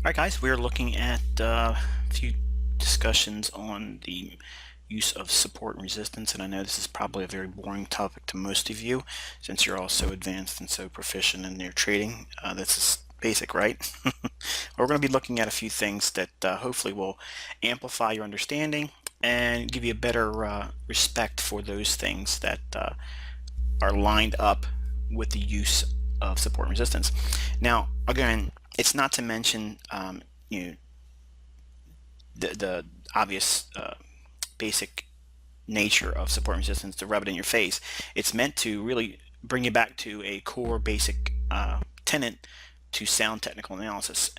All right, guys, we're looking at a few discussions on the use of support and resistance, and I know this is probably a very boring topic to most of you since you're all so advanced and so proficient in your trading. This is basic, right? We're going to be looking at a few things that hopefully will amplify your understanding and give you a better respect for those things that are lined up with the use of support and resistance. Now, again, it's not to mention you know the obvious basic nature of support and resistance to rub it in your face. It's meant to really bring you back to a core basic tenet to sound technical analysis.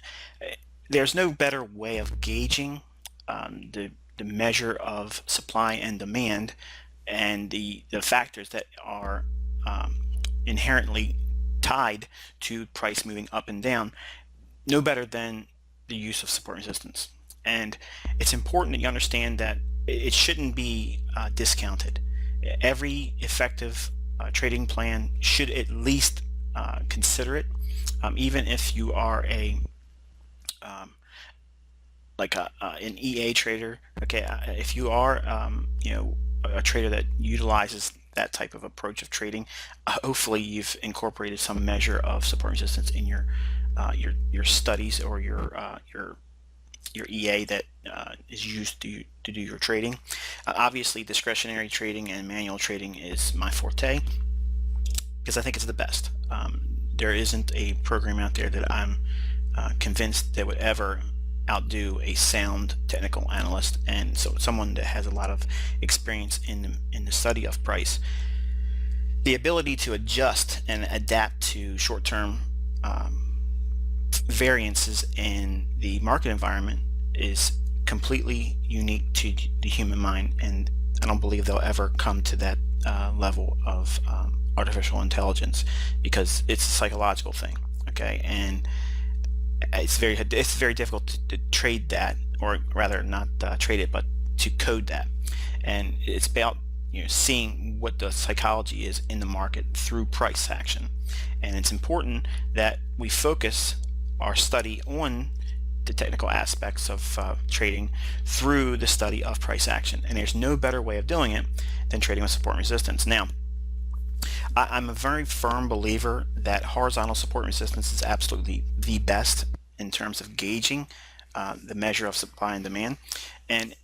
There's no better way of gauging the measure of supply and demand and the factors that are inherently tied to price moving up and down, no better than the use of support and resistance. And it's important that you understand that it shouldn't be discounted. Every effective trading plan should at least consider it, even if you are a an EA trader. Okay, if you are a trader that utilizes that type of approach of trading, hopefully you've incorporated some measure of support and resistance in your studies or your EA that is used to do your trading. Obviously, discretionary trading and manual trading is my forte because I think it's the best. There isn't a program out there that I'm convinced that would ever outdo a sound technical analyst, and so someone that has a lot of experience in the study of price. The ability to adjust and adapt to short-term variances in the market environment is completely unique to the human mind, and I don't believe they'll ever come to that level of artificial intelligence because it's a psychological thing. Okay, and it's very difficult to trade that, or rather not trade it, but to code that. And it's about seeing what the psychology is in the market through price action. And it's important that we focus our study on the technical aspects of trading through the study of price action. And there's no better way of doing it than trading with support and resistance. Now, I'm a very firm believer that horizontal support and resistance is absolutely the best in terms of gauging the measure of supply and demand. And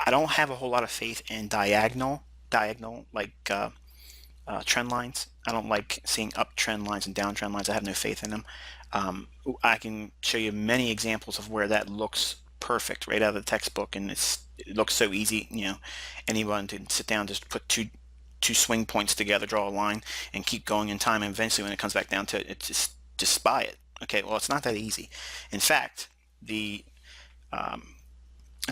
I don't have a whole lot of faith in diagonal like trend lines. I don't like seeing up trend lines and down trend lines. I have no faith in them. I can show you many examples of where that looks perfect right out of the textbook, and it looks so easy. Anyone can sit down, just put two swing points together, draw a line, and keep going in time. And eventually, when it comes back down to it, just buy it. Okay, well, it's not that easy. In fact, the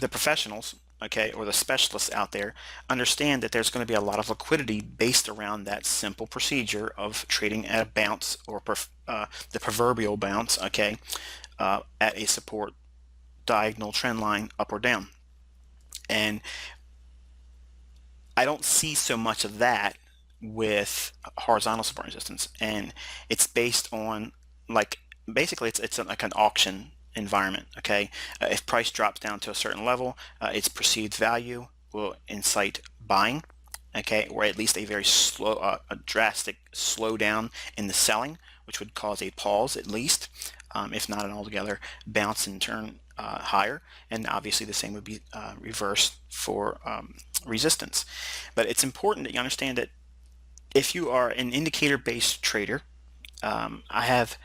professionals, okay, or the specialists out there understand that there's going to be a lot of liquidity based around that simple procedure of trading at a bounce, or the proverbial bounce, okay, at a support diagonal trend line up or down. And I don't see so much of that with horizontal support resistance, and it's based on, like, basically it's like an auction environment. Okay, if price drops down to a certain level, its perceived value will incite buying, okay, or at least a very slow, a drastic slowdown in the selling, which would cause a pause at least, if not an altogether bounce and turn higher. And obviously the same would be reversed for resistance. But it's important that you understand that if you are an indicator-based trader, I have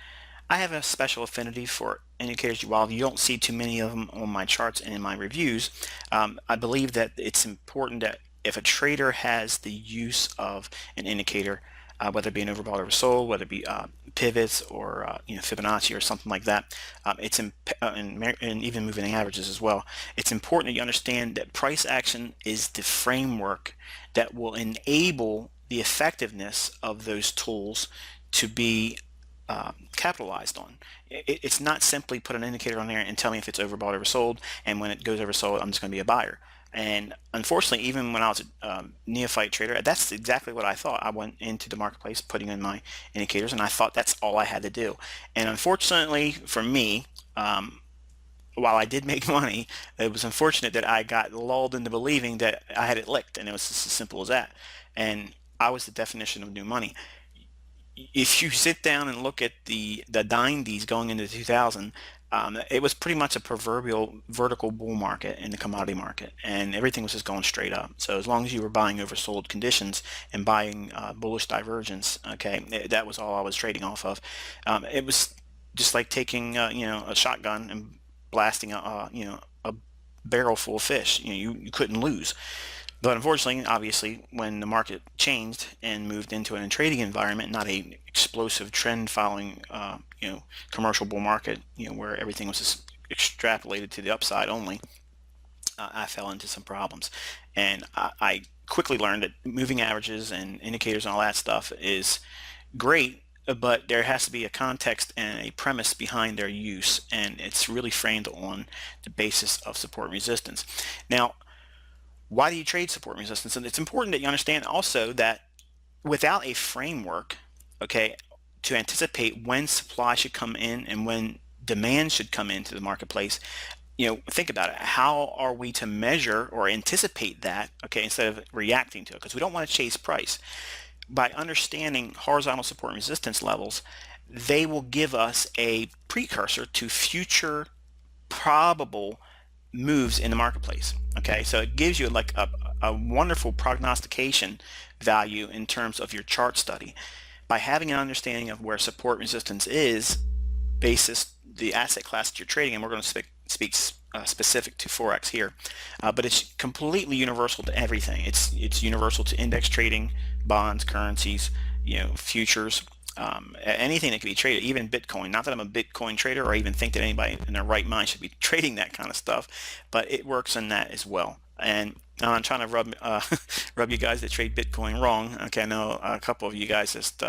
a special affinity for indicators. While you don't see too many of them on my charts and in my reviews, I believe that it's important that if a trader has the use of an indicator, whether it be an overbought or oversold, whether it be pivots or Fibonacci or something like that, and even moving averages as well, it's important that you understand that price action is the framework that will enable the effectiveness of those tools to be capitalized on. It's not simply put an indicator on there and tell me if it's overbought or oversold, and when it goes oversold, I'm just going to be a buyer. And unfortunately, even when I was a neophyte trader, that's exactly what I thought. I went into the marketplace putting in my indicators, and I thought that's all I had to do. And unfortunately for me, while I did make money, it was unfortunate that I got lulled into believing that I had it licked, and it was just as simple as that. And I was the definition of new money. If you sit down and look at the 90s going into 2000, it was pretty much a proverbial vertical bull market in the commodity market, and everything was just going straight up. So as long as you were buying oversold conditions and buying bullish divergence, okay, that was all I was trading off of. It was just like taking a shotgun and blasting a barrel full of fish. You couldn't lose. But unfortunately, obviously, when the market changed and moved into an trading environment, not a explosive trend following, commercial bull market, where everything was just extrapolated to the upside only, I fell into some problems. And I quickly learned that moving averages and indicators and all that stuff is great, but there has to be a context and a premise behind their use, and it's really framed on the basis of support and resistance. Now, why do you trade support and resistance? And it's important that you understand also that without a framework, okay, to anticipate when supply should come in and when demand should come into the marketplace, think about it. How are we to measure or anticipate that, okay, instead of reacting to it? Because we don't want to chase price. By understanding horizontal support and resistance levels, they will give us a precursor to future probable moves in the marketplace. Okay, so it gives you like a wonderful prognostication value in terms of your chart study. By having an understanding of where support resistance is, basis the asset class that you're trading in, we're going to speak specific to Forex here, but it's completely universal to everything. It's universal to index trading, bonds, currencies, futures, anything that can be traded, even Bitcoin. Not that I'm a Bitcoin trader or even think that anybody in their right mind should be trading that kind of stuff, but it works in that as well. And I'm trying to rub rub you guys that trade Bitcoin wrong. Okay, I know a couple of you guys just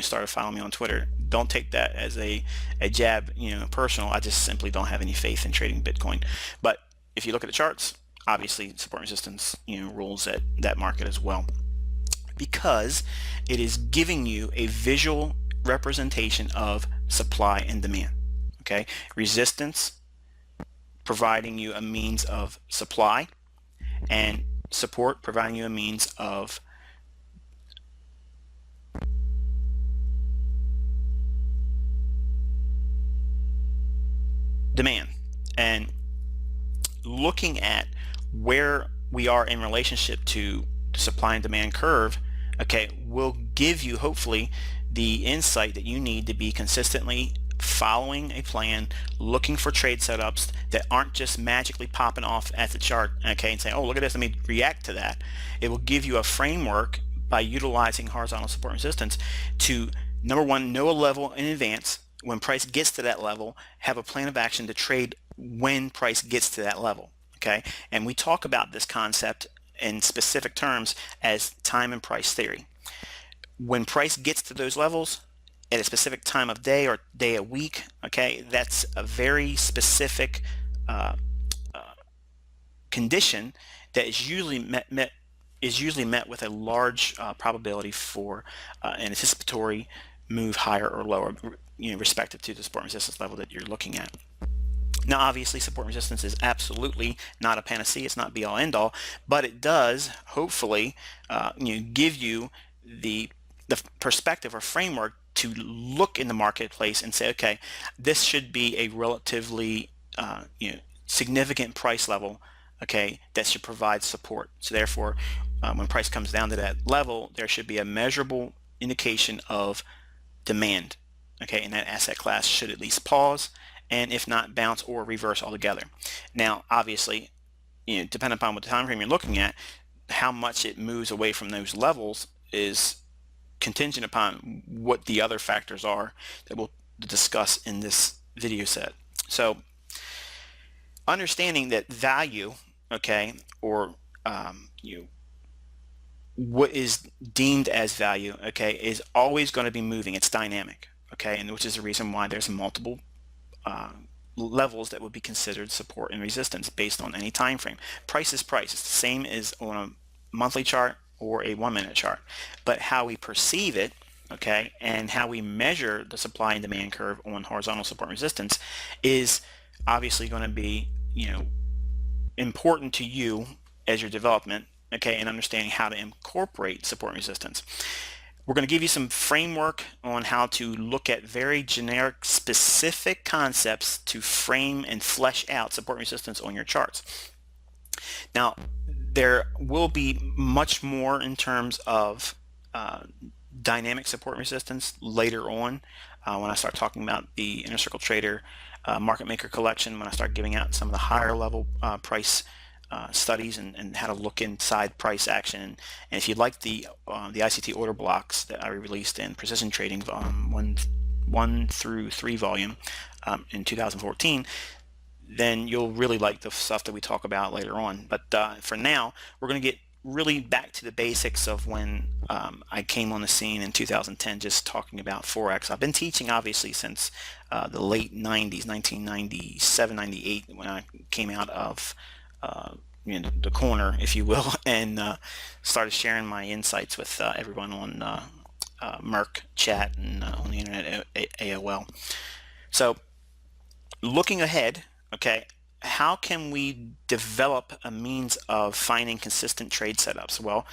started following me on Twitter. Don't take that as a jab, personal. I just simply don't have any faith in trading Bitcoin. But if you look at the charts, obviously support and resistance, rules that market as well, because it is giving you a visual representation of supply and demand. Okay, resistance providing you a means of supply, and support providing you a means of demand. And looking at where we are in relationship to the supply and demand curve, okay, will give you hopefully the insight that you need to be consistently following a plan, looking for trade setups that aren't just magically popping off at the chart, okay, and saying, oh, look at this, let me react to that. It will give you a framework by utilizing horizontal support and resistance to, number one, know a level in advance. When price gets to that level, have a plan of action to trade when price gets to that level. Okay, and we talk about this concept in specific terms as time and price theory. When price gets to those levels at a specific time of day or day a week, okay, that's a very specific condition that is usually met with a large probability for an anticipatory move higher or lower, respective to the support resistance level that you're looking at. Now, obviously, support resistance is absolutely not a panacea. It's not be all end all, but it does hopefully give you the perspective or framework to look in the marketplace and say, okay, this should be a relatively significant price level, okay, that should provide support. So therefore, when price comes down to that level, there should be a measurable indication of demand, okay, and that asset class should at least pause, and if not, bounce or reverse altogether. Now, obviously, depending upon what the time frame you're looking at, how much it moves away from those levels is contingent upon what the other factors are that we'll discuss in this video set. So understanding that value, okay, or what is deemed as value, okay, is always going to be moving. It's dynamic, okay, and which is the reason why there's multiple levels that would be considered support and resistance based on any time frame. Price is price. It's the same as on a monthly chart or a 1 minute chart, but how we perceive it, okay, and how we measure the supply and demand curve on horizontal support and resistance is obviously going to be, important to you as your development, okay, and understanding how to incorporate support and resistance. We're going to give you some framework on how to look at very generic, specific concepts to frame and flesh out support and resistance on your charts. Now, there will be much more in terms of uh, dynamic support and resistance later on when I start talking about the Inner Circle Trader Market Maker collection, when I start giving out some of the higher level price studies and how to look inside price action. And if you'd like the ICT order blocks that I released in Precision Trading 1 through 3 volume in 2014, then you'll really like the stuff that we talk about later on. But for now, we're going to get really back to the basics of when I came on the scene in 2010, just talking about Forex. I've been teaching obviously since the late 90s, 1997, 98, when I came out of the corner, if you will, and started sharing my insights with everyone on Merck chat and on the internet, AOL. So looking ahead, okay, how can we develop a means of finding consistent trade setups? Well,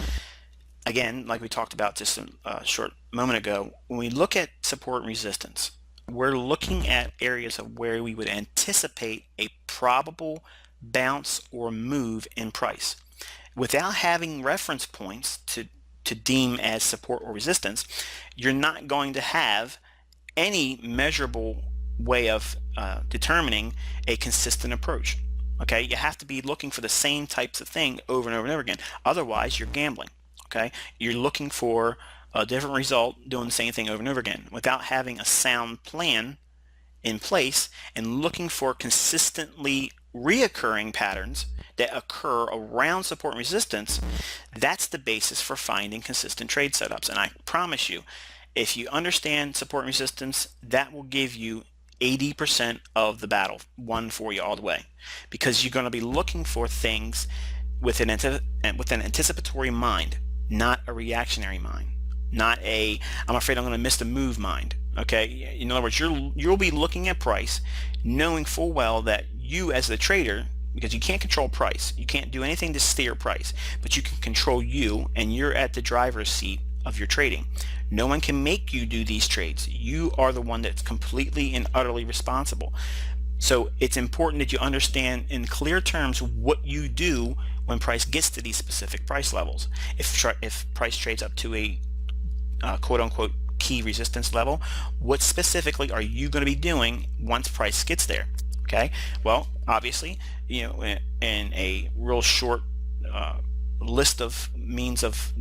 again, like we talked about just a short moment ago, when we look at support and resistance, we're looking at areas of where we would anticipate a probable bounce or move in price. Without having reference points to deem as support or resistance, you're not going to have any measurable way of determining a consistent approach. Okay, you have to be looking for the same types of thing over and over and over again. Otherwise, you're gambling. Okay, you're looking for a different result doing the same thing over and over again without having a sound plan in place and looking for consistently reoccurring patterns that occur around support and resistance. That's the basis for finding consistent trade setups. And I promise you, if you understand support and resistance, that will give you 80% of the battle won for you all the way, because you're going to be looking for things with an anticipatory mind, not a reactionary mind, not a I'm afraid I'm going to miss the move mind. Okay, in other words, you'll be looking at price, knowing full well that you as the trader, because you can't control price, you can't do anything to steer price, but you can control you, and you're at the driver's seat of your trading. No one can make you do these trades. You are the one that's completely and utterly responsible. So it's important that you understand in clear terms what you do when price gets to these specific price levels. If price trades up to a quote-unquote key resistance level, what specifically are you going to be doing once price gets there? Okay, well, obviously, in a real short list of means of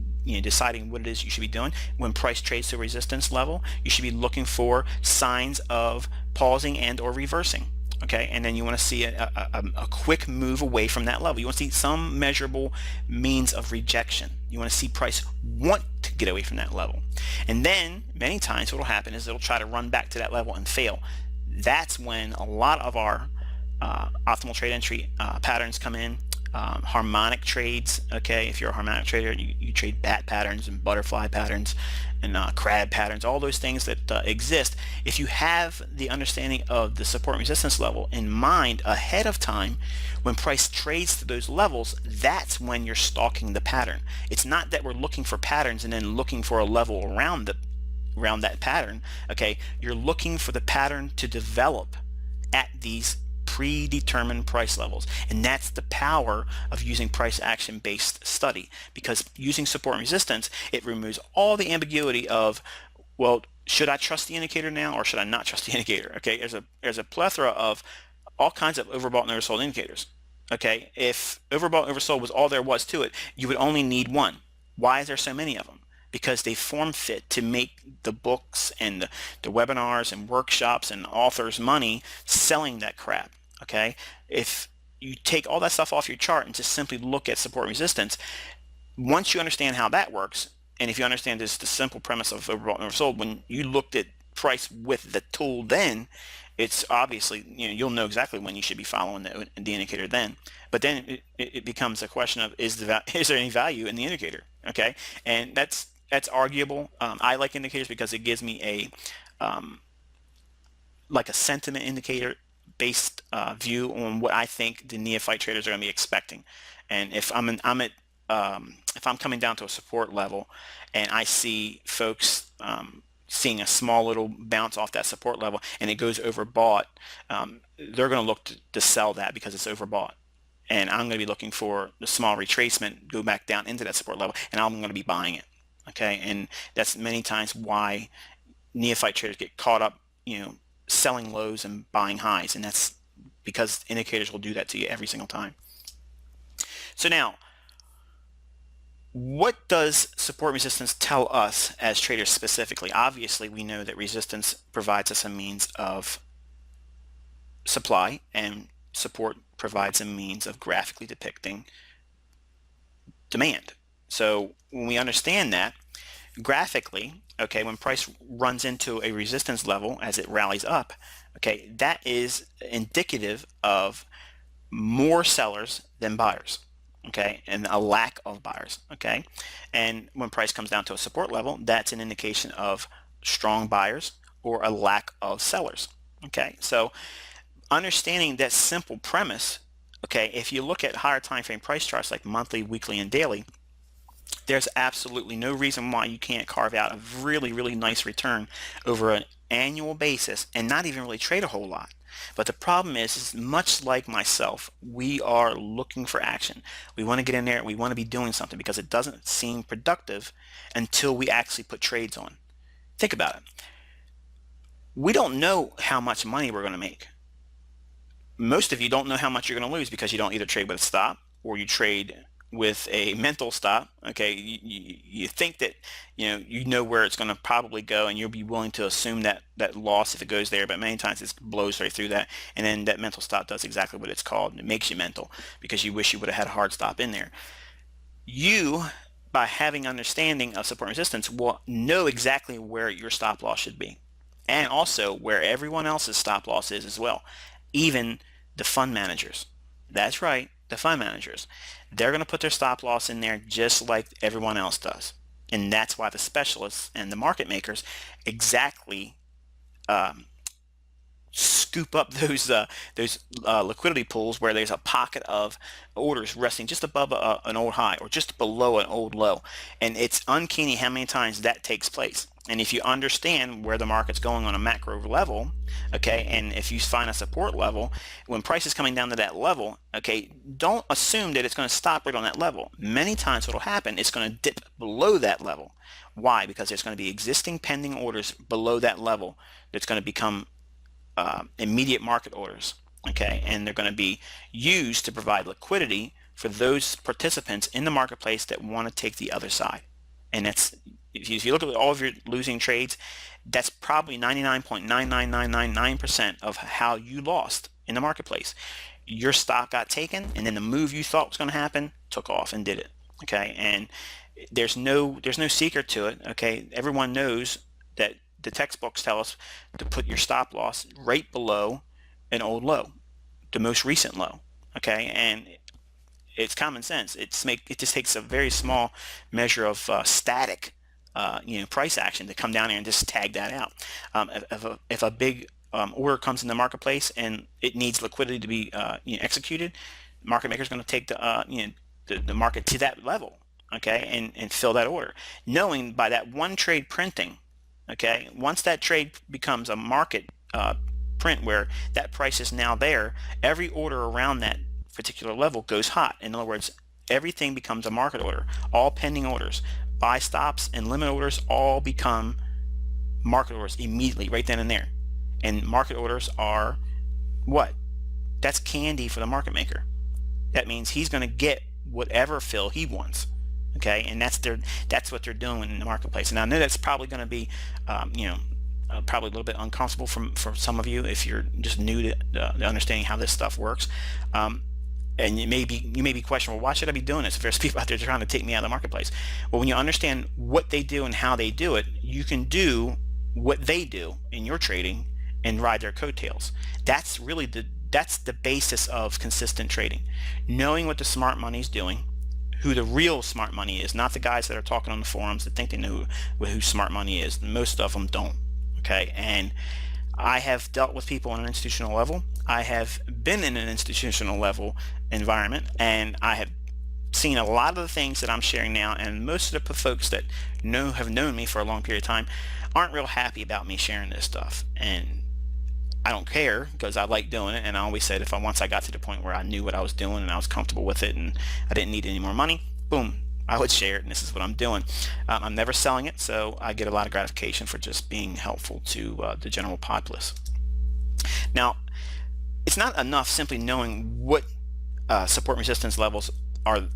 deciding what it is you should be doing when price trades to a resistance level, you should be looking for signs of pausing and or reversing. Okay, and then you want to see a quick move away from that level. You want to see some measurable means of rejection. You want to see price want to get away from that level. And then many times what will happen is it'll try to run back to that level and fail. That's when a lot of our optimal trade entry patterns come in. Harmonic trades, okay, if you're a harmonic trader, you trade bat patterns and butterfly patterns and crab patterns, all those things that exist. If you have the understanding of the support and resistance level in mind ahead of time, when price trades to those levels, that's when you're stalking the pattern. It's not that we're looking for patterns and then looking for a level around that pattern. Okay, you're looking for the pattern to develop at these predetermined price levels, and that's the power of using price action based study, because using support and resistance, it removes all the ambiguity of, well, should I trust the indicator now or should I not trust the indicator? Okay, there's a plethora of all kinds of overbought and oversold indicators. Okay, if overbought and oversold was all there was to it, you would only need one. Why is there so many of them? Because they form fit to make the books and the webinars and workshops and authors money selling that crap. Okay, if you take all that stuff off your chart and just simply look at support and resistance, once you understand how that works, and if you understand this the simple premise of overbought and oversold, when you looked at price with the tool, then it's obviously, you'll know exactly when you should be following the indicator then. But then it becomes a question of, is there any value in the indicator? Okay, and that's arguable. I like indicators because it gives me a like a sentiment indicator based view on what I think the neophyte traders are going to be expecting. And if if I'm coming down to a support level and I see folks seeing a small little bounce off that support level and it goes overbought, they're going to look to sell that because it's overbought. And I'm going to be looking for the small retracement, go back down into that support level, and I'm going to be buying it. Okay, and that's many times why neophyte traders get caught up, selling lows and buying highs, and that's because indicators will do that to you every single time. So now, what does support resistance tell us as traders specifically? Obviously, we know that resistance provides us a means of supply, and support provides a means of graphically depicting demand. So when we understand that graphically, okay, when price runs into a resistance level as it rallies up, okay, that is indicative of more sellers than buyers, okay, and a lack of buyers, okay. And when price comes down to a support level, that's an indication of strong buyers or a lack of sellers, okay. So understanding that simple premise, okay, if you look at higher time frame price charts like monthly, weekly, and daily, there's absolutely no reason why you can't carve out a really, really nice return over an annual basis and not even really trade a whole lot. But the problem is much like myself, we are looking for action. We want to get in there, we want to be doing something because it doesn't seem productive until we actually put trades on. Think about it. We don't know how much money we're going to make. Most of you don't know how much you're going to lose because you don't either trade with a stop or you trade with a mental stop. Okay, you think that you know where it's going to probably go, and you'll be willing to assume that loss if it goes there, but many times it blows right through that, and then that mental stop does exactly what it's called. It makes you mental because you wish you would have had a hard stop in there. You, by having understanding of support and resistance, will know exactly where your stop loss should be, and also where everyone else's stop loss is as well, even the fund managers. That's right, the fund managers. They're going to put their stop loss in there just like everyone else does. And that's why the specialists and the market makers exactly scoop up those liquidity pools where there's a pocket of orders resting just above an old high or just below an old low. And it's uncanny how many times that takes place. And if you understand where the market's going on a macro level, okay, and if you find a support level, when price is coming down to that level, okay, don't assume that it's going to stop right on that level. Many times what will happen, it's going to dip below that level. Why? Because there's going to be existing pending orders below that level that's going to become immediate market orders, okay, and they're going to be used to provide liquidity for those participants in the marketplace that want to take the other side. And that's, if you look at all of your losing trades, that's probably 99.99999% of how you lost in the marketplace. Your stock got taken, and then the move you thought was going to happen took off and did it, okay. And there's no secret to it, okay. Everyone knows that the textbooks tell us to put your stop loss right below an old low, the most recent low, okay. And it's common sense. It just takes a very small measure of static price action to come down here and just tag that out. If a big order comes in the marketplace and it needs liquidity to be executed, market maker is going to take the market to that level, okay, and fill that order, knowing by that one trade printing, okay, once that trade becomes a market print where that price is now there, every order around that particular level goes hot. In other words, everything becomes a market order. All pending orders, buy stops and limit orders all become market orders immediately, right then and there. And market orders are what? That's candy for the market maker. That means he's going to get whatever fill he wants, okay, and that's what they're doing in the marketplace. And I know that's probably going to be probably a little bit uncomfortable for some of you if you're just new to the understanding how this stuff works. And you may be questioning, well, why should I be doing this if there's people out there trying to take me out of the marketplace? Well, when you understand what they do and how they do it, you can do what they do in your trading and ride their coattails. That's really the basis of consistent trading. Knowing what the smart money is doing, who the real smart money is, not the guys that are talking on the forums that think they know who smart money is. Most of them don't, okay? And I have dealt with people on an institutional level. I have been in an institutional level environment, and I have seen a lot of the things that I'm sharing now, and most of the folks that have known me for a long period of time aren't real happy about me sharing this stuff. And I don't care, because I like doing it, and I always said, if once I got to the point where I knew what I was doing and I was comfortable with it and I didn't need any more money, boom, I would share it, and this is what I'm doing. I'm never selling it, so I get a lot of gratification for just being helpful to the general populace. Now, it's not enough simply knowing what support resistance levels are,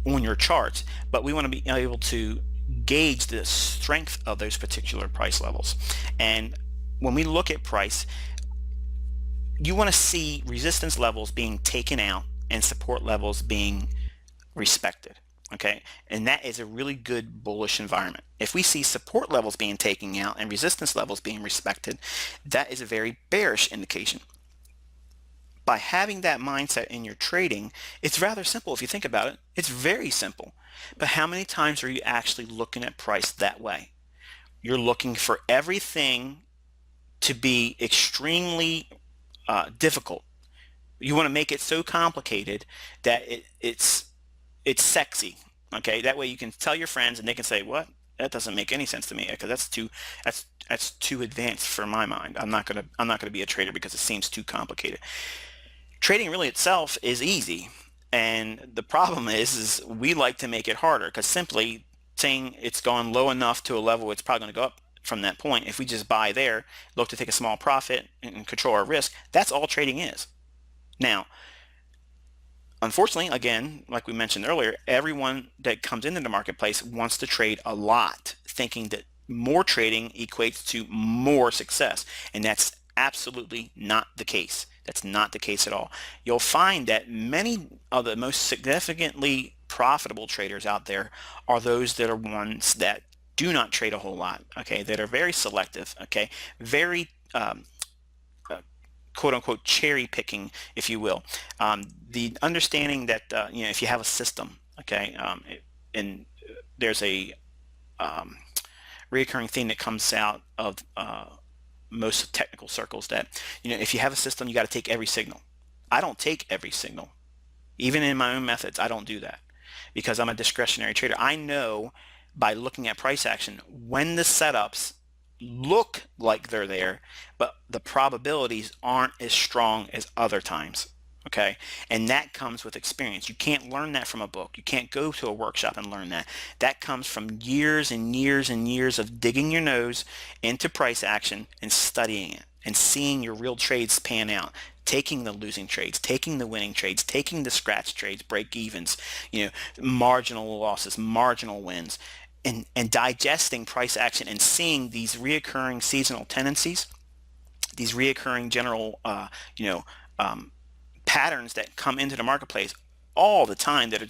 on your charts, but we want to be able to gauge the strength of those particular price levels. And when we look at price, you want to see resistance levels being taken out and support levels being respected. Okay, and that is a really good bullish environment. If we see support levels being taken out and resistance levels being respected, that is a very bearish indication. By having that mindset in your trading, it's rather simple if you think about it. It's very simple. But how many times are you actually looking at price that way? You're looking for everything to be extremely difficult. You want to make it so complicated that it's sexy. Okay, that way you can tell your friends and they can say, "What? That doesn't make any sense to me, because that's too advanced for my mind. I'm not gonna be a trader because it seems too complicated." Trading really itself is easy, and the problem is we like to make it harder, because simply saying it's gone low enough to a level it's probably going to go up from that point, if we just buy there, look to take a small profit and control our risk, that's all trading is. Now, unfortunately, again, like we mentioned earlier, everyone that comes into the marketplace wants to trade a lot, thinking that more trading equates to more success, and that's absolutely not the case. That's not the case at all. You'll find that many of the most significantly profitable traders out there are those that are ones that do not trade a whole lot, okay, that are very selective, okay, very quote unquote cherry picking, if you will. The understanding that if you have a system, okay, and there's a recurring theme that comes out of most technical circles, that if you have a system, you got to take every signal. I don't take every signal. Even in my own methods, I don't do that, because I'm a discretionary trader. I know by looking at price action when the setups look like they're there, but the probabilities aren't as strong as other times. Okay, and that comes with experience. You can't learn that from a book. You can't go to a workshop and learn that. That comes from years and years and years of digging your nose into price action and studying it and seeing your real trades pan out, taking the losing trades, taking the winning trades, taking the scratch trades, break evens, marginal losses, marginal wins, and digesting price action and seeing these reoccurring seasonal tendencies, these reoccurring general patterns that come into the marketplace all the time, that are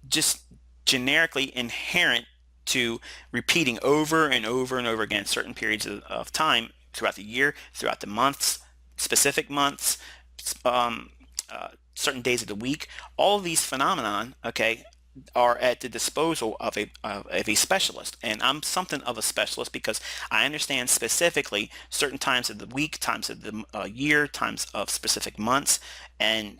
just generically inherent to repeating over and over and over again certain periods of time throughout the year, throughout the months, specific months, certain days of the week. All of these phenomenon, okay, are at the disposal of a specialist, and I'm something of a specialist because I understand specifically certain times of the week, times of the year, times of specific months, and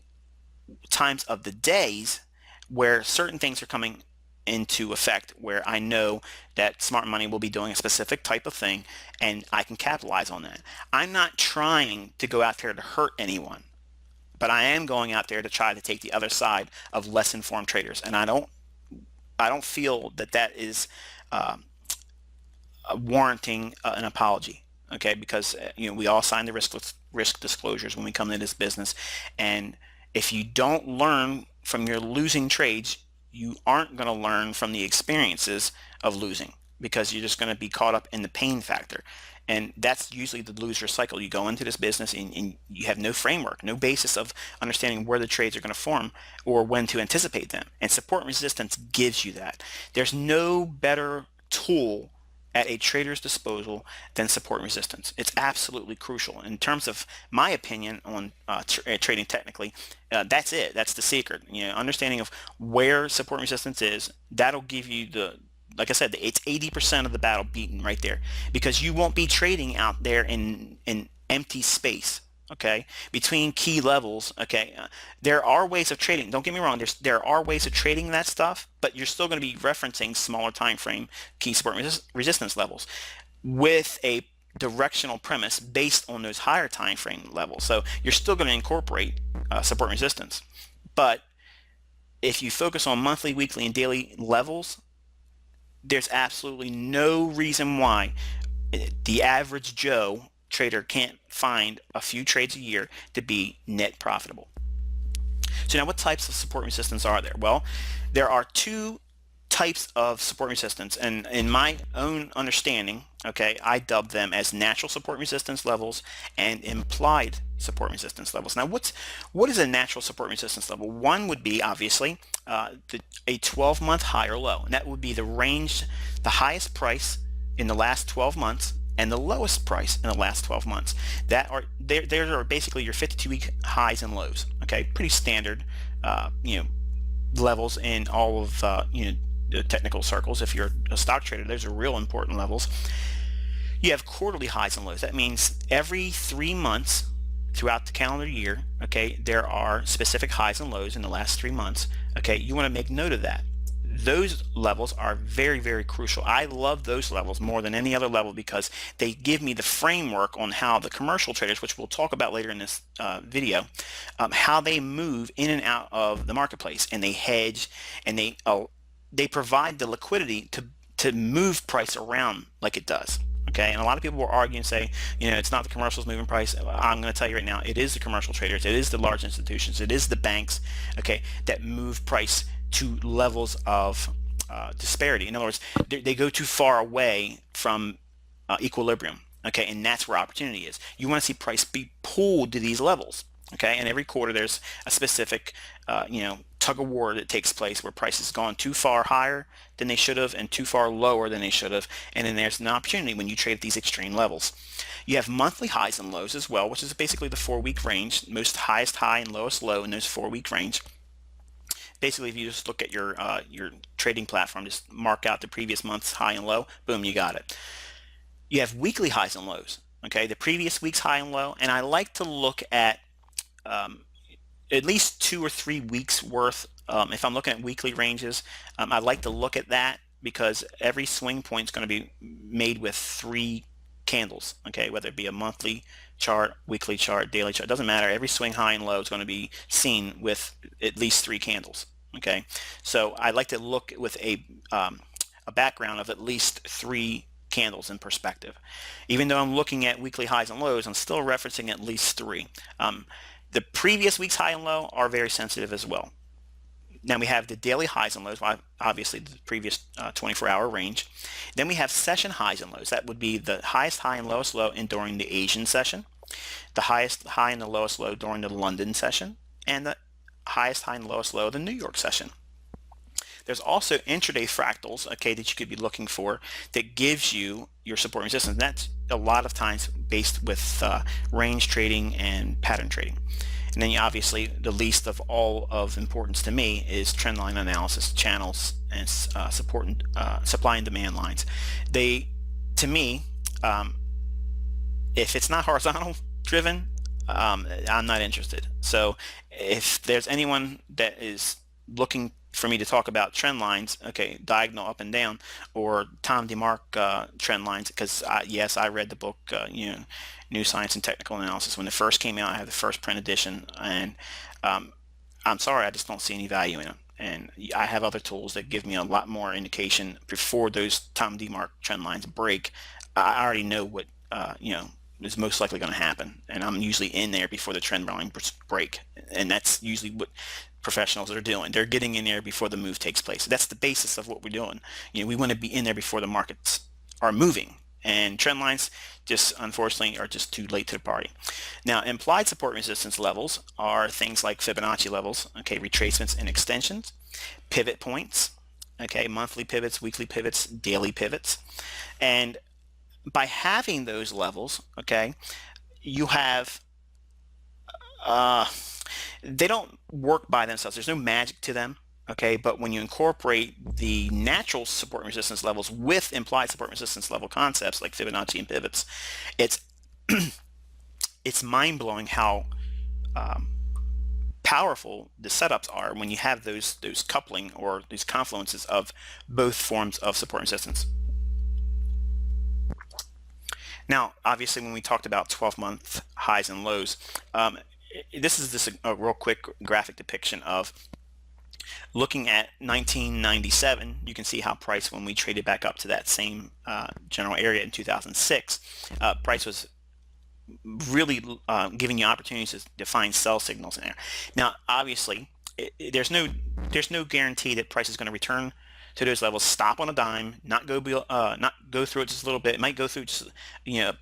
times of the days where certain things are coming into effect, where I know that smart money will be doing a specific type of thing and I can capitalize on that. I'm not trying to go out there to hurt anyone, but I am going out there to try to take the other side of less informed traders, and I don't feel that is warranting an apology, okay? Because we all sign the risk disclosures when we come into this business, and if you don't learn from your losing trades, you aren't going to learn from the experiences of losing, because you're just going to be caught up in the pain factor. And that's usually the loser cycle. You go into this business and you have no framework, no basis of understanding where the trades are going to form or when to anticipate them. And support and resistance gives you that. There's no better tool at a trader's disposal than support and resistance. It's absolutely crucial. In terms of my opinion on trading technically, that's it. That's the secret. Understanding of where support and resistance is, that'll give you like I said, it's 80% of the battle beaten right there, because you won't be trading out there in empty space, okay, between key levels, okay. There are ways of trading, don't get me wrong, there are ways of trading that stuff, but you're still going to be referencing smaller time frame key support resistance levels with a directional premise based on those higher time frame levels. So you're still going to incorporate support resistance, but if you focus on monthly, weekly, and daily levels, there's absolutely no reason why the average Joe trader can't find a few trades a year to be net profitable. So now what types of support resistance are there? Well, there are two types of support resistance, and in my own understanding, okay, I dub them as natural support resistance levels and implied support resistance levels. Now what is a natural support resistance level? One would be obviously a 12-month high or low, and that would be the range, the highest price in the last 12 months and the lowest price in the last 12 months. That are there are basically your 52-week highs and lows. Okay, pretty standard, levels in all of the technical circles. If you're a stock trader, those are real important levels. You have quarterly highs and lows. That means every 3 months throughout the calendar year, okay, there are specific highs and lows in the last 3 months. Okay, you want to make note of that. Those levels are very, very crucial. I love those levels more than any other level because they give me the framework on how the commercial traders, which we'll talk about later in this video, how they move in and out of the marketplace, and they hedge, and they provide the liquidity to move price around like it does. Okay, and a lot of people will argue and say, it's not the commercials moving price. I'm going to tell you right now, it is the commercial traders, it is the large institutions, it is the banks, okay, that move price to levels of disparity. In other words, they go too far away from equilibrium, okay, and that's where opportunity is. You want to see price be pulled to these levels, okay, and every quarter there's a specific, tug of war that takes place where price has gone too far higher than they should have and too far lower than they should have, and then there's an opportunity when you trade at these extreme levels. You have monthly highs and lows as well, which is basically the 4-week range, most highest high and lowest low in those 4-week range. Basically, if you just look at your trading platform, just mark out the previous month's high and low, boom, you got it. You have weekly highs and lows, okay, the previous week's high and low, and I like to look at least 2 or 3 weeks worth. If I'm looking at weekly ranges, I like to look at that because every swing point is going to be made with 3 candles, okay, whether it be a monthly chart, weekly chart, daily chart, doesn't matter. Every swing high and low is going to be seen with at least 3 candles, okay. So I like to look with a background of at least 3 candles in perspective. Even though I'm looking at weekly highs and lows, I'm still referencing at least 3. The previous week's high and low are very sensitive as well. Now we have the daily highs and lows, obviously the previous 24-hour range. Then we have session highs and lows. That would be the highest high and lowest low during the Asian session, the highest high and the lowest low during the London session, and the highest high and lowest low of the New York session. There's also intraday fractals, okay, that you could be looking for that gives you your support and resistance. And that's a lot of times based with range trading and pattern trading. And then obviously the least of all of importance to me is trend line analysis, channels, and support and supply and demand lines. They, to me, if it's not horizontal driven, I'm not interested. So if there's anyone that is looking for me to talk about trend lines, okay, diagonal up and down, or Tom DeMark trend lines, because yes, I read the book, New Science and Technical Analysis when it first came out. I had the first print edition, and I'm sorry, I just don't see any value in them. And I have other tools that give me a lot more indication before those Tom DeMark trend lines break. I already know what is most likely going to happen, and I'm usually in there before the trend line break, and that's usually what professionals are doing. They're getting in there before the move takes place. That's the basis of what we're doing. We want to be in there before the markets are moving, and trend lines just unfortunately are just too late to the party. Now, implied support resistance levels are things like Fibonacci levels, okay, retracements and extensions, pivot points, okay, monthly pivots, weekly pivots, daily pivots. And by having those levels, okay, you have they don't work by themselves. There's no magic to them, okay, but when you incorporate the natural support and resistance levels with implied support and resistance level concepts like Fibonacci and pivots, it's it's mind-blowing how powerful the setups are when you have those coupling or these confluences of both forms of support and resistance. Now, obviously, when we talked about 12-month highs and lows, this is just a real quick graphic depiction of looking at 1997. You can see how price, when we traded back up to that same general area in 2006, price was really giving you opportunities to find sell signals in there. Now, obviously, there's no guarantee that price is going to return to those levels, stop on a dime, not go through it just a little bit. It might go through just a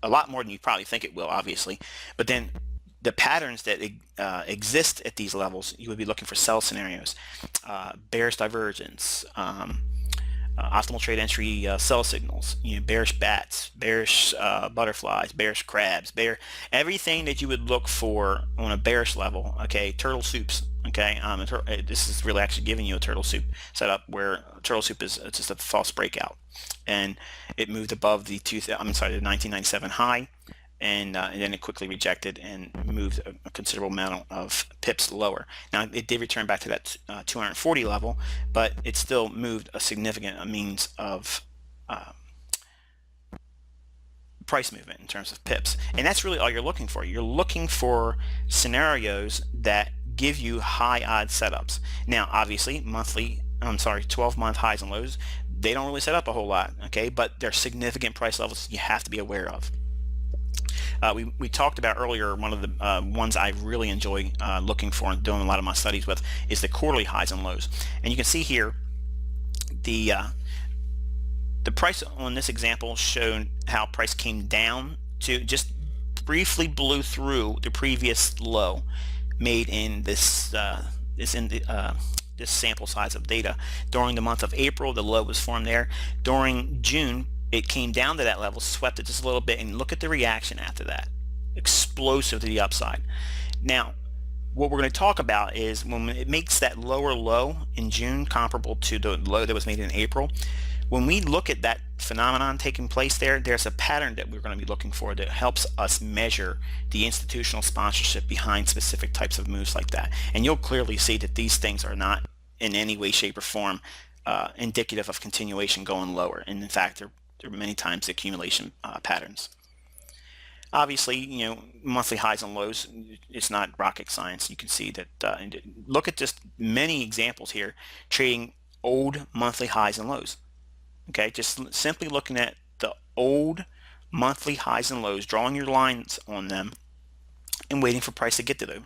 lot more than you probably think it will, obviously, but then the patterns that exist at these levels, you would be looking for sell scenarios, bearish divergence, optimal trade entry sell signals, bearish bats, bearish butterflies, bearish crabs, everything that you would look for on a bearish level. Okay, turtle soups. Okay, this is really actually giving you a turtle soup setup where turtle soup is just a false breakout, and it moved above the 1997 high. And then it quickly rejected and moved a considerable amount of pips lower. Now, it did return back to that 240 level, but it still moved a significant means of price movement in terms of pips. And that's really all you're looking for. You're looking for scenarios that give you high odds setups. Now, obviously, 12-month highs and lows, they don't really set up a whole lot, okay? But they're significant price levels you have to be aware of. We talked about earlier, one of the ones I really enjoy looking for and doing a lot of my studies with is the quarterly highs and lows. And you can see here the price on this example showed how price came down to just briefly blew through the previous low made in this sample size of data. During the month of April, the low was formed there. During June, it came down to that level, swept it just a little bit, and look at the reaction after that. Explosive to the upside. Now, what we're going to talk about is when it makes that lower low in June comparable to the low that was made in April. When we look at that phenomenon taking place there's a pattern that we're going to be looking for that helps us measure the institutional sponsorship behind specific types of moves like that. And you'll clearly see that these things are not in any way, shape, or form indicative of continuation going lower. And in fact, they're many times accumulation patterns. Obviously, monthly highs and lows, it's not rocket science. You can see that, look at just many examples here trading old monthly highs and lows. Okay, just simply looking at the old monthly highs and lows, drawing your lines on them and waiting for price to get to them.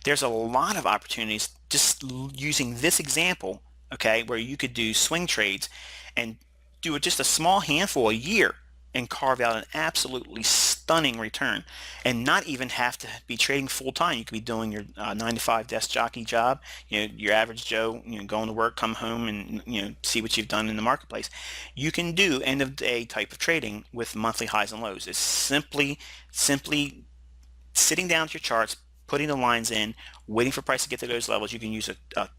There's a lot of opportunities just using this example, okay, where you could do swing trades and do just a small handful a year and carve out an absolutely stunning return, and not even have to be trading full time. You could be doing your 9-to-5 desk jockey job, your average Joe, going to work, come home, and see what you've done in the marketplace. You can do end of day type of trading with monthly highs and lows. It's simply sitting down with your charts, putting the lines in, waiting for price to get to those levels. You can use a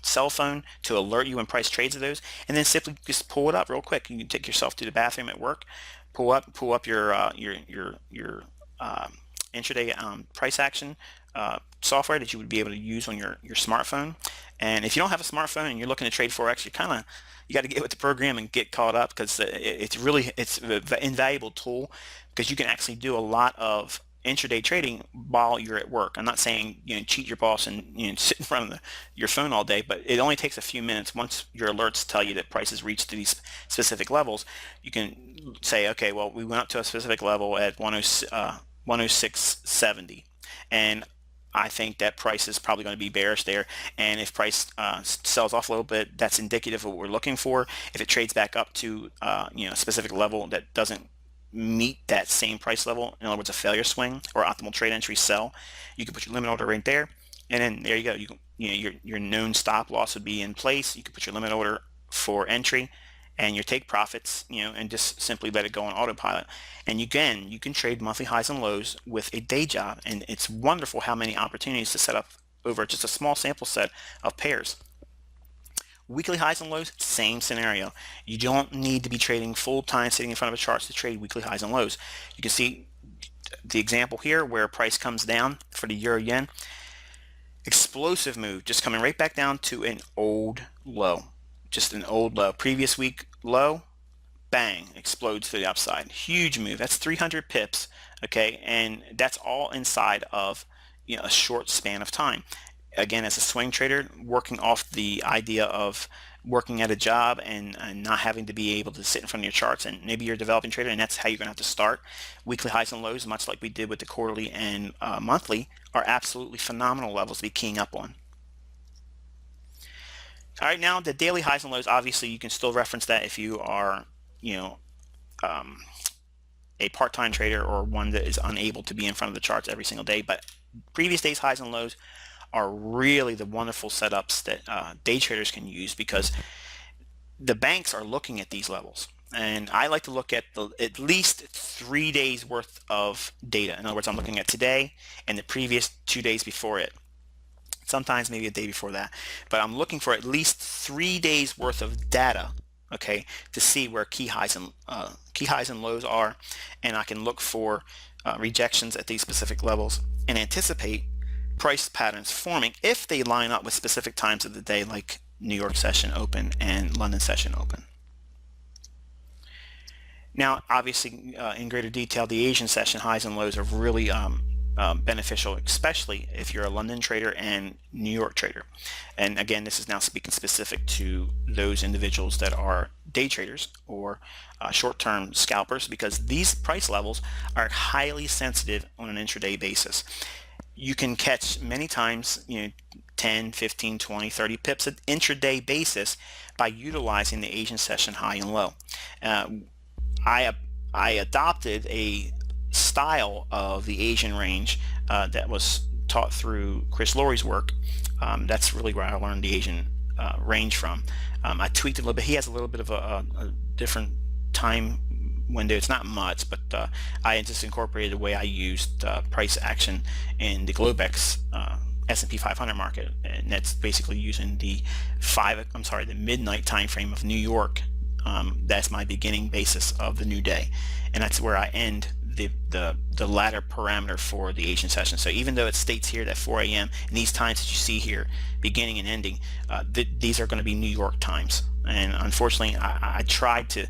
cell phone to alert you when price trades at those, and then simply just pull it up real quick. You can take yourself to the bathroom at work, pull up your intraday price action software that you would be able to use on your smartphone. And if you don't have a smartphone and you're looking to trade Forex, you got to get with the program and get caught up, because it's an invaluable tool, because you can actually do a lot of intraday trading while you're at work. I'm not saying cheat your boss and sit in front of your phone all day, but it only takes a few minutes. Once your alerts tell you that prices reached these specific levels, you can say, okay, well, we went up to a specific level at 106.70, and I think that price is probably going to be bearish there. And if price sells off a little bit, that's indicative of what we're looking for. If it trades back up to a specific level that doesn't meet that same price level, in other words, a failure swing or optimal trade entry sell, you can put your limit order right there, and then there you go. Your known stop loss would be in place. You can put your limit order for entry and your take profits, and just simply let it go on autopilot. And again, you can trade monthly highs and lows with a day job, and it's wonderful how many opportunities to set up over just a small sample set of pairs. Weekly highs and lows, same scenario. You don't need to be trading full time sitting in front of a chart to trade weekly highs and lows. You can see the example here where price comes down for the euro yen, explosive move, just coming right back down to an old low, just an old low. Previous week low, bang, explodes to the upside. Huge move. That's 300 pips, okay, and that's all inside of a short span of time. Again, as a swing trader, working off the idea of working at a job and not having to be able to sit in front of your charts, and maybe you're a developing trader and that's how you're going to have to start. Weekly highs and lows, much like we did with the quarterly and monthly, are absolutely phenomenal levels to be keying up on. All right, now the daily highs and lows, obviously you can still reference that if you are a part-time trader or one that is unable to be in front of the charts every single day. But previous days highs and lows are really the wonderful setups that day traders can use, because the banks are looking at these levels, and I like to look at at least 3 days worth of data. In other words, I'm looking at today and the previous 2 days before it, sometimes maybe a day before that, but I'm looking for at least 3 days worth of data, okay, to see where key highs and lows are, and I can look for rejections at these specific levels and anticipate price patterns forming if they line up with specific times of the day, like New York session open and London session open. Now, obviously, in greater detail, the Asian session highs and lows are really beneficial, especially if you're a London trader and New York trader. And again, this is now speaking specific to those individuals that are day traders or short-term scalpers, because these price levels are highly sensitive on an intraday basis. You can catch many times 10, 15, 20, 30 pips at intraday basis by utilizing the Asian session high and low. I adopted a style of the Asian range that was taught through Chris Lorry's work. That's really where I learned the Asian range from. I tweaked it a little bit. He has a little bit of a different time window. It's not much, but I just incorporated the way I used price action in the Globex S&P 500 market, and that's basically using the midnight time frame of New York. That's my beginning basis of the new day, and that's where I end the latter parameter for the Asian session. So even though it states here that 4 a.m. and these times that you see here, beginning and ending, these are going to be New York times. And unfortunately, I tried to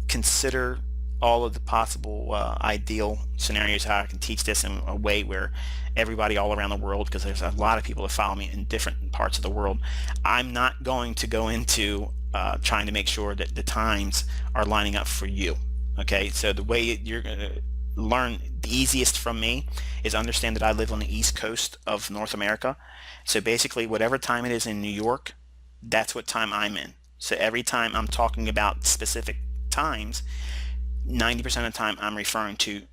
consider all of the possible ideal scenarios how I can teach this in a way where everybody all around the world, because there's a lot of people that follow me in different parts of the world, I'm not going to go into trying to make sure that the times are lining up for you. Okay, so the way you're going to learn the easiest from me is understand that I live on the East Coast of North America. So basically, whatever time it is in New York, that's what time I'm in. So every time I'm talking about specific times, 90% of the time I'm referring to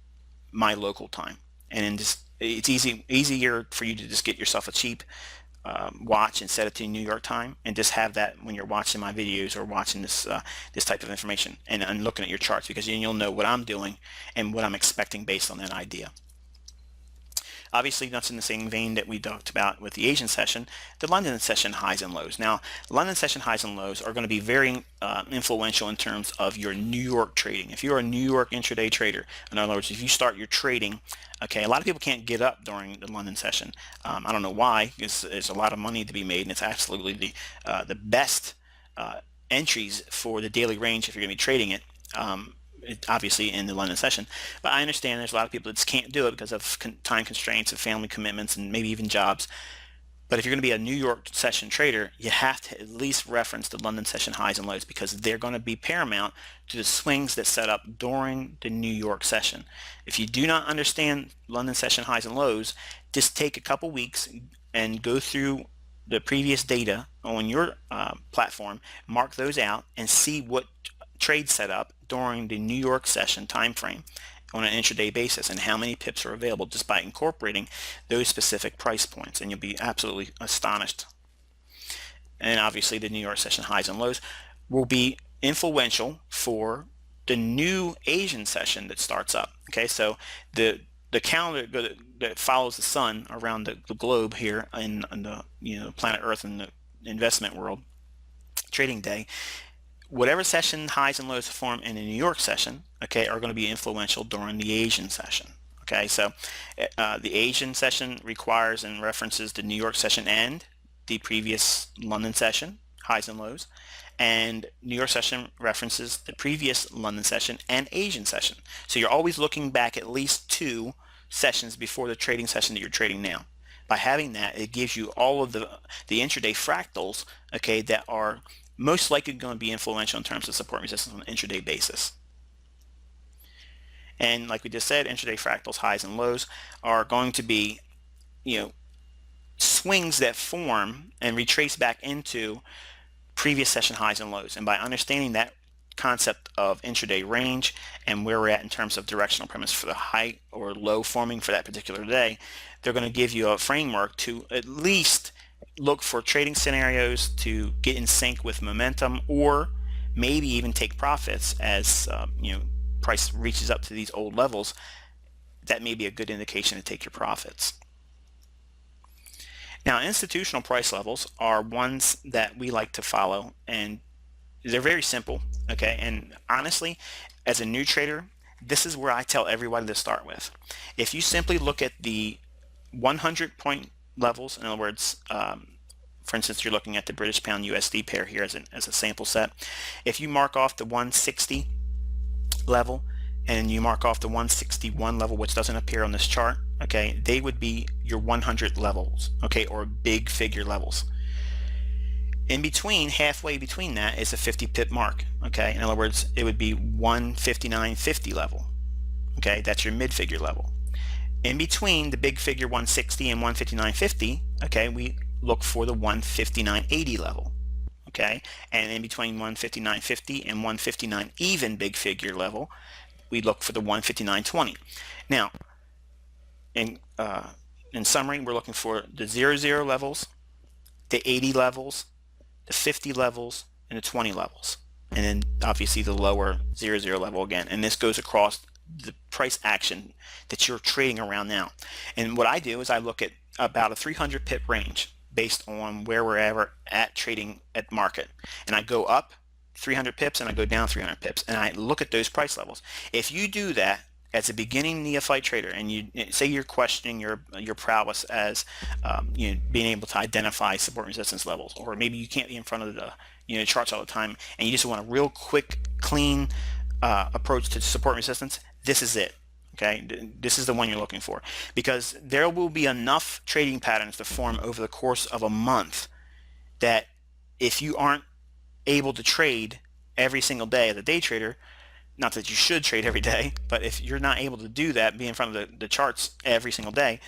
my local time. And in this, it's easier for you to just get yourself a cheap watch and set it to New York time, and just have that when you're watching my videos or watching this type of information and looking at your charts, because then you'll know what I'm doing and what I'm expecting based on that idea. Obviously, that's in the same vein that we talked about with the Asian session, the London session highs and lows. Now, London session highs and lows are going to be very influential in terms of your New York trading. If you're a New York intraday trader, in other words, if you start your trading, okay, a lot of people can't get up during the London session. I don't know why, because there's a lot of money to be made, and it's absolutely the best entries for the daily range if you're going to be trading it. Obviously in the London session, but I understand there's a lot of people that just can't do it because of time constraints and family commitments and maybe even jobs. But if you're going to be a New York session trader, you have to at least reference the London session highs and lows, because they're going to be paramount to the swings that set up during the New York session. If you do not understand London session highs and lows, just take a couple weeks and go through the previous data on your platform, mark those out, and see what trade set up during the New York session time frame on an intraday basis and how many pips are available just by incorporating those specific price points, and you'll be absolutely astonished. And obviously the New York session highs and lows will be influential for the new Asian session that starts up. Okay, so the calendar that follows the sun around the globe here in the planet Earth and the investment world, trading day, whatever session highs and lows form in the New York session, okay, are going to be influential during the Asian session. Okay, so the Asian session requires and references the New York session and the previous London session, highs and lows, and New York session references the previous London session and Asian session. So you're always looking back at least 2 sessions before the trading session that you're trading now. By having that, it gives you all of the intraday fractals, okay, that are most likely going to be influential in terms of support and resistance on an intraday basis. And like we just said, intraday fractals, highs and lows, are going to be, swings that form and retrace back into previous session highs and lows. And by understanding that concept of intraday range and where we're at in terms of directional premise for the high or low forming for that particular day, they're going to give you a framework to at least look for trading scenarios to get in sync with momentum, or maybe even take profits as price reaches up to these old levels. That may be a good indication to take your profits. Now, institutional price levels are ones that we like to follow, and they're very simple, okay? And honestly, as a new trader, this is where I tell everybody to start with. If you simply look at the 100-point levels, in other words, for instance, you're looking at the British Pound USD pair here as a sample set. If you mark off the 160 level and you mark off the 161 level, which doesn't appear on this chart, okay, they would be your 100 levels, okay, or big figure levels. In between, halfway between that, is a 50 pip mark, okay? In other words, it would be 159.50 level, okay? That's your mid figure level. In between the big figure 160 and 159.50, okay, we look for the 159.80 level, okay? And in between 159.50 and 159 even big figure level, we look for the 159.20. Now, in summary, we're looking for the 00 levels, the 80 levels, the 50 levels, and the 20 levels, and then obviously the lower 00 level again. And this goes across the price action that you're trading around now. And what I do is I look at about a 300 pip range based on where we're ever at trading at market, and I go up 300 pips and I go down 300 pips, and I look at those price levels. If you do that as a beginning neophyte trader, and you say you're questioning your prowess as being able to identify support and resistance levels, or maybe you can't be in front of the charts all the time, and you just want a real quick, clean approach to support and resistance, this is it. Okay, this is the one you're looking for, because there will be enough trading patterns to form over the course of a month that if you aren't able to trade every single day as a day trader, not that you should trade every day, but if you're not able to do that, be in front of the charts every single day,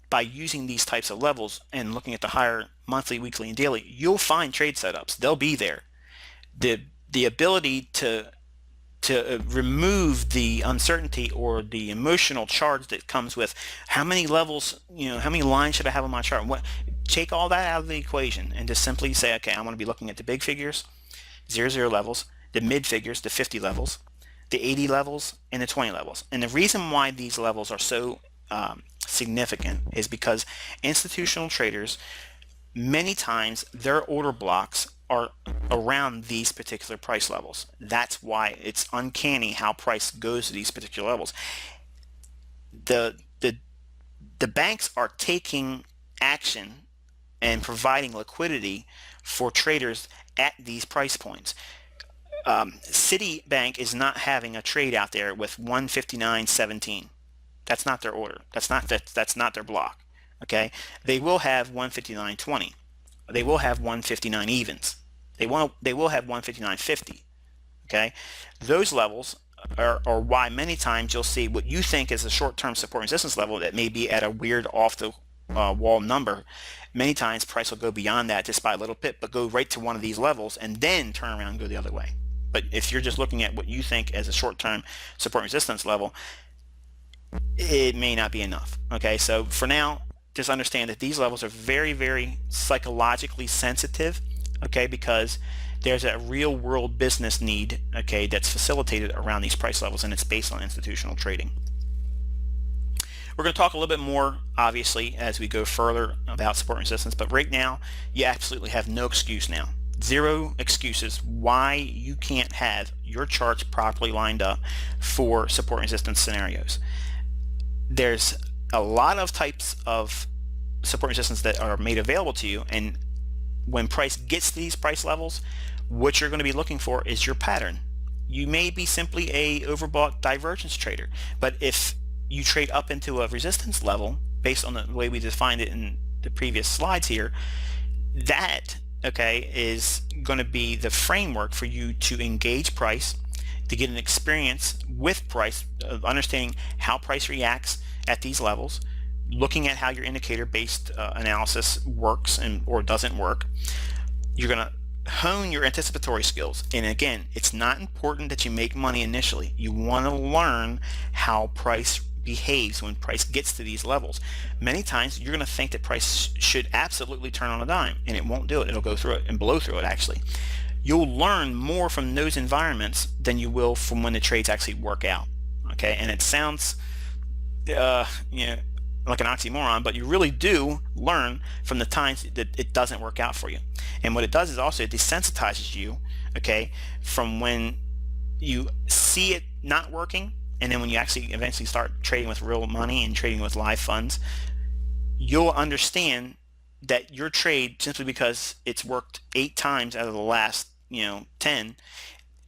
by using these types of levels and looking at the higher monthly, weekly, and daily, you'll find trade setups. They'll be there. The ability to remove the uncertainty or the emotional charge that comes with how many levels, how many lines should I have on my chart? Take all that out of the equation and just simply say, okay, I want to be looking at the big figures, 00 levels, the mid figures, the 50 levels, the 80 levels, and the 20 levels. And the reason why these levels are so significant is because institutional traders, many times their order blocks are around these particular price levels. That's why it's uncanny how price goes to these particular levels. The banks are taking action and providing liquidity for traders at these price points. Citibank is not having a trade out there with 159.17. That's not their order. That's not their block. Okay, they will have 159.20. They will have 159 evens. They will have 159.50. Okay, those levels are why many times you'll see what you think is a short-term support and resistance level that may be at a weird off the wall number. Many times price will go beyond that just by a little bit, but go right to one of these levels and then turn around and go the other way. But if you're just looking at what you think as a short-term support and resistance level, it may not be enough. Okay, so for now, just understand that these levels are very, very psychologically sensitive, okay, because there's a real world business need, okay, that's facilitated around these price levels, and it's based on institutional trading. We're going to talk a little bit more, obviously, as we go further about support and resistance, but right now, you absolutely have no excuse now. Zero excuses why you can't have your charts properly lined up for support and resistance scenarios. there's a lot of types of support resistance that are made available to you, and when price gets to these price levels, what you're going to be looking for is your pattern. You may be simply a overbought divergence trader, but if you trade up into a resistance level based on the way we defined it in the previous slides here, that, okay, is going to be the framework for you to engage price, to get an experience with price, of understanding how price reacts at these levels, looking at how your indicator based analysis works or doesn't work. You're going to hone your anticipatory skills. And again, it's not important that you make money initially. You want to learn how price behaves when price gets to these levels. Many times you're going to think that price should absolutely turn on a dime, and it won't do it. It'll go through it and blow through it actually. You'll learn more from those environments than you will from when the trades actually work out. Okay, and it sounds like an oxymoron, but you really do learn from the times that it doesn't work out for you. And what it does is also it desensitizes you, okay, from when you see it not working, and then when you actually eventually start trading with real money and trading with live funds, you'll understand that your trade, simply because it's worked 8 times out of the last 10,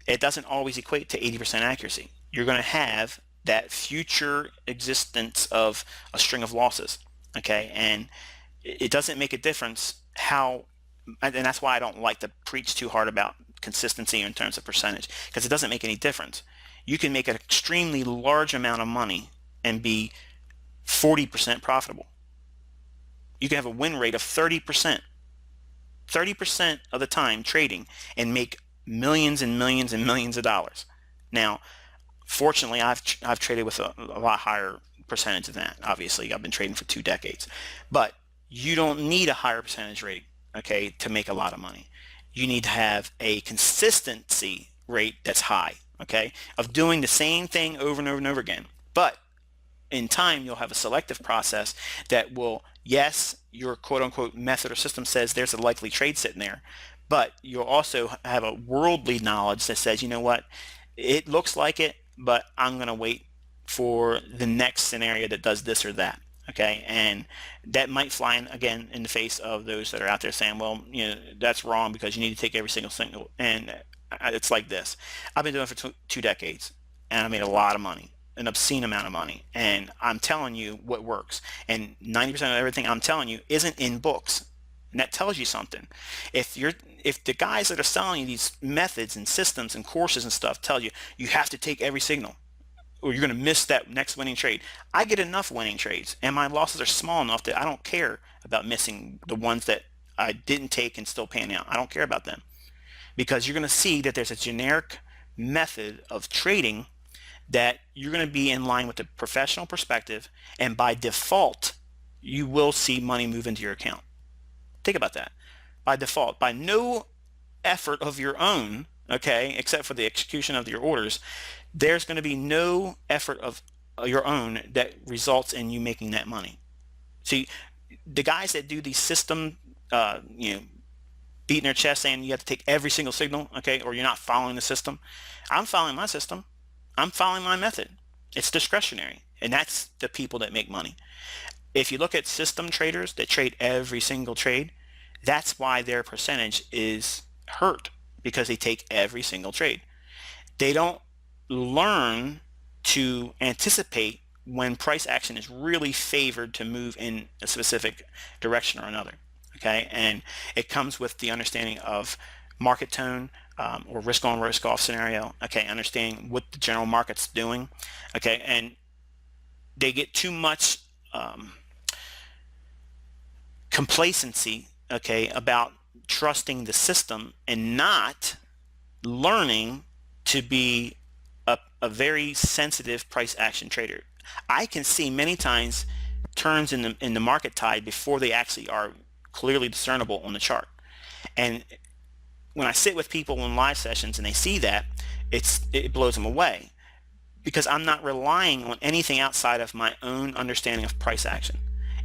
it doesn't always equate to 80% accuracy. You're going to have that future existence of a string of losses, okay? And it doesn't make a difference how, and that's why I don't like to preach too hard about consistency in terms of percentage, because it doesn't make any difference. You can make an extremely large amount of money and be 40% profitable. You can have a win rate of 30% of the time trading and make millions and millions and millions of dollars. Now, fortunately, I've traded with a lot higher percentage than that. Obviously, I've been trading for 2 decades, but you don't need a higher percentage rate, okay, to make a lot of money. You need to have a consistency rate that's high, okay, of doing the same thing over and over and over again. But in time, you'll have a selective process that will, yes, your quote-unquote method or system says there's a likely trade sitting there, but you'll also have a worldly knowledge that says, you know what, it looks like it, but I'm going to wait for the next scenario that does this or that, okay? And that might fly in, again, in the face of those that are out there saying, well, that's wrong because you need to take every single signal. And it's like this. I've been doing it for 2 decades, and I made a lot of money, an obscene amount of money, and I'm telling you what works. And 90% of everything I'm telling you isn't in books, and that tells you something. If the guys that are selling you these methods and systems and courses and stuff tell you you have to take every signal or you're going to miss that next winning trade, I get enough winning trades, and my losses are small enough that I don't care about missing the ones that I didn't take and still pan out. I don't care about them, because you're going to see that there's a generic method of trading that you're going to be in line with the professional perspective, and by default you will see money move into your account. Think about that. By default, by no effort of your own, okay, except for the execution of your orders, there's going to be no effort of your own that results in you making that money. See, the guys that do these system, beating their chest saying you have to take every single signal, okay, or you're not following the system. I'm following my system. I'm following my method. It's discretionary, and that's the people that make money. If you look at system traders that trade every single trade, that's why their percentage is hurt, because they take every single trade. They don't learn to anticipate when price action is really favored to move in a specific direction or another, okay? And it comes with the understanding of market tone, or risk on, risk off scenario, okay, understanding what the general market's doing, okay? And they get too much complacency, okay, about trusting the system and not learning to be a very sensitive price action trader. I can see many times turns in the market tide before they actually are clearly discernible on the chart. And when I sit with people in live sessions and they see that, it blows them away, because I'm not relying on anything outside of my own understanding of price action.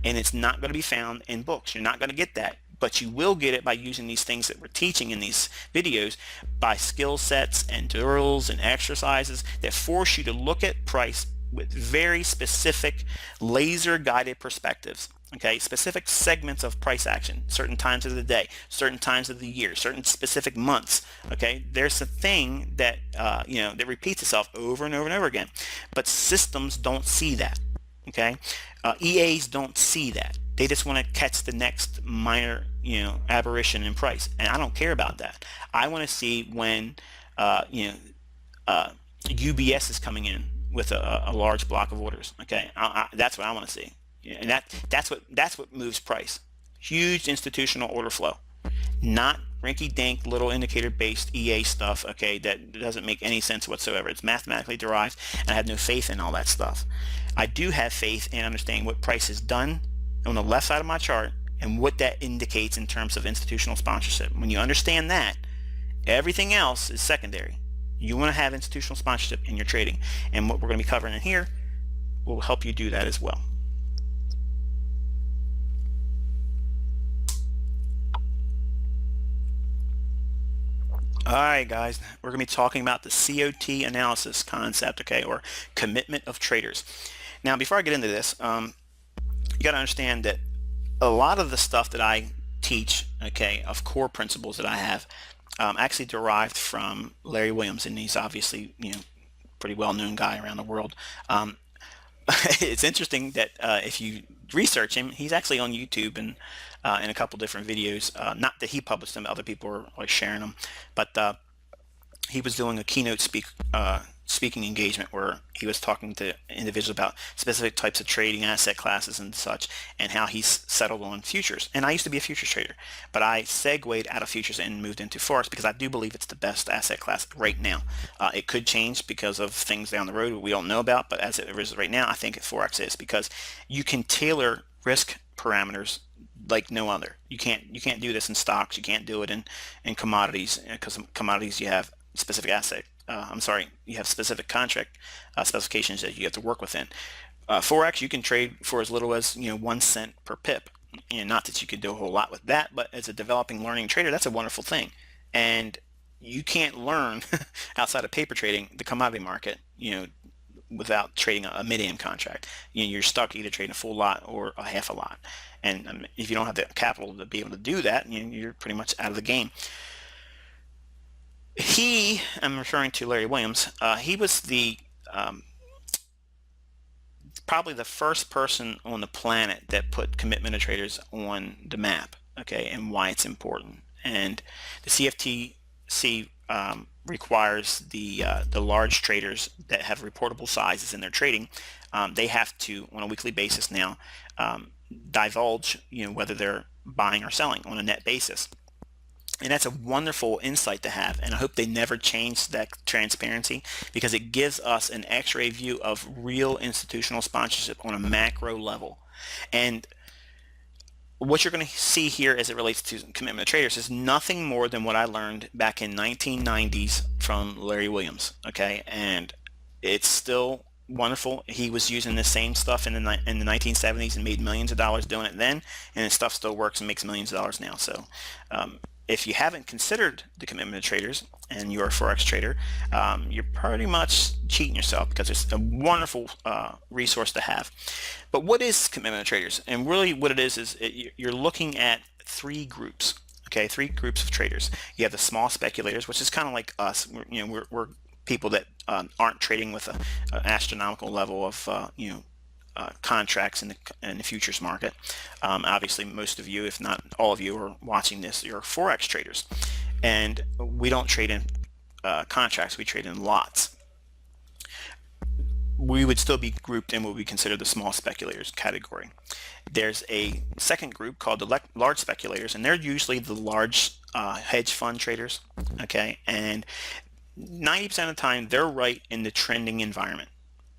And it's not going to be found in books. You're not going to get that, but you will get it by using these things that we're teaching in these videos, by skill sets and drills and exercises that force you to look at price with very specific laser guided perspectives. Okay, specific segments of price action, certain times of the day, certain times of the year, certain specific months. Okay, there's a thing that that repeats itself over and over and over again, but systems don't see that. Okay, EAs don't see that. They just want to catch the next minor aberration in price, and I don't care about that. I want to see when uh, you know UBS is coming in with a large block of orders. Okay, that's what I want to see. Yeah, and that's what moves price. Huge institutional order flow, not rinky-dink little indicator-based EA stuff. Okay, that doesn't make any sense whatsoever. It's mathematically derived, and I have no faith in all that stuff. I do have faith in understanding what price has done on the left side of my chart and what that indicates in terms of institutional sponsorship. When you understand that, everything else is secondary. You want to have institutional sponsorship in your trading, and what we're going to be covering in here will help you do that as well. Alright guys, we're going to be talking about the COT analysis concept, okay, or commitment of traders. Now before I get into this, you got to understand that a lot of the stuff that I teach, okay, of core principles that I have, actually derived from Larry Williams, and he's obviously, pretty well-known guy around the world. It's interesting that if you research him, he's actually on YouTube and in a couple different videos. Not that he published them; other people are like sharing them. But he was doing a keynote speaking engagement where he was talking to individuals about specific types of trading asset classes and such, and how he's settled on futures. And I used to be a futures trader, but I segued out of futures and moved into forex because I do believe it's the best asset class right now. It could change because of things down the road we don't know about, but as it is right now, I think forex is, because you can tailor risk parameters like no other. You can't do this in stocks. You can't do it in commodities, because commodities you have specific asset. You have specific contract specifications that you have to work within. Forex, you can trade for as little as 1 cent per pip. Not that you could do a whole lot with that, but as a developing, learning trader, that's a wonderful thing. And you can't learn outside of paper trading the commodity market, without trading a mid-am contract. You're stuck either trading a full lot or a half a lot. And if you don't have the capital to be able to do that, you're pretty much out of the game. I'm referring to Larry Williams, he was probably the first person on the planet that put commitment of traders on the map, okay, and why it's important. And the CFTC requires the large traders that have reportable sizes in their trading, they have to, on a weekly basis now, divulge whether they're buying or selling on a net basis. And that's a wonderful insight to have, and I hope they never change that transparency, because it gives us an x-ray view of real institutional sponsorship on a macro level. And what you're going to see here as it relates to commitment of traders is nothing more than what I learned back in 1990s from Larry Williams, okay? And it's still wonderful. He was using the same stuff in the 1970s and made millions of dollars doing it then, and his stuff still works and makes millions of dollars now. So if you haven't considered the commitment of traders and you're a forex trader, you're pretty much cheating yourself, because it's a wonderful resource to have. But what is commitment of traders? And really what it is you're looking at three groups, okay? Three groups of traders. You have the small speculators, which is kind of like us. We're people that aren't trading with an astronomical level of contracts in the futures market. Obviously, most of you, if not all of you, are watching this, you're forex traders, and we don't trade in contracts. We trade in lots. We would still be grouped in what we consider the small speculators category. There's a second group called the large speculators, and they're usually the large hedge fund traders, okay? And 90% of the time, they're right in the trending environment.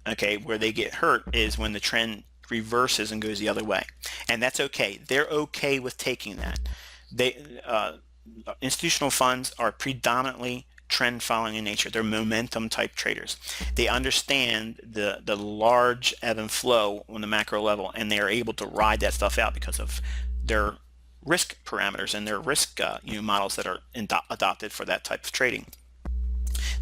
Okay, where they get hurt is when the trend reverses and goes the other way, and that's okay. They're okay with taking that. Institutional funds are predominantly trend following in nature. They're momentum type traders. They understand the large ebb and flow on the macro level, and they are able to ride that stuff out because of their risk parameters and their risk models that are adopted for that type of trading.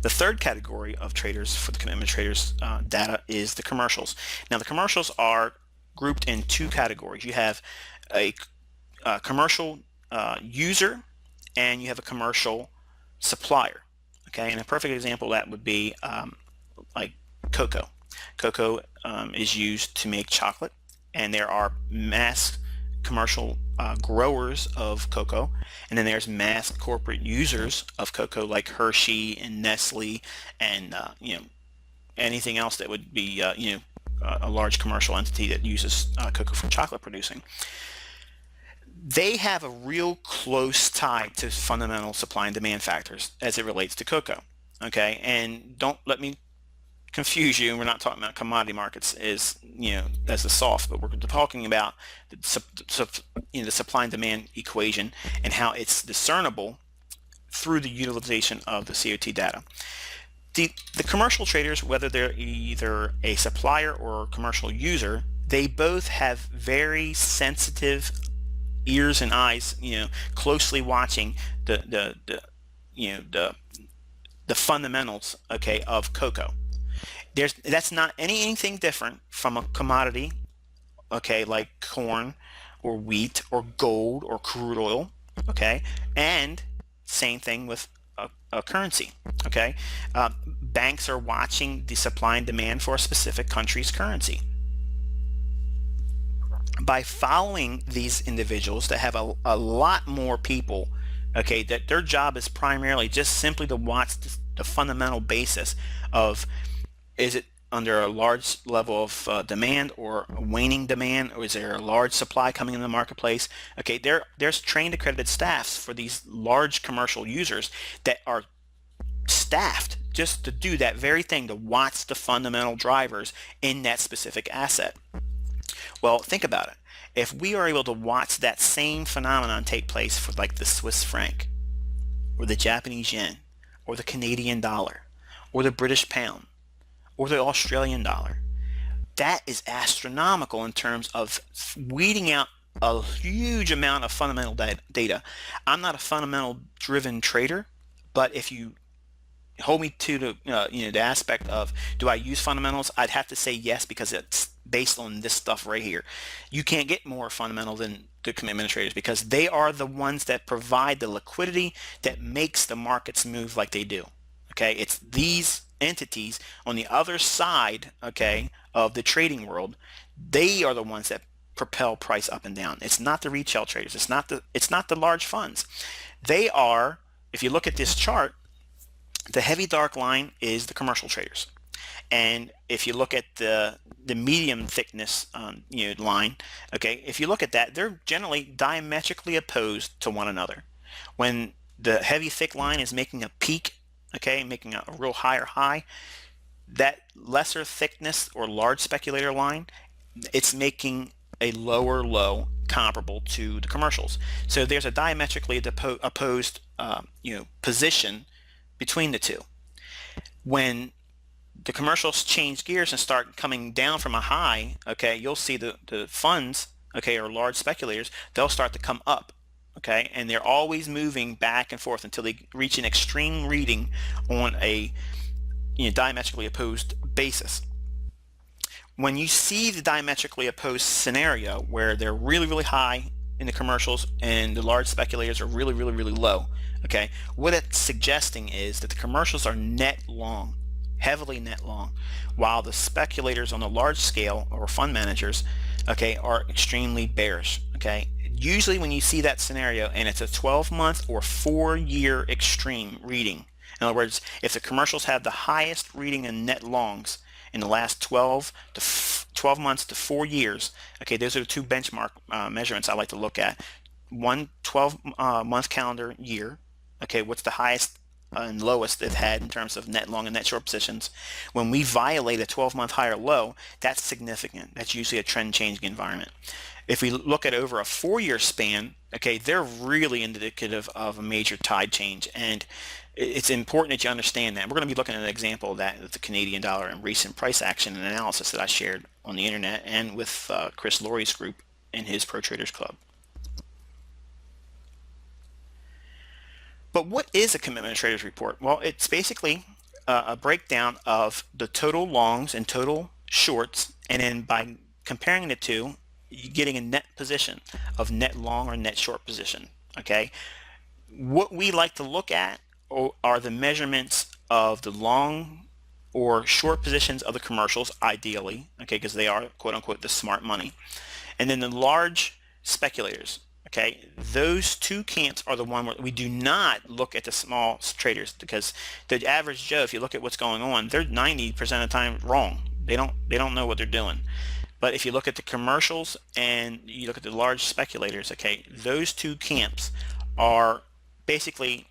The third category of traders for the commitment traders data is the commercials. Now the commercials are grouped in two categories. You have a commercial user and you have a commercial supplier. Okay, and a perfect example of that would be like cocoa. Cocoa is used to make chocolate, and there are mass commercial growers of cocoa, and then there's mass corporate users of cocoa like Hershey and Nestle, and anything else that would be a large commercial entity that uses cocoa for chocolate producing. They have a real close tie to fundamental supply and demand factors as it relates to cocoa. Okay, and don't let me confuse you. We're not talking about commodity markets as as the soft, but we're talking about the supply and demand equation and how it's discernible through the utilization of the COT data. The commercial traders, whether they're either a supplier or a commercial user, they both have very sensitive ears and eyes, closely watching the fundamentals, okay, of cocoa. That's not anything different from a commodity, okay, like corn or wheat or gold or crude oil, okay, and same thing with a currency, okay. Banks are watching the supply and demand for a specific country's currency. By following these individuals that have a lot more people, okay, that their job is primarily just simply to watch the fundamental basis of, is it under a large level of demand or a waning demand, or is there a large supply coming in the marketplace? Okay, there's trained accredited staffs for these large commercial users that are staffed just to do that very thing, to watch the fundamental drivers in that specific asset. Well, think about it. If we are able to watch that same phenomenon take place for like the Swiss franc or the Japanese yen or the Canadian dollar or the British pound or the Australian dollar, that is astronomical in terms of weeding out a huge amount of fundamental data. I'm not a fundamental driven trader, but if you hold me to the aspect of, do I use fundamentals, I'd have to say yes, because it's based on this stuff right here. You can't get more fundamental than the commitment traders, because they are the ones that provide the liquidity that makes the markets move like they do. Okay, it's these entities on the other side, okay, of the trading world. They are the ones that propel price up and down. It's not the retail traders. It's not the large funds. They are, if you look at this chart, the heavy dark line is the commercial traders, and if you look at the medium thickness line, okay, if you look at that, they're generally diametrically opposed to one another. When the heavy thick line is making a peak, okay, making a real higher high, that lesser thickness or large speculator line, it's making a lower low comparable to the commercials. So there's a diametrically opposed position between the two. When the commercials change gears and start coming down from a high, okay, you'll see the funds, okay, or large speculators, they'll start to come up, okay, and they're always moving back and forth until they reach an extreme reading on a diametrically opposed basis. When you see the diametrically opposed scenario where they're really, really high in the commercials and the large speculators are really, really, really low, okay, what it's suggesting is that the commercials are net long, heavily net long, while the speculators on the large scale, or fund managers, okay, are extremely bearish. Okay, usually when you see that scenario and it's a 12-month or 4-year extreme reading, in other words, if the commercials have the highest reading in net longs in the last 12 months to 4 years, okay, those are the two benchmark measurements I like to look at. One 12-month calendar year, okay, what's the highest and lowest they've had in terms of net long and net short positions. When we violate a 12-month high or low, that's significant. That's usually a trend changing environment. If we look at over a 4-year span, okay, they're really indicative of a major tide change, and it's important that you understand that. We're going to be looking at an example of that with the Canadian dollar and recent price action and analysis that I shared on the internet and with Chris Laurie's group in his Pro Traders Club. But what is a commitment traders report? Well, it's basically a breakdown of the total longs and total shorts, and then by comparing the two, you're getting a net position of net long or net short position. Okay, what we like to look at are the measurements of the long or short positions of the commercials, ideally, okay, because they are quote unquote the smart money, and then the large speculators. Okay, those two camps are the one where we do not look at the small traders, because the average Joe, if you look at what's going on, they're 90% of the time wrong. They don't know what they're doing. But if you look at the commercials and you look at the large speculators, okay, those two camps are basically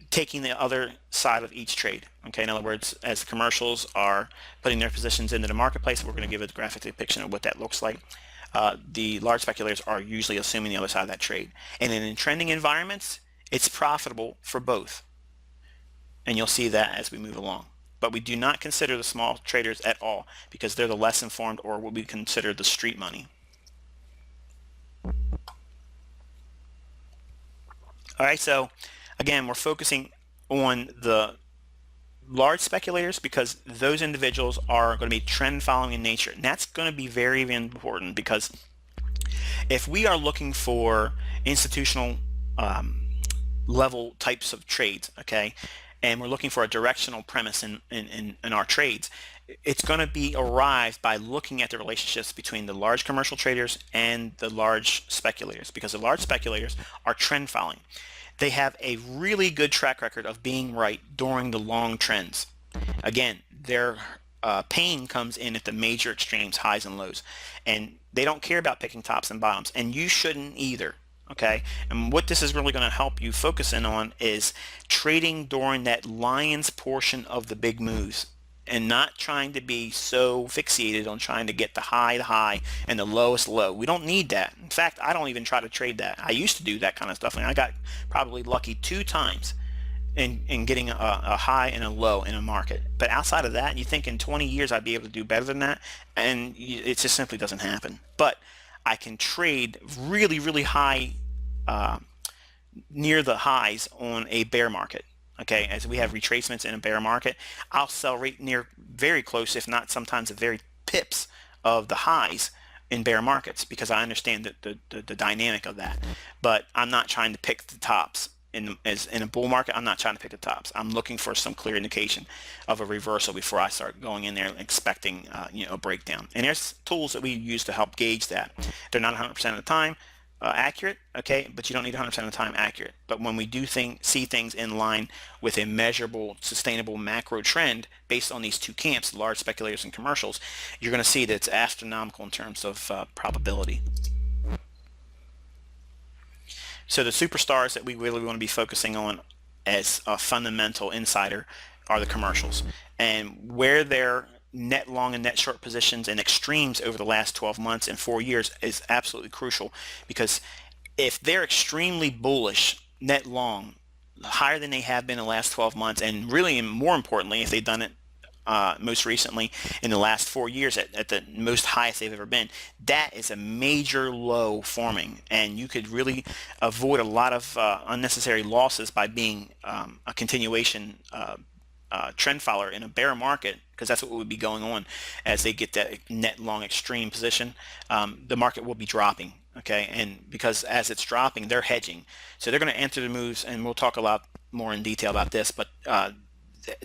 taking the other side of each trade. Okay, in other words, as the commercials are putting their positions into the marketplace, we're going to give a graphic depiction of what that looks like. The large speculators are usually assuming the other side of that trade. And in trending environments, it's profitable for both. And you'll see that as we move along. But we do not consider the small traders at all, because they're the less informed, or what we consider the street money. All right, so again, we're focusing on the large speculators because those individuals are going to be trend following in nature. And that's going to be very, very important, because if we are looking for institutional level types of trades, okay, and we're looking for a directional premise in our trades, it's going to be arrived by looking at the relationships between the large commercial traders and the large speculators, because the large speculators are trend following. They have a really good track record of being right during the long trends. Again, their pain comes in at the major extremes, highs and lows, and they don't care about picking tops and bottoms, and you shouldn't either. Okay, and what this is really going to help you focus in on is trading during that lion's portion of the big moves, and not trying to be so fixated on trying to get the high and the lowest low. We don't need that. In fact, I don't even try to trade that. I used to do that kind of stuff, and I got probably lucky 2 times in getting a high and a low in a market. But outside of that, you think in 20 years I'd be able to do better than that, and it just simply doesn't happen. But I can trade really, really high near the highs on a bear market. Okay, as we have retracements in a bear market, I'll sell right near, very close, if not sometimes the very pips of the highs in bear markets, because I understand the dynamic of that. But I'm not trying to pick the tops. As in a bull market, I'm not trying to pick the tops. I'm looking for some clear indication of a reversal before I start going in there and expecting a breakdown. And there's tools that we use to help gauge that. They're not 100% of the time accurate, okay, but you don't need 100% of the time accurate. But when we do see things in line with a measurable, sustainable macro trend based on these two camps, large speculators and commercials, you're going to see that it's astronomical in terms of probability. So the superstars that we really want to be focusing on as a fundamental insider are the commercials, and where their net long and net short positions and extremes over the last 12 months and 4 years is absolutely crucial, because if they're extremely bullish net long, higher than they have been in the last 12 months, and really more importantly, if they've done it most recently in the last 4 years at the most highest they've ever been, that is a major low forming, and you could really avoid a lot of unnecessary losses by being a continuation trend follower in a bear market, because that's what would be going on as they get that net long extreme position. The market will be dropping, okay, and because as it's dropping, they're hedging, so they're going to enter the moves, and we'll talk a lot more in detail about this, but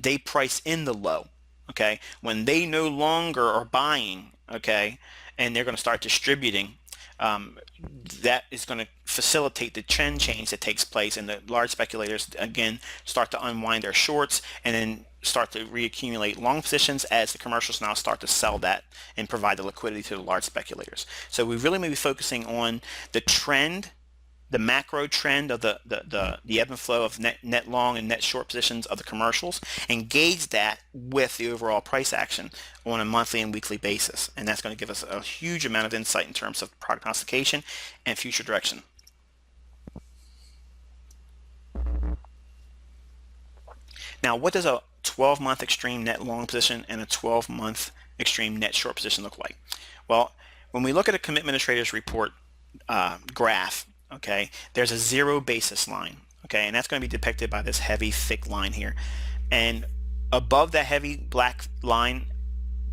they price in the low. Okay, when they no longer are buying, okay, and they're going to start distributing, that is going to facilitate the trend change that takes place, and the large speculators again start to unwind their shorts and then start to reaccumulate long positions as the commercials now start to sell that and provide the liquidity to the large speculators. So we really may be focusing on the trend, the macro trend of the ebb and flow of net long and net short positions of the commercials, and gauge that with the overall price action on a monthly and weekly basis. And that's going to give us a huge amount of insight in terms of prognostication and future direction. Now, what does a 12-month extreme net long position and a 12-month extreme net short position look like? Well, when we look at a commitment of traders report graph, okay, there's a zero basis line, okay, and that's going to be depicted by this heavy thick line here. And Above that heavy black line,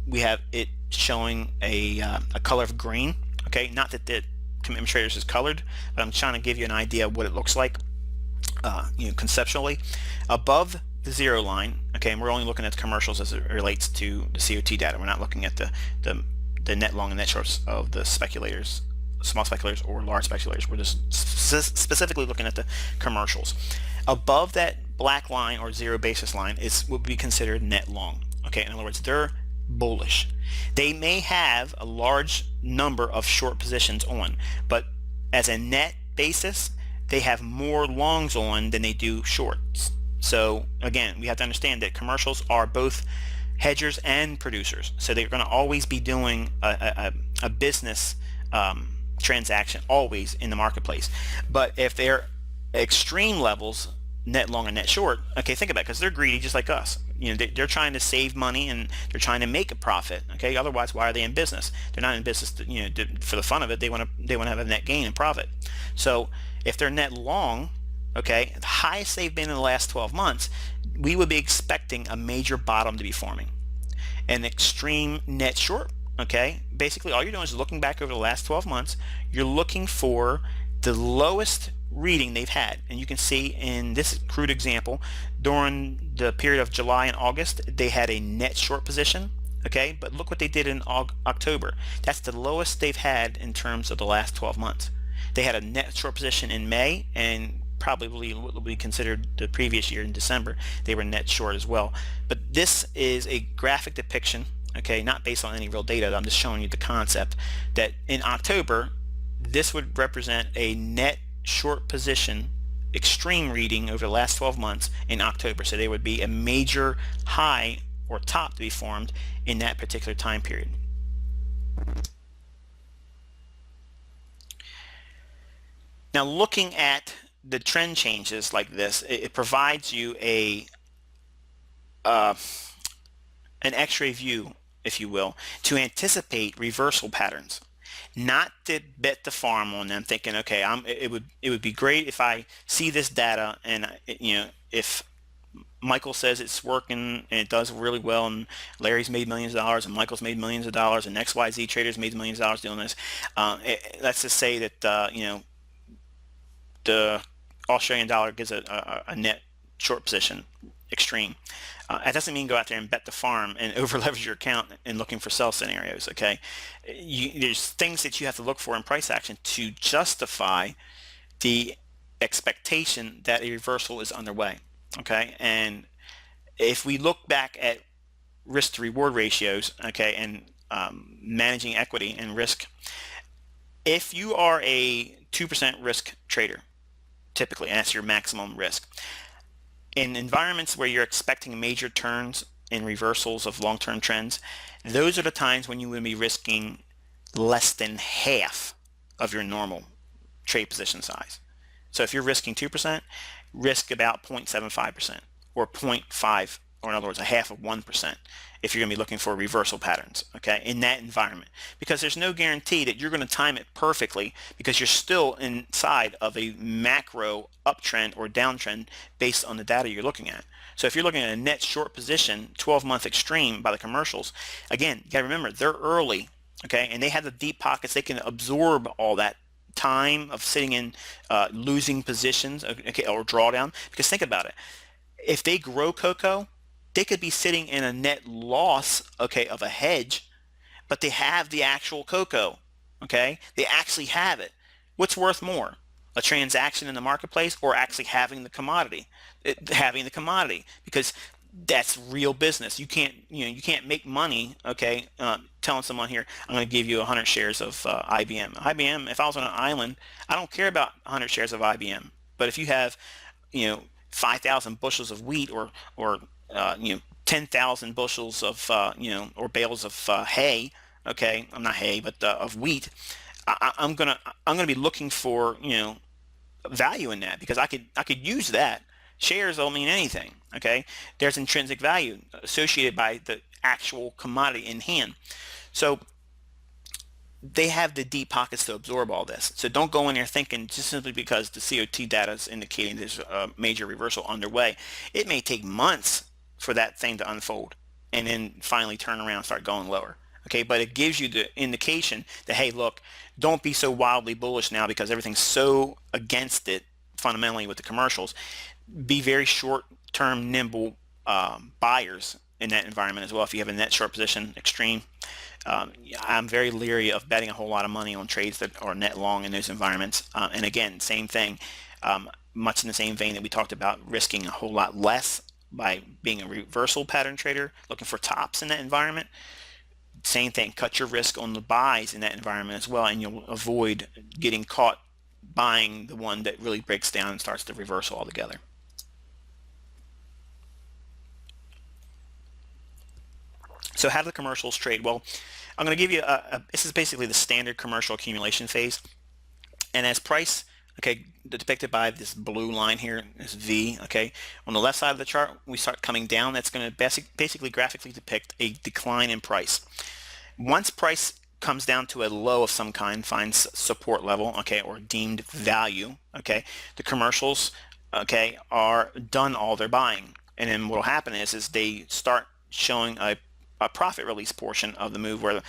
we have it showing a color of green. Okay, not that the commitment traders is colored, but I'm trying to give you an idea of what it looks like, conceptually. Above the zero line, okay, and we're only looking at the commercials as it relates to the COT data. We're not looking at the net long and net shorts of the speculators, small speculators or large speculators. We're just specifically looking at the commercials. Above that black line or zero basis line is what would be considered net long. Okay, in other words, they're bullish. They may have a large number of short positions on, but as a net basis, they have more longs on than they do shorts. So again, we have to understand that commercials are both hedgers and producers. So they're going to always be doing a business transaction always in the marketplace. But if they're extreme levels, net long and net short, okay, think about it, because they're greedy just like us. They're trying to save money and they're trying to make a profit. Okay, otherwise, why are they in business? They're not in business for the fun of it. They want to have a net gain and profit. So if they're net long, okay, the highest they've been in the last 12 months, we would be expecting a major bottom to be forming. An extreme net short, okay, basically all you're doing is looking back over the last 12 months. You're looking for the lowest reading they've had, and you can see in this crude example, during the period of July and August, they had a net short position. Okay, but look what they did in October. That's the lowest they've had in terms of the last 12 months. They had a net short position in May, and probably what will be considered the previous year in December, they were net short as well. But this is a graphic depiction, okay, not based on any real data. I'm just showing you the concept that in October, this would represent a net short position extreme reading over the last 12 months in October. So there would be a major high or top to be formed in that particular time period. Now, looking at the trend changes like this, it provides you an X-ray view, if you will, to anticipate reversal patterns. Not to bet the farm on them, thinking, okay, it would be great if I see this data and if Michael says it's working and it does really well, and Larry's made millions of dollars and Michael's made millions of dollars and XYZ traders made millions of dollars doing this. Let's just say that the Australian dollar gives a net short position extreme. That doesn't mean go out there and bet the farm and over leverage your account and looking for sell scenarios. Okay, there's things that you have to look for in price action to justify the expectation that a reversal is underway. Okay, and if we look back at risk to reward ratios, okay, and managing equity and risk, if you are a 2% risk trader, typically, and that's your maximum risk, in environments where you're expecting major turns and reversals of long-term trends, those are the times when you would be risking less than half of your normal trade position size. So if you're risking 2%, risk about 0.75% or 0.5, or in other words, a half of 1%, if you're going to be looking for reversal patterns, okay, in that environment. Because there's no guarantee that you're going to time it perfectly, because you're still inside of a macro uptrend or downtrend based on the data you're looking at. So if you're looking at a net short position, 12-month extreme by the commercials, again, you got to remember, they're early, okay, and they have the deep pockets. They can absorb all that time of sitting in losing positions, okay, or drawdown. Because think about it, if they grow cocoa, they could be sitting in a net loss, okay, of a hedge, but they have the actual cocoa, okay? They actually have it. What's worth more, a transaction in the marketplace or actually having the commodity? Having the commodity, because that's real business. You can't make money, okay, telling someone here, I'm going to give you 100 shares of IBM. IBM, if I was on an island, I don't care about 100 shares of IBM. But if you have, 5,000 bushels of wheat or 10,000 bushels of or bales of hay, okay, I'm not hay, but of wheat, I'm gonna be looking for value in that, because I could use that. Shares don't mean anything, okay? There's intrinsic value associated by the actual commodity in hand. So they have the deep pockets to absorb all this. So don't go in there thinking just simply because the COT data is indicating there's a major reversal underway. It may take months for that thing to unfold and then finally turn around and start going lower. Okay, but it gives you the indication that, hey, look, don't be so wildly bullish now because everything's so against it fundamentally with the commercials. Be very short-term, nimble buyers in that environment as well. If you have a net short position, extreme, I'm very leery of betting a whole lot of money on trades that are net long in those environments. And again, same thing, much in the same vein that we talked about risking a whole lot less by being a reversal pattern trader, looking for tops in that environment. Same thing, cut your risk on the buys in that environment as well, and you'll avoid getting caught buying the one that really breaks down and starts the reversal altogether. So how do the commercials trade? Well, I'm going to give you this is basically the standard commercial accumulation phase. And as price, okay, depicted by this blue line here, this V, okay, on the left side of the chart, we start coming down. That's going to basically graphically depict a decline in price. Once price comes down to a low of some kind, finds support level, okay, or deemed value, okay, the commercials, okay, are done all their buying. And then what will happen is they start showing a profit release portion of the move where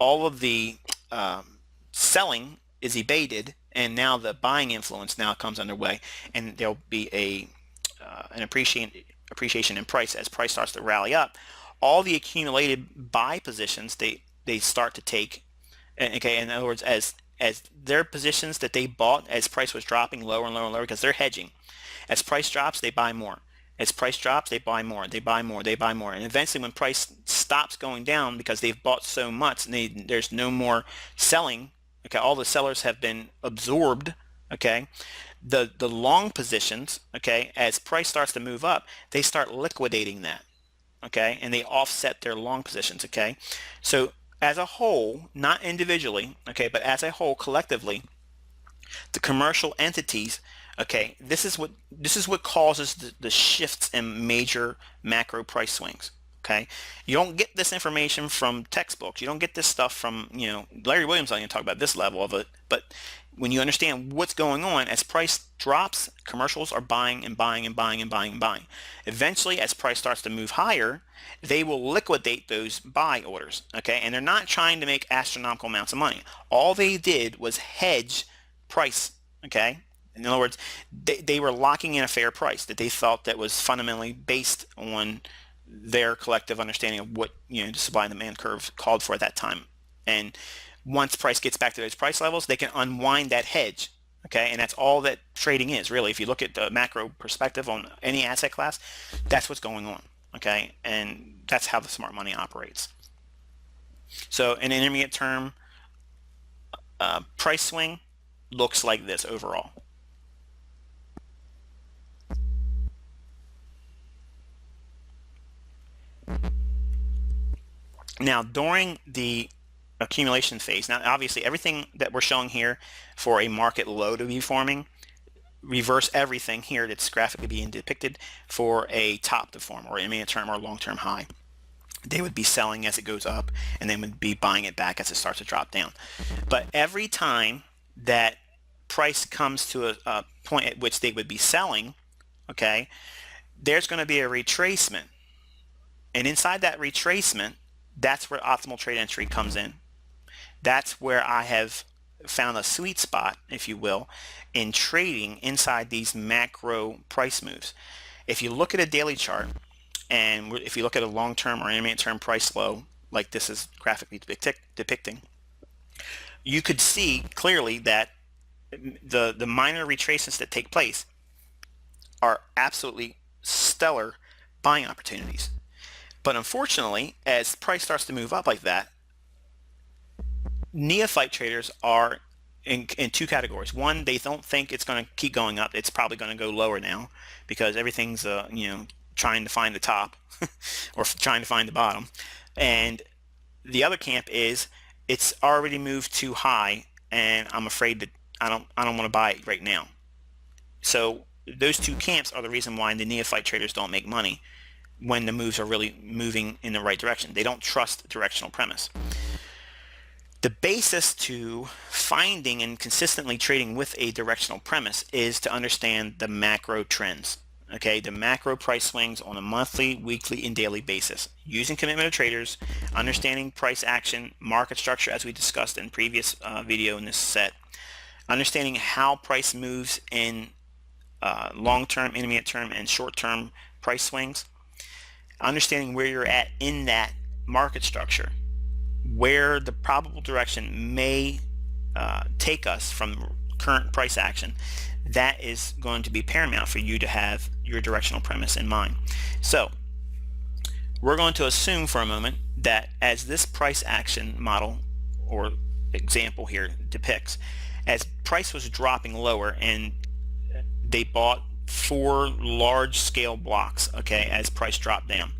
all of the selling is evaded, and now the buying influence now comes underway, and there'll be an appreciation in price as price starts to rally up. All the accumulated buy positions they start to take, okay, in other words, as their positions that they bought as price was dropping lower and lower and lower, because they're hedging. As price drops, they buy more. As price drops, they buy more, they buy more, they buy more. And eventually when price stops going down because they've bought so much and there's no more selling, okay, all the sellers have been absorbed, okay, the long positions, okay, as price starts to move up, they start liquidating that, okay, and they offset their long positions, okay. So as a whole, not individually, okay, but as a whole, collectively, the commercial entities, okay, this is what causes the shifts in major macro price swings. Okay, you don't get this information from textbooks. You don't get this stuff from, you know, Larry Williams. I'm going to talk about this level of it, but when you understand what's going on, as price drops, commercials are buying and buying and buying and buying and buying. Eventually, as price starts to move higher, they will liquidate those buy orders. Okay, and they're not trying to make astronomical amounts of money. All they did was hedge price. Okay. In other words, they were locking in a fair price that they thought that was fundamentally based on their collective understanding of what, you know, the supply and demand curve called for at that time. And once price gets back to those price levels, they can unwind that hedge. Okay, and that's all that trading is, really. If you look at the macro perspective on any asset class, that's what's going on. Okay, and that's how the smart money operates. So an intermediate term price swing looks like this overall. Now, during the accumulation phase, now obviously everything that we're showing here for a market low to be forming, reverse everything here that's graphically being depicted for a top to form, or intermediate term or long-term high. They would be selling as it goes up, and they would be buying it back as it starts to drop down. But every time that price comes to a point at which they would be selling, okay, there's going to be a retracement. And inside that retracement, that's where optimal trade entry comes in. That's where I have found a sweet spot, if you will, in trading inside these macro price moves. If you look at a daily chart, and if you look at a long-term or intermediate term price low, like this is graphically depicting, you could see clearly that the minor retracements that take place are absolutely stellar buying opportunities. But unfortunately, as price starts to move up like that, neophyte traders are in two categories. One, they don't think it's going to keep going up. It's probably going to go lower now because everything's you know, trying to find the top or trying to find the bottom. And the other camp is it's already moved too high, and I'm afraid that I don't want to buy it right now. So those two camps are the reason why the neophyte traders don't make money when the moves are really moving in the right direction. They don't trust directional premise. The basis to finding and consistently trading with a directional premise is to understand the macro trends. okay, the macro price swings on a monthly, weekly, and daily basis. Using commitment of traders, understanding price action, market structure as we discussed in previous video in this set, understanding how price moves in long-term, intermediate term, and short-term price swings, understanding where you're at in that market structure, where the probable direction may take us from current price action. That is going to be paramount for you to have your directional premise in mind. So we're going to assume for a moment that as this price action model or example here depicts, as price was dropping lower and they bought 4 large scale blocks, okay, as price dropped down.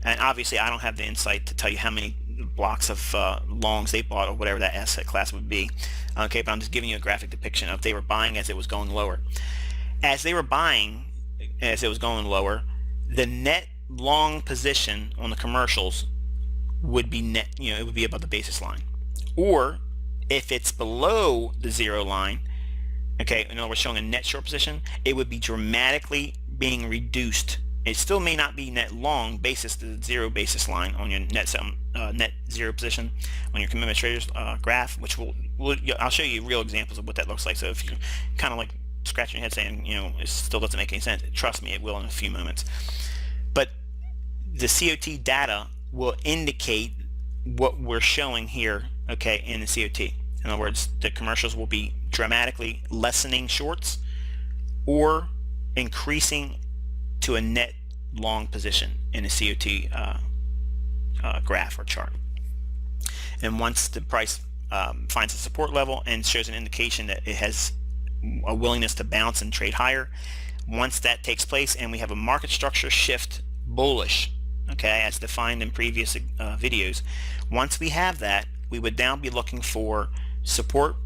And obviously I don't have the insight to tell you how many blocks of longs they bought or whatever that asset class would be, okay, but I'm just giving you a graphic depiction of they were buying as it was going lower. As they were buying as it was going lower, the net long position on the commercials would be net, it would be above the basis line. Or if it's below the zero line, okay, in other words showing a net short position, it would be dramatically being reduced. It still may not be net long basis the zero basis line on your net zero position on your commitment traders graph, which I'll show you real examples of what that looks like. So if you're kind of like scratching your head saying, it still doesn't make any sense, trust me, it will in a few moments. But the COT data will indicate what we're showing here, okay, in the COT. In other words, the commercials will be dramatically lessening shorts or increasing to a net long position in a COT graph or chart. And once the price finds a support level and shows an indication that it has a willingness to bounce and trade higher, once that takes place and we have a market structure shift bullish, okay, as defined in previous videos, once we have that, we would now be looking for support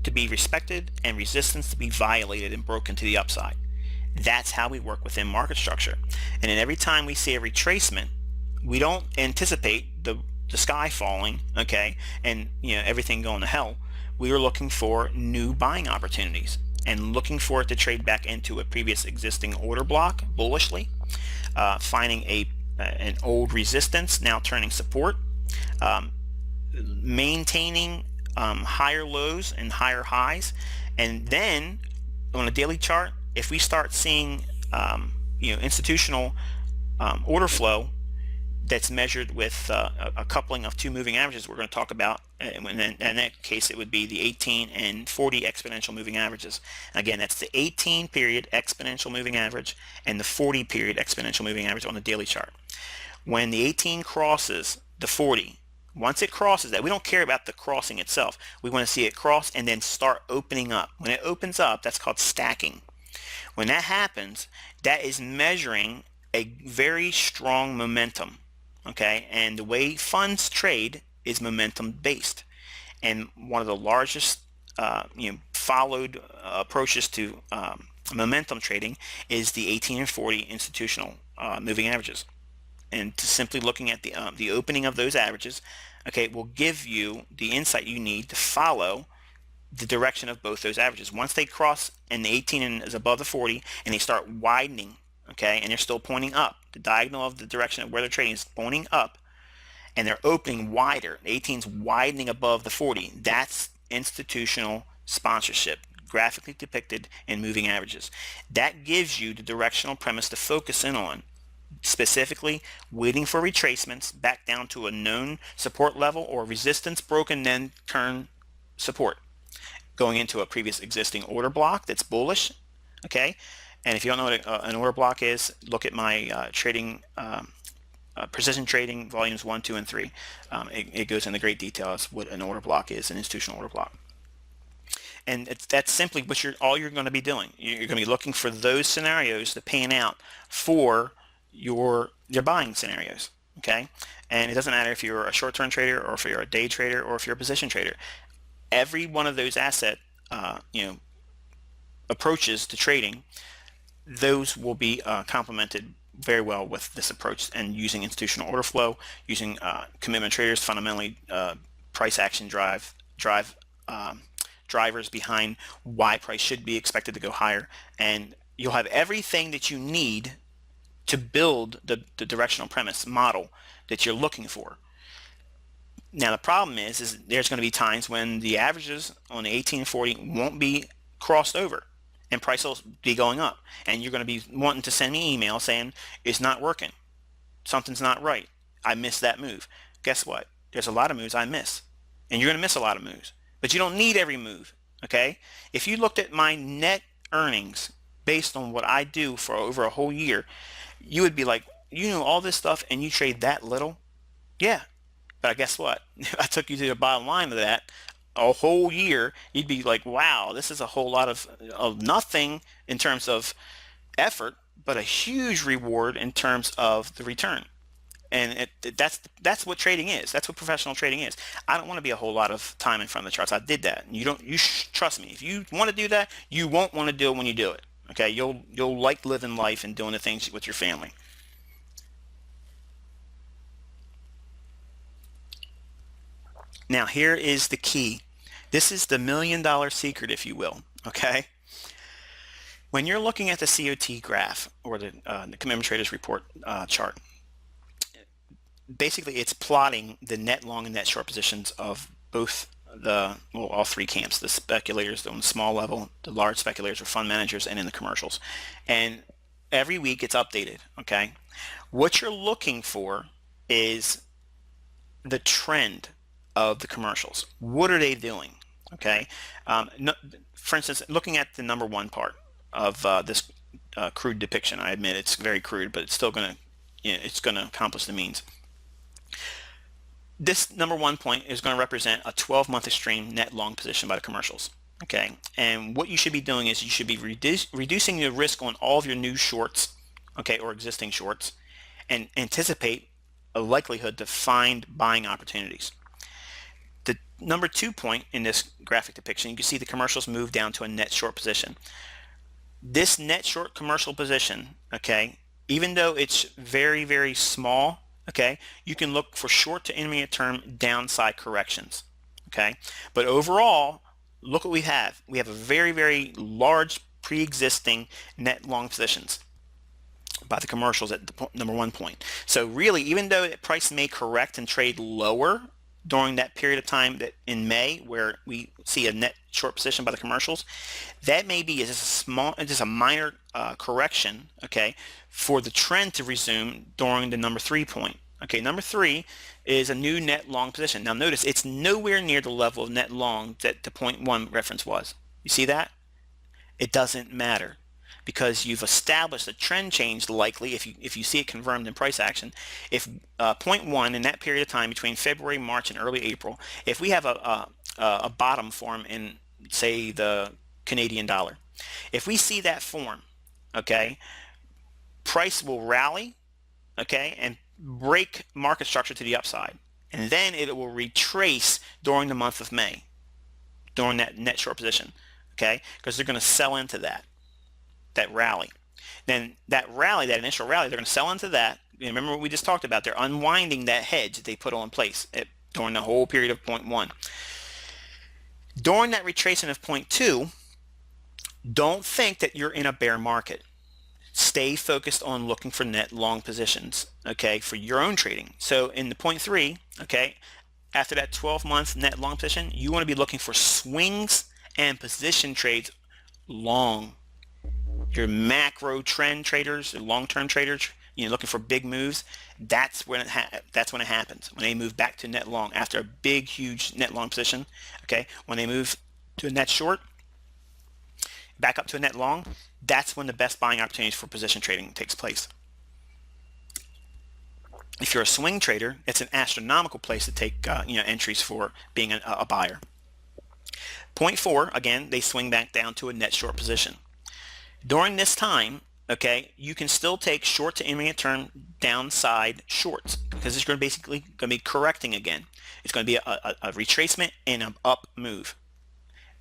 to be respected and resistance to be violated and broken to the upside. That's how we work within market structure. And then every time we see a retracement, we don't anticipate the sky falling, okay, and everything going to hell. We are looking for new buying opportunities and looking for it to trade back into a previous existing order block bullishly, finding an old resistance now turning support, maintaining higher lows and higher highs, and then on a daily chart, if we start seeing institutional order flow that's measured with a coupling of 2 moving averages we're going to talk about, and in that case it would be the 18 and 40 exponential moving averages. Again, that's the 18 period exponential moving average and the 40 period exponential moving average on the daily chart. When the 18 crosses the 40, once it crosses that, we don't care about the crossing itself. We want to see it cross and then start opening up. When it opens up, that's called stacking. When that happens, that is measuring a very strong momentum, okay? And the way funds trade is momentum based. And one of the largest followed approaches to momentum trading is the 18 and 40 institutional moving averages. And simply looking at the opening of those averages, okay, will give you the insight you need to follow the direction of both those averages. Once they cross and the 18 is above the 40 and they start widening, okay, and they're still pointing up, the diagonal of the direction of where they're trading is pointing up, and they're opening wider, the 18's widening above the 40, that's institutional sponsorship, graphically depicted in moving averages. That gives you the directional premise to focus in on, specifically waiting for retracements back down to a known support level or resistance broken, then turn support, going into a previous existing order block that's bullish, okay? And if you don't know what an order block is, look at my trading precision trading volumes 1, 2, and 3. It goes into great detail as what an order block is, an institutional order block. And that's simply what all you're going to be doing. You're going to be looking for those scenarios to pan out for your buying scenarios, okay? And it doesn't matter if you're a short-term trader or if you're a day trader or if you're a position trader. Every one of those asset approaches to trading, those will be complemented very well with this approach, and using institutional order flow, using commitment traders, fundamentally price action drivers behind why price should be expected to go higher, and you'll have everything that you need to build the directional premise model that you're looking for. Now the problem is there's going to be times when the averages on the 18 and 40 won't be crossed over, and price will be going up, and you're going to be wanting to send me email saying it's not working, something's not right, I missed that move. Guess what? There's a lot of moves I miss, and you're going to miss a lot of moves, but you don't need every move. Okay, if you looked at my net earnings based on what I do for over a whole year, you would be like, you know all this stuff and you trade that little? Yeah, but guess what? If I took you to the bottom line of that a whole year, you'd be like, wow, this is a whole lot of nothing in terms of effort, but a huge reward in terms of the return. And that's what trading is. That's what professional trading is. I don't want to be a whole lot of time in front of the charts. I did that. You don't. Trust me. If you want to do that, you won't want to do it when you do it. Okay. You'll like living life and doing the things with your family. Now here is the key. This is the $1,000,000 secret, if you will. Okay. When you're looking at the COT graph or the Commitment Traders Report chart, basically it's plotting the net long and net short positions of both all three camps: the speculators on the small level, the large speculators or fund managers, and in the commercials. And every week it's updated. Okay, what you're looking for is the trend of the commercials. What are they doing? Okay, no, for instance, looking at the number one part of this crude depiction, I admit it's very crude, but it's still going to, it's going to accomplish the means. This number one point is going to represent a 12-month extreme net long position by the commercials. Okay, and what you should be doing is you should be reducing the risk on all of your new shorts, okay, or existing shorts, and anticipate a likelihood to find buying opportunities. The number 2 point in this graphic depiction, you can see the commercials move down to a net short position. This net short commercial position, okay, even though it's very, very small, okay, you can look for short to intermediate term downside corrections. Okay, but overall, look what we have. We have a very, very large pre-existing net long positions by the commercials at the number 1 point. So really, even though the price may correct and trade lower during that period of time that in May where we see a net short position by the commercials, that may be just a minor correction, okay, for the trend to resume during the number 3 point. Okay, number 3 is a new net long position. Now notice it's nowhere near the level of net long that the point 1 reference was. You see that? It doesn't matter, because you've established a trend change likely if you see it confirmed in price action. If point 1 in that period of time between February, March, and early April, if we have a bottom form in, say, the Canadian dollar, if we see that form, okay, price will rally, okay, and break market structure to the upside, and then it will retrace during the month of May during that net short position, okay, because they're going to sell into that rally. Then that initial rally, they're going to sell into that. Remember what we just talked about, they're unwinding that hedge that they put on place during the whole period of point 1. During that retracement of point 2, don't think that you're in a bear market. Stay focused on looking for net long positions, okay, for your own trading. So in the point 3, okay, after that 12-month net long position, you want to be looking for swings and position trades long. Your macro trend traders, long-term traders, looking for big moves, that's when it happens, when they move back to net long after a big, huge net long position. Okay, when they move to a net short, back up to a net long, that's when the best buying opportunities for position trading takes place. If you're a swing trader, it's an astronomical place to take entries for being a buyer. Point 4, again, they swing back down to a net short position. During this time, okay, you can still take short to intermediate term downside shorts, because it's basically going to be correcting again. It's going to be a retracement and an up move.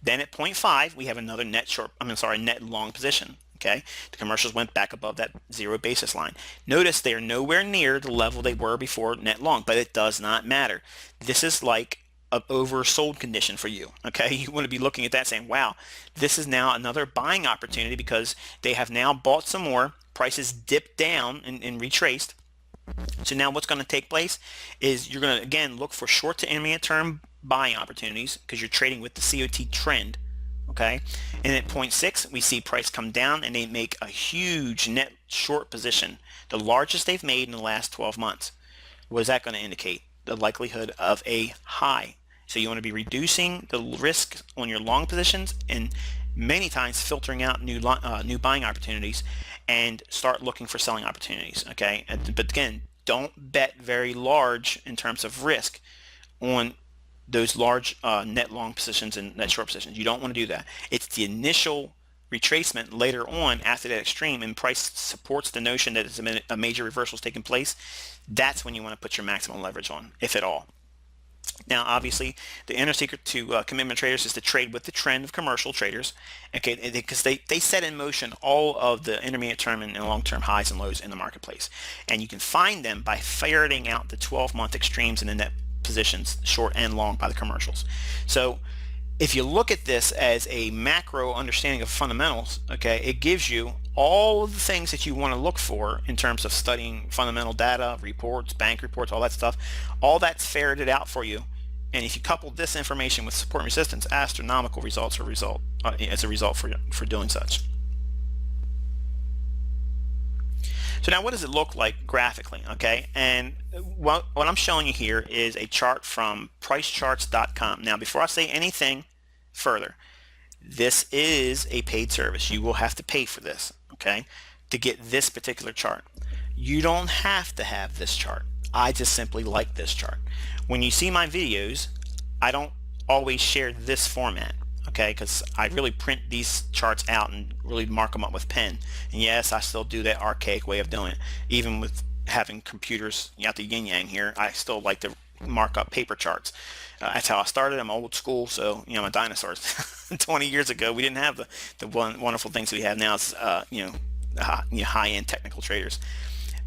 Then at point 5, we have another net long position. Okay, the commercials went back above that 0 basis line. Notice they are nowhere near the level they were before net long, but it does not matter. This is like of oversold condition for you. Okay, you want to be looking at that saying, wow, this is now another buying opportunity because they have now bought some more, prices dipped down and retraced. So now what's going to take place is you're going to again look for short to intermediate term buying opportunities because you're trading with the COT trend. Okay, and at point 6 we see price come down and they make a huge net short position, the largest they've made in the last 12 months. What is that going to indicate? The likelihood of a high. So you want to be reducing the risk on your long positions and many times filtering out new buying opportunities and start looking for selling opportunities. Okay, but again, don't bet very large in terms of risk on those large net long positions and net short positions. You don't want to do that. It's the initial retracement later on after that extreme and price supports the notion that it's a major reversal is taking place. That's when you want to put your maximum leverage on, if at all. Now, obviously, the inner secret to commitment traders is to trade with the trend of commercial traders, okay, because they set in motion all of the intermediate term and long-term highs and lows in the marketplace. And you can find them by ferreting out the 12-month extremes in the net positions, short and long, by the commercials. So if you look at this as a macro understanding of fundamentals, okay, it gives you all of the things that you want to look for in terms of studying fundamental data, reports, bank reports, all that stuff. All that's ferreted out for you. And if you couple this information with support and resistance, astronomical results are as a result for doing such. So now what does it look like graphically, okay? And what I'm showing you here is a chart from pricecharts.com. Now before I say anything further, this is a paid service. You will have to pay for this, okay, to get this particular chart. You don't have to have this chart. I just simply like this chart. When you see my videos, I don't always share this format, okay, because I really print these charts out and really mark them up with pen. And yes, I still do that archaic way of doing it. Even with having computers, you got the yin yang here, I still like to mark up paper charts. That's how I started. I'm old school, so I'm a dinosaur. 20 years ago, we didn't have the wonderful things we have now. It's high-end technical traders.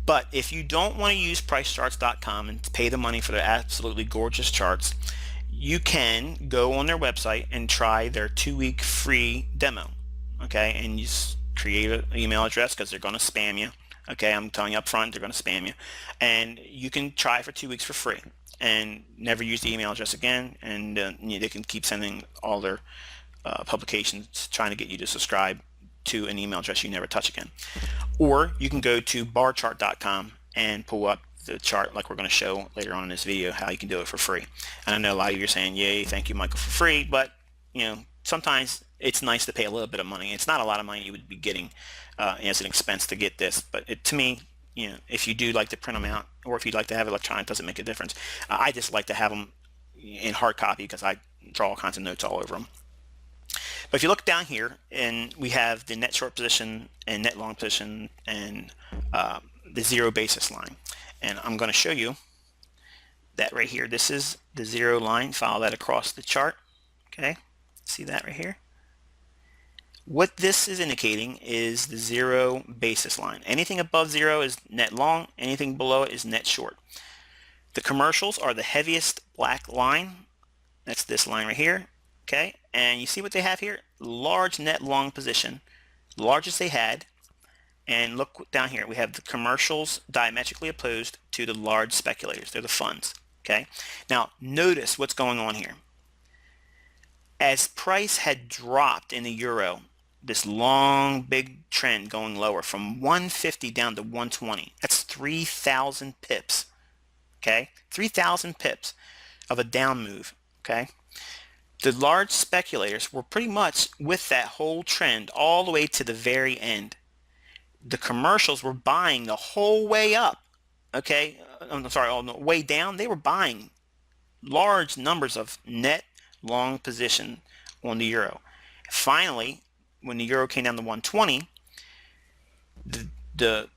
But if you don't want to use pricecharts.com and pay the money for their absolutely gorgeous charts, you can go on their website and try their 2-week free demo. Okay, and you create an email address because they're going to spam you. Okay, I'm telling you up front, they're going to spam you, and you can try for 2 weeks for free and never use the email address again, and they can keep sending all their publications trying to get you to subscribe to an email address you never touch again. Or you can go to barchart.com and pull up the chart like we're going to show later on in this video how you can do it for free. And I know a lot of you are saying, yay, thank you, Michael, for free, but sometimes it's nice to pay a little bit of money. It's not a lot of money you would be getting as an expense to get this, but to me, if you do like to print them out, or if you'd like to have electronic, it doesn't make a difference. I just like to have them in hard copy because I draw all kinds of notes all over them. But if you look down here, and we have the net short position and net long position and the zero basis line, and I'm going to show you that right here. This is the zero line. Follow that across the chart. Okay, see that right here? What this is indicating is the zero basis line. Anything above zero is net long, anything below it is net short. The commercials are the heaviest black line. That's this line right here. Okay, and you see what they have here? Large net long position, largest they had. And look down here, we have the commercials diametrically opposed to the large speculators. They're the funds. Okay, now notice what's going on here. As price had dropped in the euro, this long big trend going lower from 150 down to 120, that's 3,000 pips. Okay, 3,000 pips of a down move. Okay, the large speculators were pretty much with that whole trend all the way to the very end. The commercials were buying the whole way up. Okay, I'm sorry, on the way down, they were buying large numbers of net long position on the euro. Finally, when the euro came down to 120, the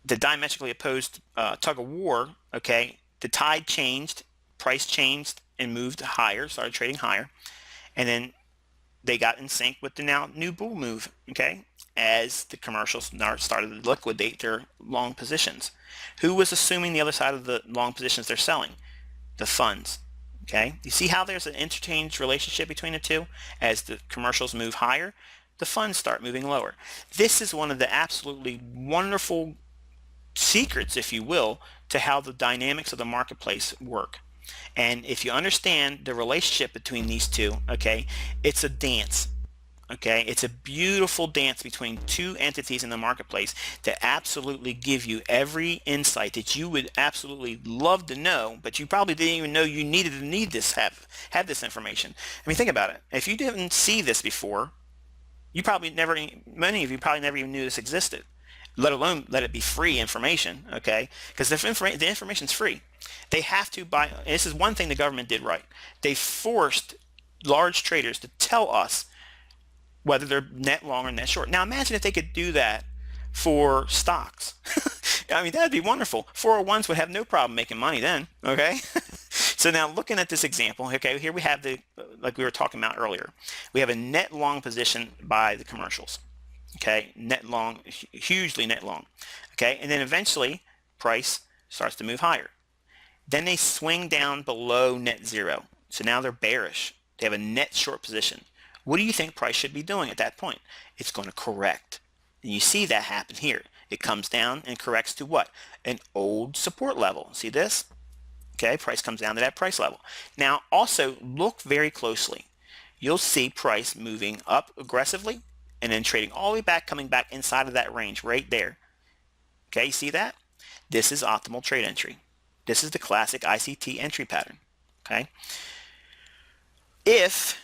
diametrically opposed tug of war, okay, the tide changed, price changed and moved higher, started trading higher, and then they got in sync with the now new bull move, okay, as the commercials started to liquidate their long positions. Who was assuming the other side of the long positions they're selling? The funds. Okay, you see how there's an interchange relationship between the two? As the commercials move higher, the funds start moving lower. This is one of the absolutely wonderful secrets, if you will, to how the dynamics of the marketplace work. And if you understand the relationship between these two, okay, it's a dance. Okay, it's a beautiful dance between two entities in the marketplace that absolutely give you every insight that you would absolutely love to know, but you probably didn't even know you needed to have this information. I mean, think about it. If you didn't see this before, you probably never, many of you probably never even knew this existed, let alone let it be free information. Okay, because the information's free. They have to buy. This is one thing the government did right. They forced large traders to tell us whether they're net long or net short. Now imagine if they could do that for stocks. I mean, that'd be wonderful. 401s would have no problem making money then, okay? So now looking at this example, okay, here we have like we were talking about earlier, we have a net long position by the commercials, okay? Net long, hugely net long, okay? And then eventually price starts to move higher. Then they swing down below net zero. So now they're bearish. They have a net short position. What do you think price should be doing at that point? It's going to correct. And you see that happen here. It comes down and corrects to what? An old support level. See this? Okay, price comes down to that price level. Now also look very closely. You'll see price moving up aggressively and then trading all the way back, coming back inside of that range right there. Okay, you see that? This is optimal trade entry. This is the classic ICT entry pattern. Okay. If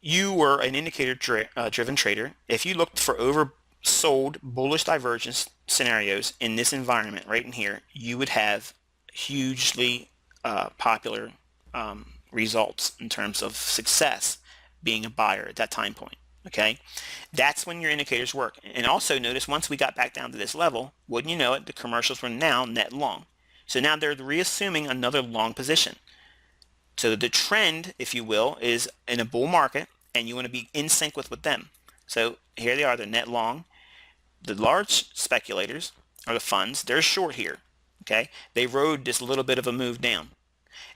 you were an indicator driven trader, if you looked for oversold bullish divergence scenarios in this environment right in here, you would have hugely popular results in terms of success being a buyer at that time point. Okay, that's when your indicators work. And also notice once we got back down to this level, wouldn't you know it, the commercials were now net long. So now they're reassuming another long position. So the trend, if you will, is in a bull market, and you want to be in sync with them. So here they are, they're net long. The large speculators, or the funds, they're short here. Okay, they rode this little bit of a move down.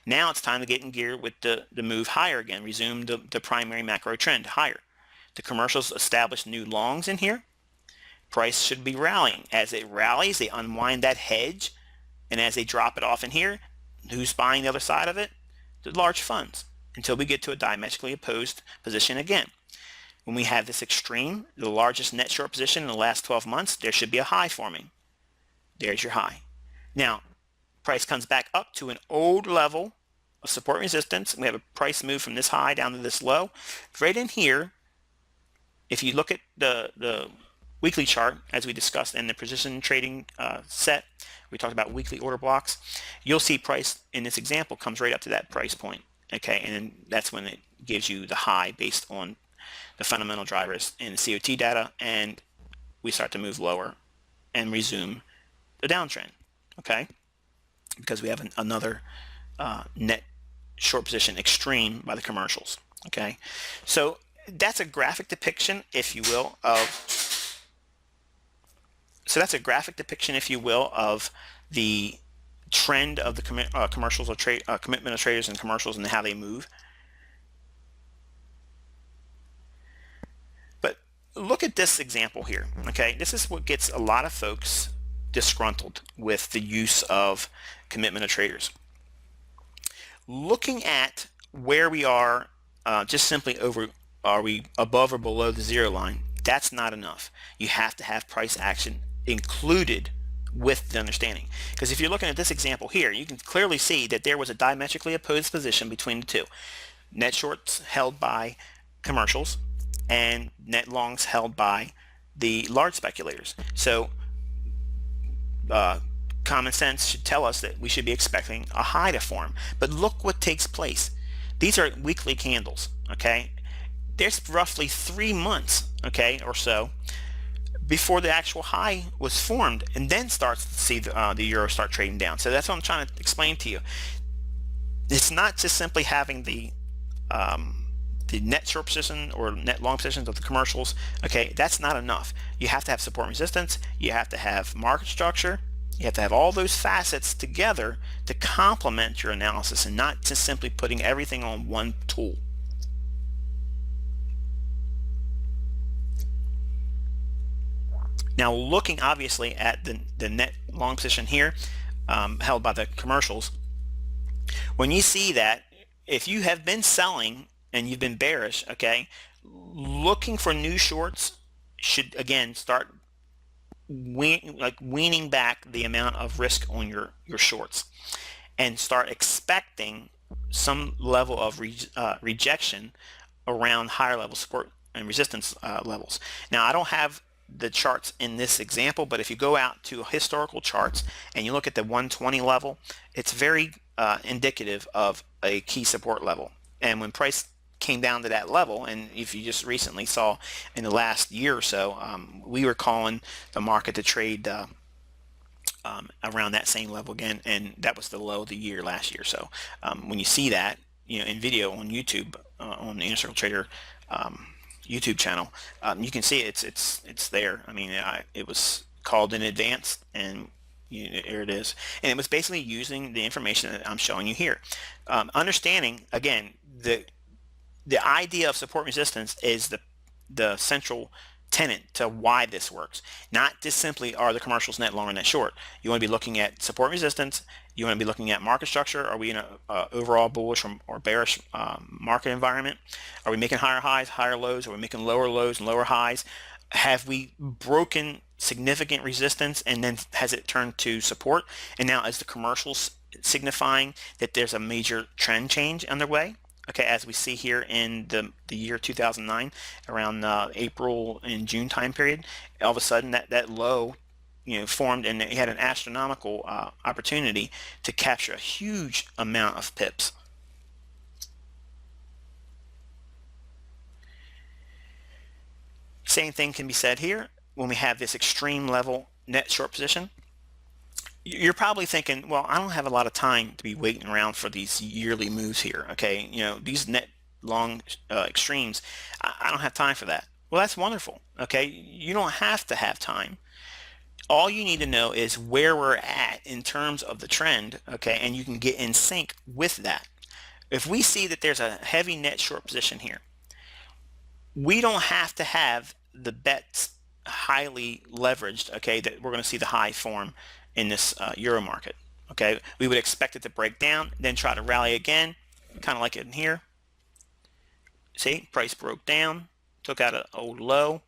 Now it's time to get in gear with the move higher again, resume the primary macro trend higher. The commercials establish new longs in here. Price should be rallying. As it rallies, they unwind that hedge, and as they drop it off in here, who's buying the other side of it? The large funds, until we get to a diametrically opposed position again. When we have this extreme, the largest net short position in the last 12 months, there should be a high forming. There's your high. Now, price comes back up to an old level of support and resistance. We have a price move from this high down to this low. Right in here, if you look at the weekly chart, as we discussed in the precision trading set, we talked about weekly order blocks, you'll see price in this example comes right up to that price point. Okay, and then that's when it gives you the high based on the fundamental drivers in the COT data, and we start to move lower and resume the downtrend. Okay, because we have another net short position extreme by the commercials. Okay, so that's a graphic depiction, if you will, of the trend of the commercials or commitment of traders and commercials and how they move. But look at this example here. Okay, this is what gets a lot of folks disgruntled with the use of commitment of traders. Looking at where we are, just simply over, are we above or below the zero line? That's not enough. You have to have price action included with the understanding. Because if you're looking at this example here, you can clearly see that there was a diametrically opposed position between the two. Net shorts held by commercials and net longs held by the large speculators. So common sense should tell us that we should be expecting a high to form. But look what takes place. These are weekly candles, okay? There's roughly 3 months, okay, or so, before the actual high was formed, and then starts to see the euro start trading down. So that's what I'm trying to explain to you. It's not just simply having the net short position or net long positions of the commercials. Okay, that's not enough. You have to have support and resistance. You have to have market structure. You have to have all those facets together to complement your analysis and not just simply putting everything on one tool. Now, looking obviously at the net long position here held by the commercials, when you see that, if you have been selling and you've been bearish, okay, looking for new shorts should again start weaning back the amount of risk on your shorts and start expecting some level of rejection around higher level support and resistance levels. Now, I don't have the charts in this example, but if you go out to historical charts and you look at the 120 level, it's very indicative of a key support level. And when price came down to that level, and if you just recently saw in the last year or so, we were calling the market to trade around that same level again, and that was the low of the year last year. So when you see that, in video on YouTube, on the Inner Circle Trader YouTube channel, you can see it's there. I mean, it was called in advance, and here it is. And it was basically using the information that I'm showing you here. Understanding again the idea of support resistance is the central tenet to why this works. Not just simply are the commercials net long or net short. You want to be looking at support resistance. You want to be looking at market structure. Are we in a overall bullish or bearish market environment? Are we making higher highs, higher lows? Are we making lower lows and lower highs? Have we broken significant resistance and then has it turned to support? And now is the commercials signifying that there's a major trend change underway? Okay, as we see here in the year 2009, around April and June time period, all of a sudden that low, formed, and it had an astronomical opportunity to capture a huge amount of pips. Same thing can be said here when we have this extreme level net short position. You're probably thinking, well, I don't have a lot of time to be waiting around for these yearly moves here. Okay, these net long extremes, I don't have time for that. Well, that's wonderful. Okay, you don't have to have time. All you need to know is where we're at in terms of the trend. Okay, and you can get in sync with that. If we see that there's a heavy net short position here, we don't have to have the bets highly leveraged, okay, that we're going to see the high form in this euro market. Okay, we would expect it to break down, then try to rally again, kind of like it in here. See, price broke down, took out an old low,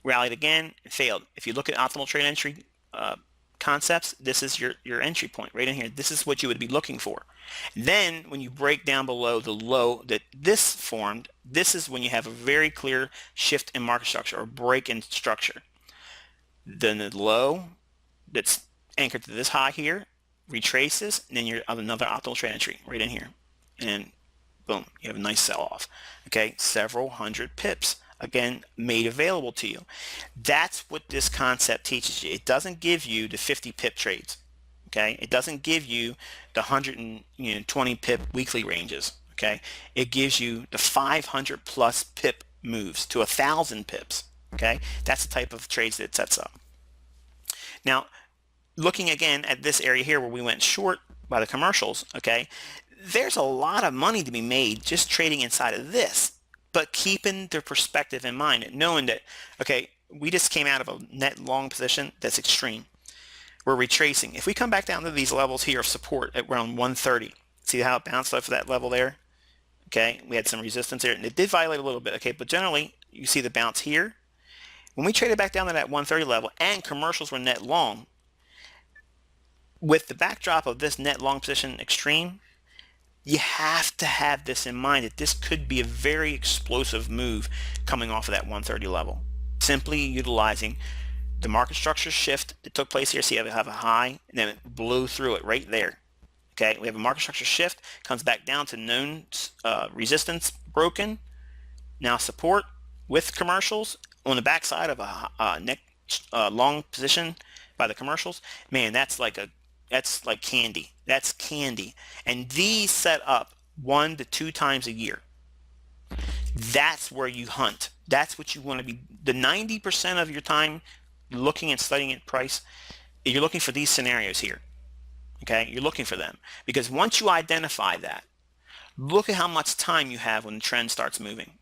rallied again, and failed. If you look at optimal trade entry concepts, this is your entry point right in here. This is what you would be looking for. Then when you break down below the low that this formed, this is when you have a very clear shift in market structure or break in structure. Then the low that's anchored to this high here retraces, and then you're on another optimal trade entry right in here, and boom, you have a nice sell-off. Okay, several hundred pips again made available to you. That's what this concept teaches you. It doesn't give you the 50 pip trades. Okay, it doesn't give you the 120 pip weekly ranges. Okay, it gives you the 500 plus pip moves to 1,000 pips. Okay, that's the type of trades that it sets up. Now, looking again at this area here where we went short by the commercials, okay, there's a lot of money to be made just trading inside of this, but keeping the perspective in mind, knowing that, okay, we just came out of a net long position that's extreme. We're retracing. If we come back down to these levels here of support at around 130, see how it bounced off of that level there? Okay, we had some resistance there, and it did violate a little bit, okay, but generally, you see the bounce here. When we traded back down to that 130 level and commercials were net long, with the backdrop of this net long position extreme, you have to have this in mind that this could be a very explosive move coming off of that 130 level. Simply utilizing the market structure shift that took place here. See, I have a high, and then it blew through it right there. Okay, we have a market structure shift, comes back down to known resistance broken. Now support with commercials on the backside of a neck long position by the commercials. Man, that's like candy. That's candy. And these set up 1 to 2 times a year. That's where you hunt. That's what you want to be. The 90% of your time looking and studying at price, you're looking for these scenarios here. Okay, you're looking for them because once you identify that, look at how much time you have when the trend starts moving.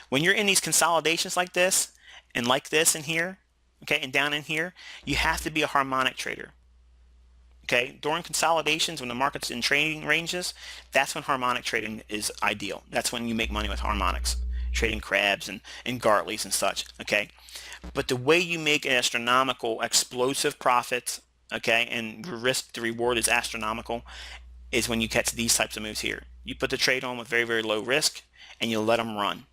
When you're in these consolidations like this and like this in here, okay, and down in here, you have to be a harmonic trader. Okay, during consolidations, when the market's in trading ranges, that's when harmonic trading is ideal. That's when you make money with harmonics, trading crabs and Gartleys and such. Okay, but the way you make astronomical, explosive profits, okay, and risk to reward is astronomical, is when you catch these types of moves here. You put the trade on with very, very low risk, and you let them run.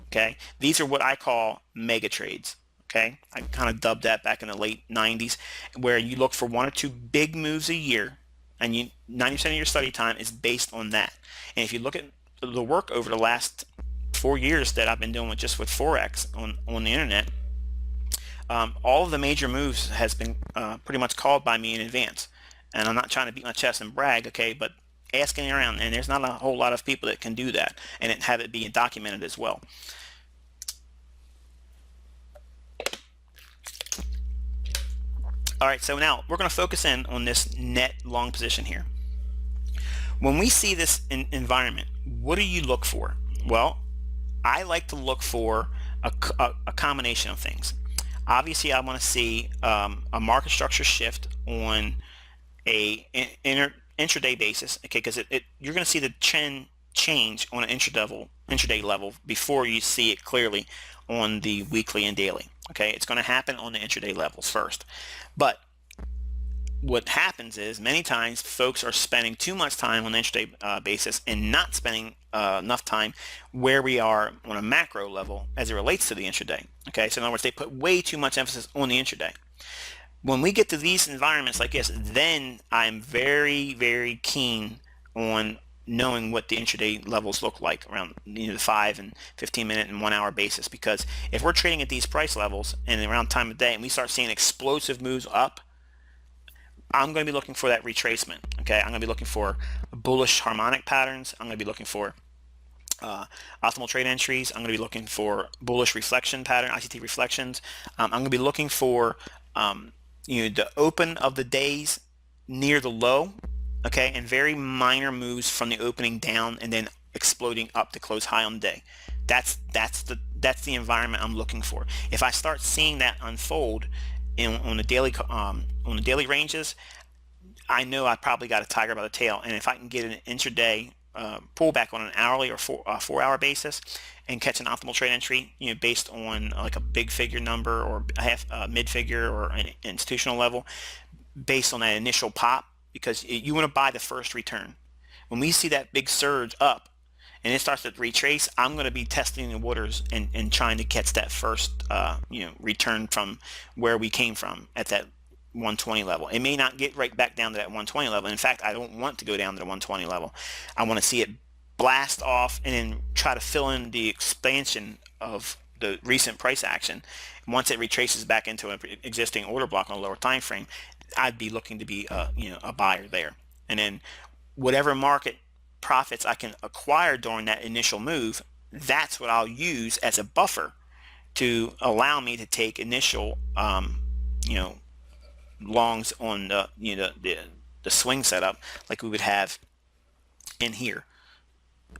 Okay, these are what I call mega trades. Okay, I kind of dubbed that back in the late 90s, where you look for 1 or 2 big moves a year, and 90% of your study time is based on that. And if you look at the work over the last 4 years that I've been doing with Forex on the internet, all of the major moves has been pretty much called by me in advance. And I'm not trying to beat my chest and brag, okay, but asking around, and there's not a whole lot of people that can do that and have it be documented as well. All right, so now we're going to focus in on this net long position here. When we see this environment, what do you look for? Well, I like to look for a combination of things. Obviously, I want to see a market structure shift on a intraday basis, okay, because you're going to see the trend change on an intraday level before you see it clearly on the weekly and daily. Okay, it's going to happen on the intraday levels first. But what happens is many times folks are spending too much time on the intraday basis and not spending enough time where we are on a macro level as it relates to the intraday. Okay, so in other words, they put way too much emphasis on the intraday. When we get to these environments like this, then I'm very, very keen on knowing what the intraday levels look like around the 5 and 15 minute and 1 hour basis, because if we're trading at these price levels and around time of day and we start seeing explosive moves up, I'm going to be looking for that retracement. Okay, I'm going to be looking for bullish harmonic patterns. I'm going to be looking for optimal trade entries. I'm going to be looking for bullish reflection pattern, ICT reflections. I'm going to be looking for the open of the days near the low, okay, and very minor moves from the opening down and then exploding up to close high on the day. That's the environment I'm looking for. If I start seeing that unfold on the daily ranges, I know I probably got a tiger by the tail. And if I can get an intraday pullback on an hourly or 4 hour basis and catch an optimal trade entry, based on like a big figure number or a mid figure or an institutional level, based on that initial pop, because you want to buy the first return. When we see that big surge up and it starts to retrace, I'm going to be testing the waters and trying to catch that first return from where we came from at that 120 level. It may not get right back down to that 120 level. In fact, I don't want to go down to the 120 level. I want to see it blast off and then try to fill in the expansion of the recent price action. Once it retraces back into an existing order block on a lower time frame, I'd be looking to be a buyer there. And then whatever market profits I can acquire during that initial move, that's what I'll use as a buffer to allow me to take initial longs on the swing setup like we would have in here,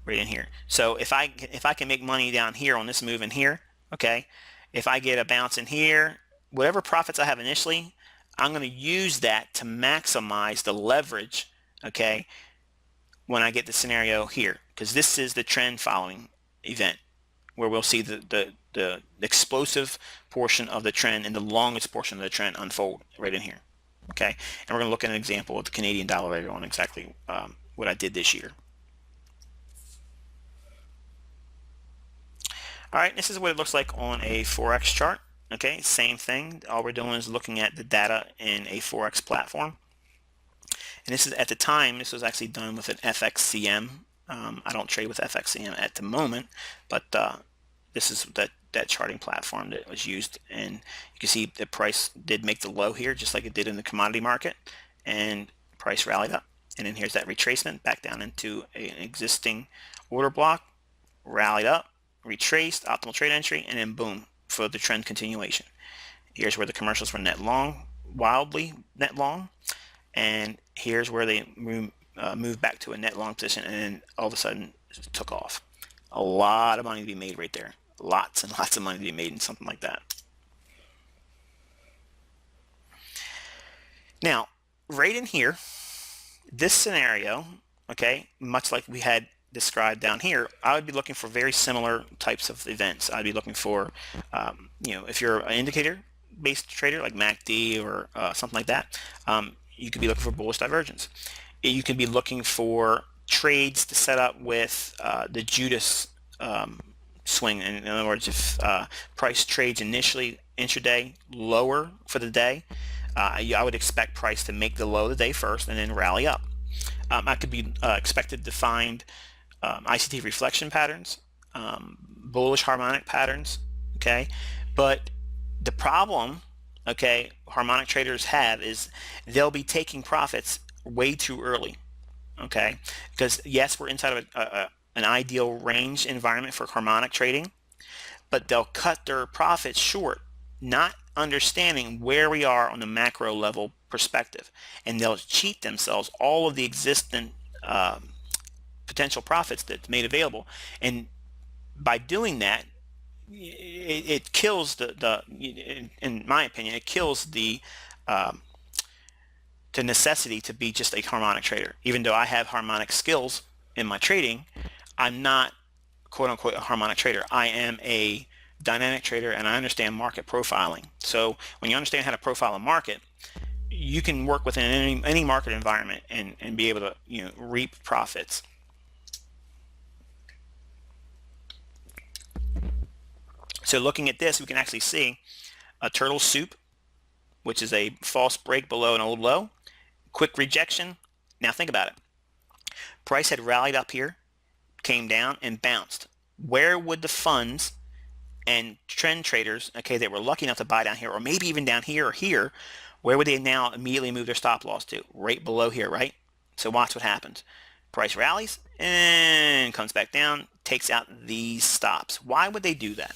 right in here. So if I can make money down here on this move in here, okay, if I get a bounce in here, whatever profits I have initially, I'm going to use that to maximize the leverage, okay, when I get the scenario here, because this is the trend following event where we'll see the explosive portion of the trend and the longest portion of the trend unfold right in here. Okay, and we're going to look at an example of the Canadian dollar later on, exactly what I did this year. All right, this is what it looks like on a Forex chart. Okay, same thing. All we're doing is looking at the data in a Forex platform. And this is, at the time, this was actually done with an FXCM. I don't trade with FXCM at the moment, but this is that charting platform that was used. And you can see the price did make the low here, just like it did in the commodity market, and price rallied up. And then here's that retracement back down into an existing order block, rallied up, retraced, optimal trade entry, and then boom, for the trend continuation. Here's where the commercials were net long, wildly net long, and here's where they move back to a net long position, and then all of a sudden it took off. A lot of money to be made right there. Lots and lots of money to be made in something like that. Now, right in here, this scenario, okay, much like we had described down here, I would be looking for very similar types of events. I'd be looking for, if you're an indicator-based trader like MACD or something like that, you could be looking for bullish divergence. You could be looking for trades to set up with the Judas swing. In other words, if price trades initially intraday lower for the day, I would expect price to make the low of the day first and then rally up. I could be expected to find ICT reflection patterns, bullish harmonic patterns, okay? But the problem, okay, harmonic traders have is they'll be taking profits way too early, okay? Because yes, we're inside of an ideal range environment for harmonic trading, but they'll cut their profits short, not understanding where we are on the macro level perspective, and they'll cheat themselves all of the existing potential profits that's made available. And by doing that, it kills in my opinion, it kills the necessity to be just a harmonic trader. Even though I have harmonic skills in my trading, I'm not quote unquote a harmonic trader. I am a dynamic trader, and I understand market profiling. So when you understand how to profile a market, you can work within any market environment and be able to reap profits. So looking at this, we can actually see a turtle soup, which is a false break below an old low, quick rejection. Now think about it. Price had rallied up here, came down and bounced. Where would the funds and trend traders, okay, that were lucky enough to buy down here, or maybe even down here or here, where would they now immediately move their stop loss to? Right below here, right? So watch what happens. Price rallies and comes back down, takes out these stops. Why would they do that?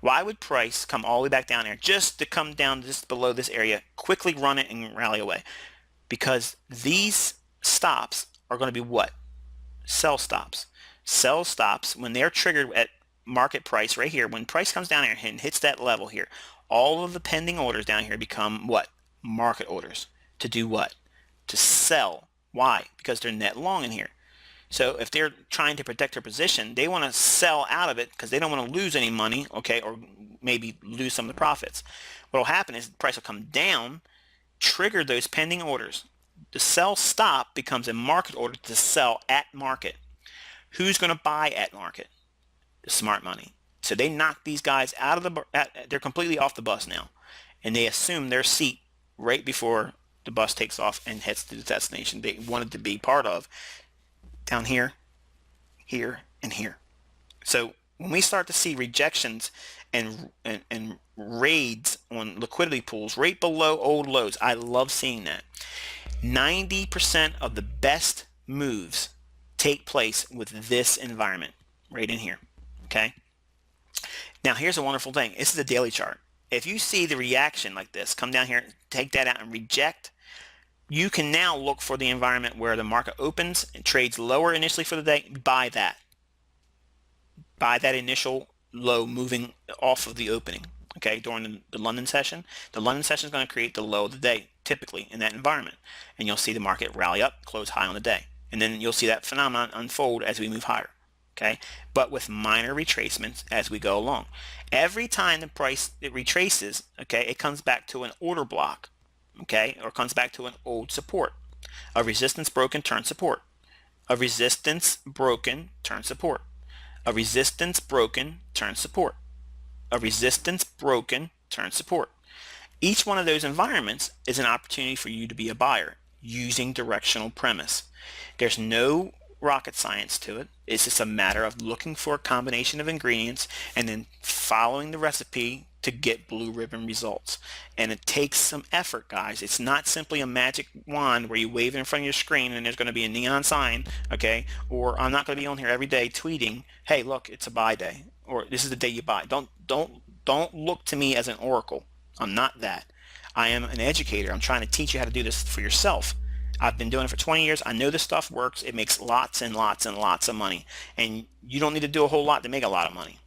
Why would price come all the way back down there just to come down just below this area, quickly run it and rally away? Because these stops are going to be what? Sell stops. Sell stops, when they're triggered at market price right here, when price comes down here and hits that level here, all of the pending orders down here become what? Market orders. To do what? To sell. Why? Because they're net long in here. So if they're trying to protect their position, they want to sell out of it because they don't want to lose any money, okay, or maybe lose some of the profits. What will happen is the price will come down, trigger those pending orders. The sell stop becomes a market order to sell at market. Who's going to buy at market? The smart money. So they knock these guys out of they're completely off the bus now, and they assume their seat right before the bus takes off and heads to the destination they wanted to be part of, down here, here, and here. So when we start to see rejections and raids on liquidity pools right below old lows, I love seeing that. 90% of the best moves take place with this environment right in here. Okay. Now here's a wonderful thing. This is a daily chart. If you see the reaction like this, come down here, take that out and reject, you can now look for the environment where the market opens and trades lower initially for the day. Buy that. Buy that initial low moving off of the opening. Okay, during the London session. The London session is going to create the low of the day, typically in that environment. And you'll see the market rally up, close high on the day. And then you'll see that phenomenon unfold as we move higher. Okay, but with minor retracements as we go along. Every time the price it retraces, okay, it comes back to an order block, okay, or comes back to an old support. A resistance broken, turn support. A resistance broken, turn support. A resistance broken, turn support. A resistance broken, turn support. Each one of those environments is an opportunity for you to be a buyer using directional premise. There's no rocket science to it. It's just a matter of looking for a combination of ingredients and then following the recipe to get blue ribbon results. And it takes some effort, guys. It's not simply a magic wand where you wave it in front of your screen and there's going to be a neon sign, okay? Or I'm not going to be on here every day tweeting, hey, look, it's a buy day, or this is the day you buy. Don't look to me as an oracle. I'm not that. I am an educator. I'm trying to teach you how to do this for yourself. I've been doing it for 20 years. I know this stuff works. It makes lots and lots and lots of money. And you don't need to do a whole lot to make a lot of money.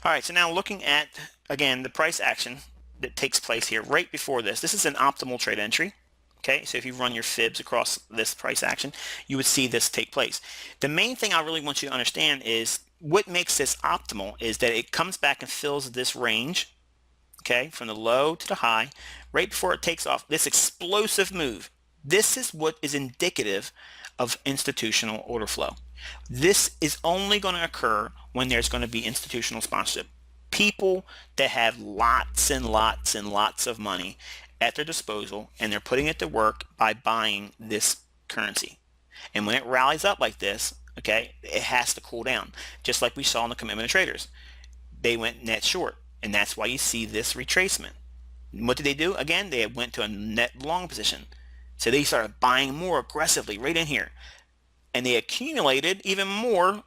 All right, so now looking at, again, the price action that takes place here right before this. This is an optimal trade entry. Okay, so if you run your fibs across this price action, you would see this take place. The main thing I really want you to understand is what makes this optimal is that it comes back and fills this range, okay, from the low to the high, right before it takes off, this explosive move. This is what is indicative of institutional order flow. This is only going to occur when there's going to be institutional sponsorship. People that have lots and lots and lots of money at their disposal, and they're putting it to work by buying this currency. And when it rallies up like this, okay, it has to cool down, just like we saw in the commitment of traders. They went net short, and that's why you see this retracement. And what did they do? Again, they went to a net long position. So they started buying more aggressively right in here. And they accumulated even more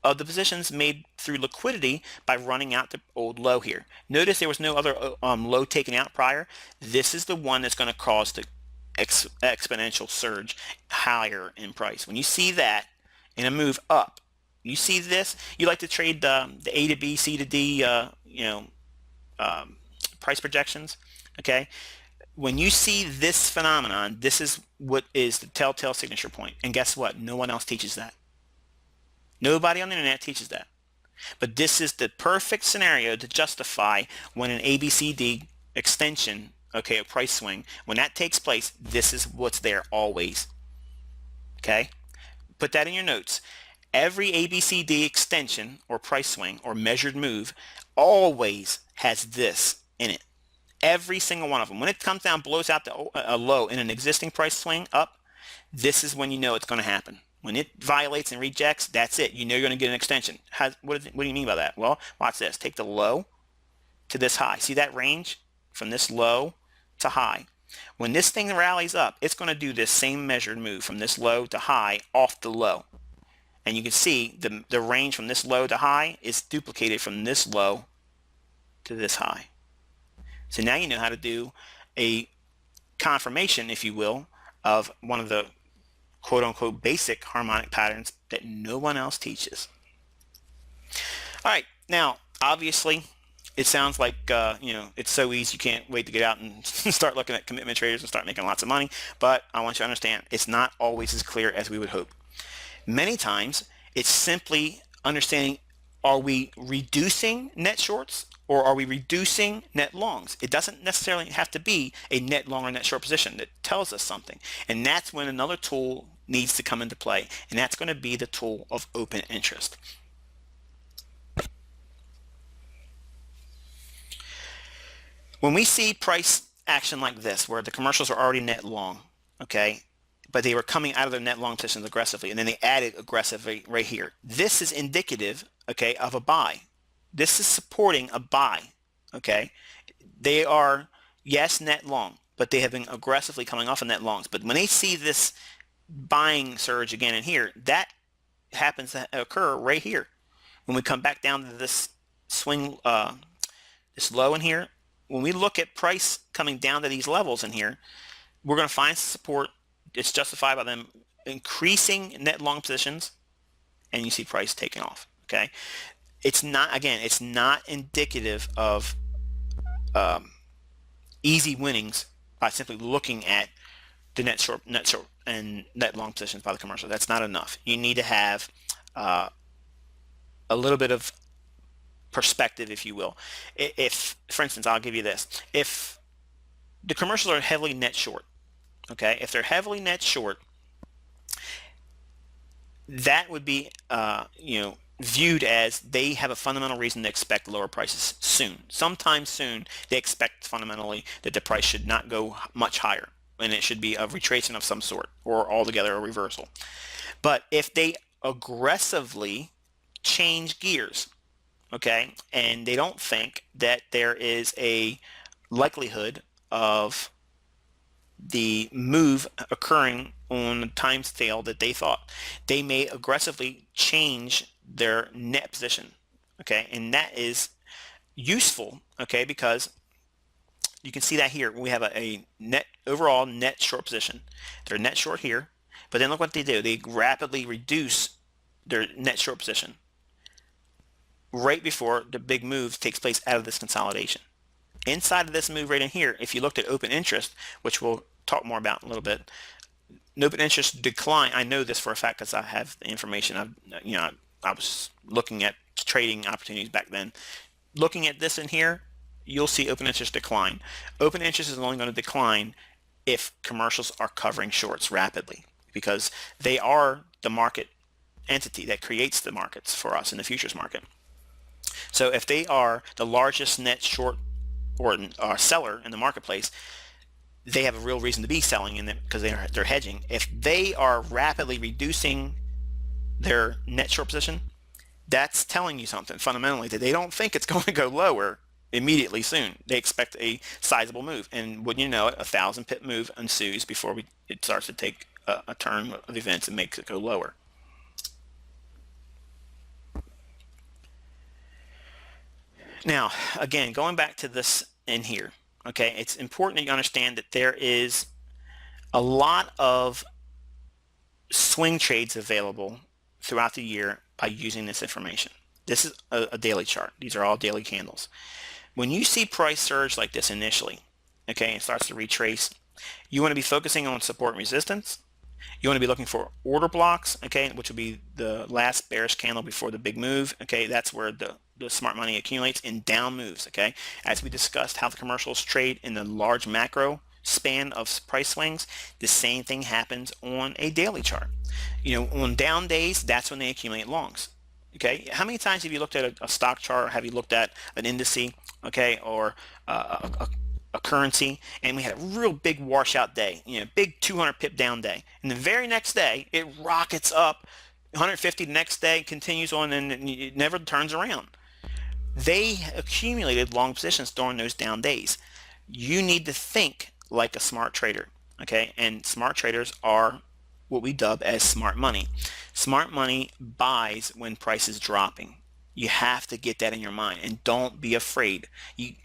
of the positions made through liquidity by running out the old low here. Notice there was no other low taken out prior. This is the one that's going to cause the exponential surge higher in price. When you see that in a move up, you see this, you like to trade the A to B, C to D, price projections, okay? When you see this phenomenon, this is what is the telltale signature point. And guess what? No one else teaches that. Nobody on the internet teaches that. But this is the perfect scenario to justify when an ABCD extension, okay, a price swing, when that takes place, this is what's there always. Okay? Put that in your notes. Every ABCD extension or price swing or measured move always has this in it. Every single one of them. When it comes down, blows out a low in an existing price swing up, this is when you know it's going to happen. When it violates and rejects, that's it. You know you're going to get an extension. What do you mean by that? Well, watch this. Take the low to this high. See that range from this low to high? When this thing rallies up, it's going to do this same measured move from this low to high off the low. And you can see the range from this low to high is duplicated from this low to this high. So now you know how to do a confirmation, if you will, of one of the quote-unquote basic harmonic patterns that no one else teaches. All right, now obviously it sounds like it's so easy you can't wait to get out and start looking at commitment traders and start making lots of money, but I want you to understand it's not always as clear as we would hope. Many times it's simply understanding, are we reducing net shorts or are we reducing net longs? It doesn't necessarily have to be a net long or net short position that tells us something. And that's when another tool needs to come into play, and that's going to be the tool of open interest. When we see price action like this, where the commercials are already net long, okay, but they were coming out of their net long positions aggressively, and then they added aggressively right here. This is indicative, okay, of a buy. This is supporting a buy, okay? They are, yes, net long, but they have been aggressively coming off of net longs. But when they see this buying surge again in here, that happens to occur right here. When we come back down to this swing, this low in here, when we look at price coming down to these levels in here, we're going to find support. It's justified by them increasing net long positions, and you see price taking off, okay? It's not, again, it's not indicative of easy winnings by simply looking at the net short, and net long positions by the commercial. That's not enough. You need to have a little bit of perspective, if you will. If, for instance, I'll give you this. If the commercials are heavily net short, okay, if they're heavily net short, that would be, viewed as they have a fundamental reason to expect lower prices soon. Sometime soon, they expect fundamentally that the price should not go much higher, and it should be a retracement of some sort, or altogether a reversal. But if they aggressively change gears, okay, and they don't think that there is a likelihood of the move occurring on the time scale that they thought, they may aggressively change their net position, okay, and that is useful, okay, because you can see that here. We have a net overall net short position. They're net short here, but then look what they do. They rapidly reduce their net short position right before the big move takes place out of this consolidation. Inside of this move right in here, if you looked at open interest, which we'll talk more about in a little bit, open interest decline. I know this for a fact because I have the information. I was looking at trading opportunities back then. Looking at this in here, you'll see open interest decline. Open interest is only going to decline if commercials are covering shorts rapidly, because they are the market entity that creates the markets for us in the futures market. So if they are the largest net short or seller in the marketplace, they have a real reason to be selling in them because they're hedging. If they are rapidly reducing their net short position, that's telling you something fundamentally, that they don't think it's going to go lower immediately soon. They expect a sizable move, and wouldn't you know it, 1,000 pip move ensues before it starts to take a turn of events and makes it go lower. Now, again, going back to this in here, okay, it's important that you understand that there is a lot of swing trades available throughout the year by using this information. This is a daily chart. These are all daily candles. When you see price surge like this initially, okay, it starts to retrace, you want to be focusing on support and resistance. You want to be looking for order blocks, okay, which will be the last bearish candle before the big move, okay. That's where the smart money accumulates in down moves, okay. As we discussed how the commercials trade in the large macro span of price swings, the same thing happens on a daily chart. On down days, that's when they accumulate longs. Okay, how many times have you looked at a stock chart? Have you looked at an indice, okay, or a currency, and we had a real big washout day, big 200 pip down day, and the very next day it rockets up 150. The next day continues on, and it never turns around. They accumulated long positions during those down days. You need to think like a smart trader, okay? And smart traders are what we dub as smart money. Smart money buys when price is dropping. You have to get that in your mind, and don't be afraid. You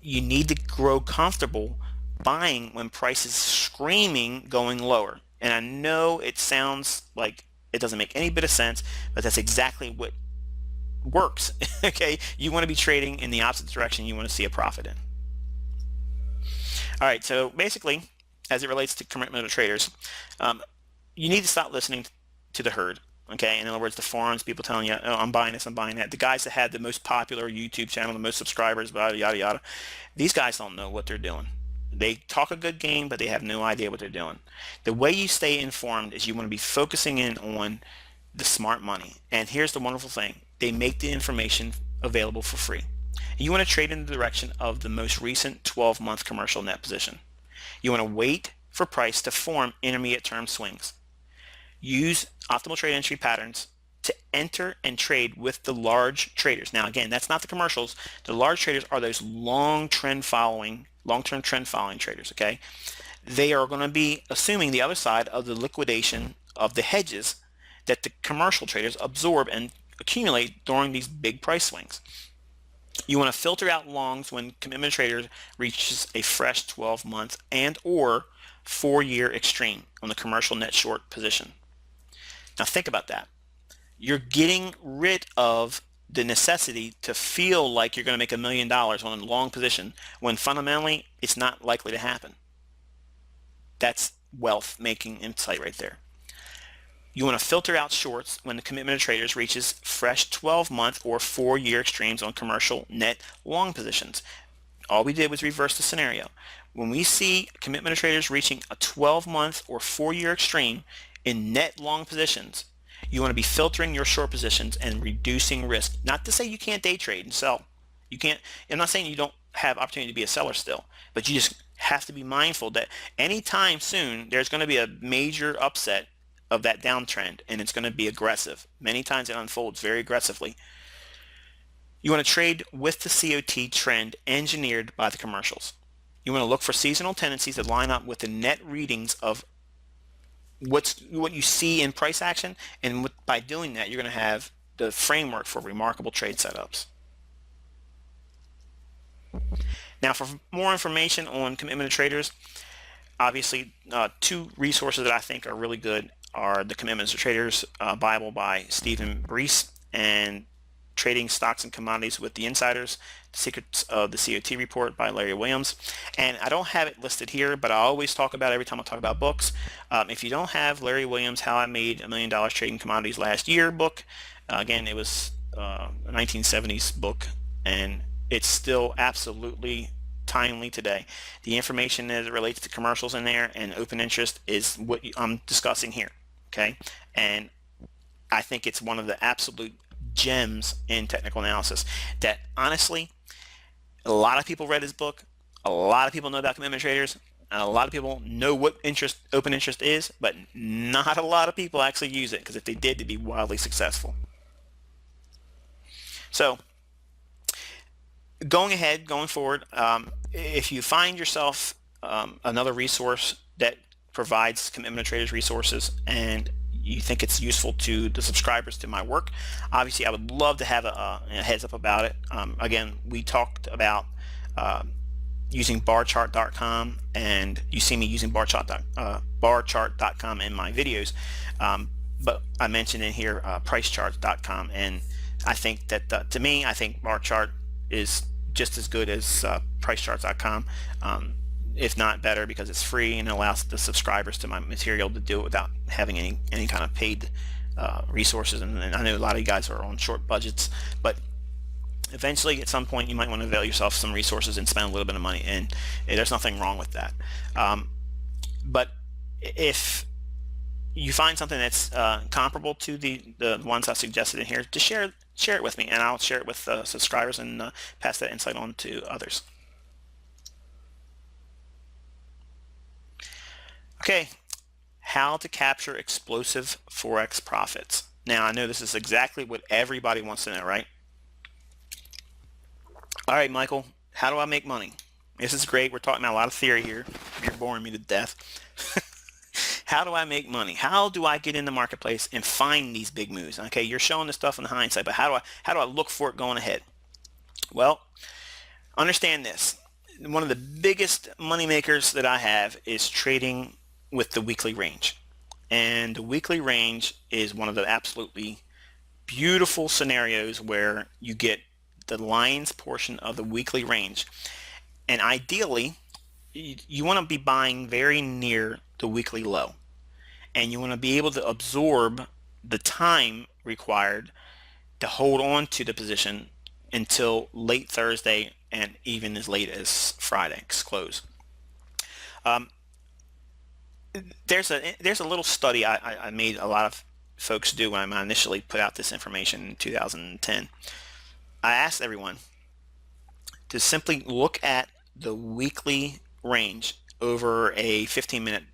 need to grow comfortable buying when price is screaming going lower. And I know it sounds like it doesn't make any bit of sense, but that's exactly what works. Okay, you want to be trading in the opposite direction you want to see a profit in. All right, so basically, as it relates to commitment of traders, you need to stop listening to the herd. Okay, in other words, the forums, people telling you, oh, I'm buying this, I'm buying that. The guys that had the most popular YouTube channel, the most subscribers, yada, yada, yada. These guys don't know what they're doing. They talk a good game, but they have no idea what they're doing. The way you stay informed is you want to be focusing in on the smart money. And here's the wonderful thing. They make the information available for free. You want to trade in the direction of the most recent 12-month commercial net position. You want to wait for price to form intermediate term swings. Use optimal trade entry patterns to enter and trade with the large traders. Now again, that's not the commercials. The large traders are those long-term trend following traders, okay? They are going to be assuming the other side of the liquidation of the hedges that the commercial traders absorb and accumulate during these big price swings. You want to filter out longs when commitment trader reaches a fresh 12-month and or 4-year extreme on the commercial net short position. Now think about that. You're getting rid of the necessity to feel like you're going to make $1 million on a long position when fundamentally it's not likely to happen. That's wealth making insight right there. You want to filter out shorts when the commitment of traders reaches fresh 12-month or 4-year extremes on commercial net long positions. All we did was reverse the scenario. When we see commitment of traders reaching a 12-month or 4-year extreme in net long positions, you want to be filtering your short positions and reducing risk. Not to say you can't day trade and sell. You can't. I'm not saying you don't have opportunity to be a seller still, but you just have to be mindful that anytime soon there's going to be a major upset of that downtrend, and it's going to be aggressive. Many times it unfolds very aggressively. You want to trade with the COT trend engineered by the commercials. You want to look for seasonal tendencies that line up with the net readings of what you see in price action, and by doing that, you're going to have the framework for remarkable trade setups. Now, for more information on commitment to traders, obviously, two resources that I think are really good are the Commitments to Traders Bible by Stephen Breese and Trading Stocks and Commodities with the Insiders, The Secrets of the COT Report by Larry Williams. And I don't have it listed here, but I always talk about it every time I talk about books. If you don't have Larry Williams' How I Made $1 Million Trading Commodities Last Year book, again, it was a 1970s book, and it's still absolutely timely today. The information as it relates to commercials in there and open interest is what I'm discussing here. Okay, and I think it's one of the absolute gems in technical analysis that honestly a lot of people read his book, a lot of people know about commitment traders, and a lot of people know what open interest is, but not a lot of people actually use it, because if they did, they'd be wildly successful. So going forward, if you find yourself another resource that provides commitment to traders resources and you think it's useful to the subscribers to my work, obviously I would love to have a heads up about it. Again, we talked about using barchart.com, and you see me using barchart.com in my videos, but I mentioned in here pricecharts.com, and I think that to me, I think barchart is just as good as pricecharts.com, if not better, because it's free and allows the subscribers to my material to do it without having any kind of paid resources. And I know a lot of you guys are on short budgets, but eventually at some point you might want to avail yourself some resources and spend a little bit of money, and there's nothing wrong with that. But if you find something that's comparable to the ones I suggested in here, just share it with me, and I'll share it with subscribers and pass that insight on to others. Okay, how to capture explosive Forex profits. Now, I know this is exactly what everybody wants to know, right? All right, Michael, how do I make money? This is great. We're talking about a lot of theory here. You're boring me to death. How do I make money? How do I get in the marketplace and find these big moves? Okay, you're showing this stuff in hindsight, but how do I look for it going ahead? Well, understand this. One of the biggest money makers that I have is trading with the weekly range. And the weekly range is one of the absolutely beautiful scenarios where you get the lines portion of the weekly range. And ideally, you want to be buying very near the weekly low, and you want to be able to absorb the time required to hold on to the position until late Thursday and even as late as Friday's close. There's a little study I made a lot of folks do when I initially put out this information in 2010. I asked everyone to simply look at the weekly range over a 15-minute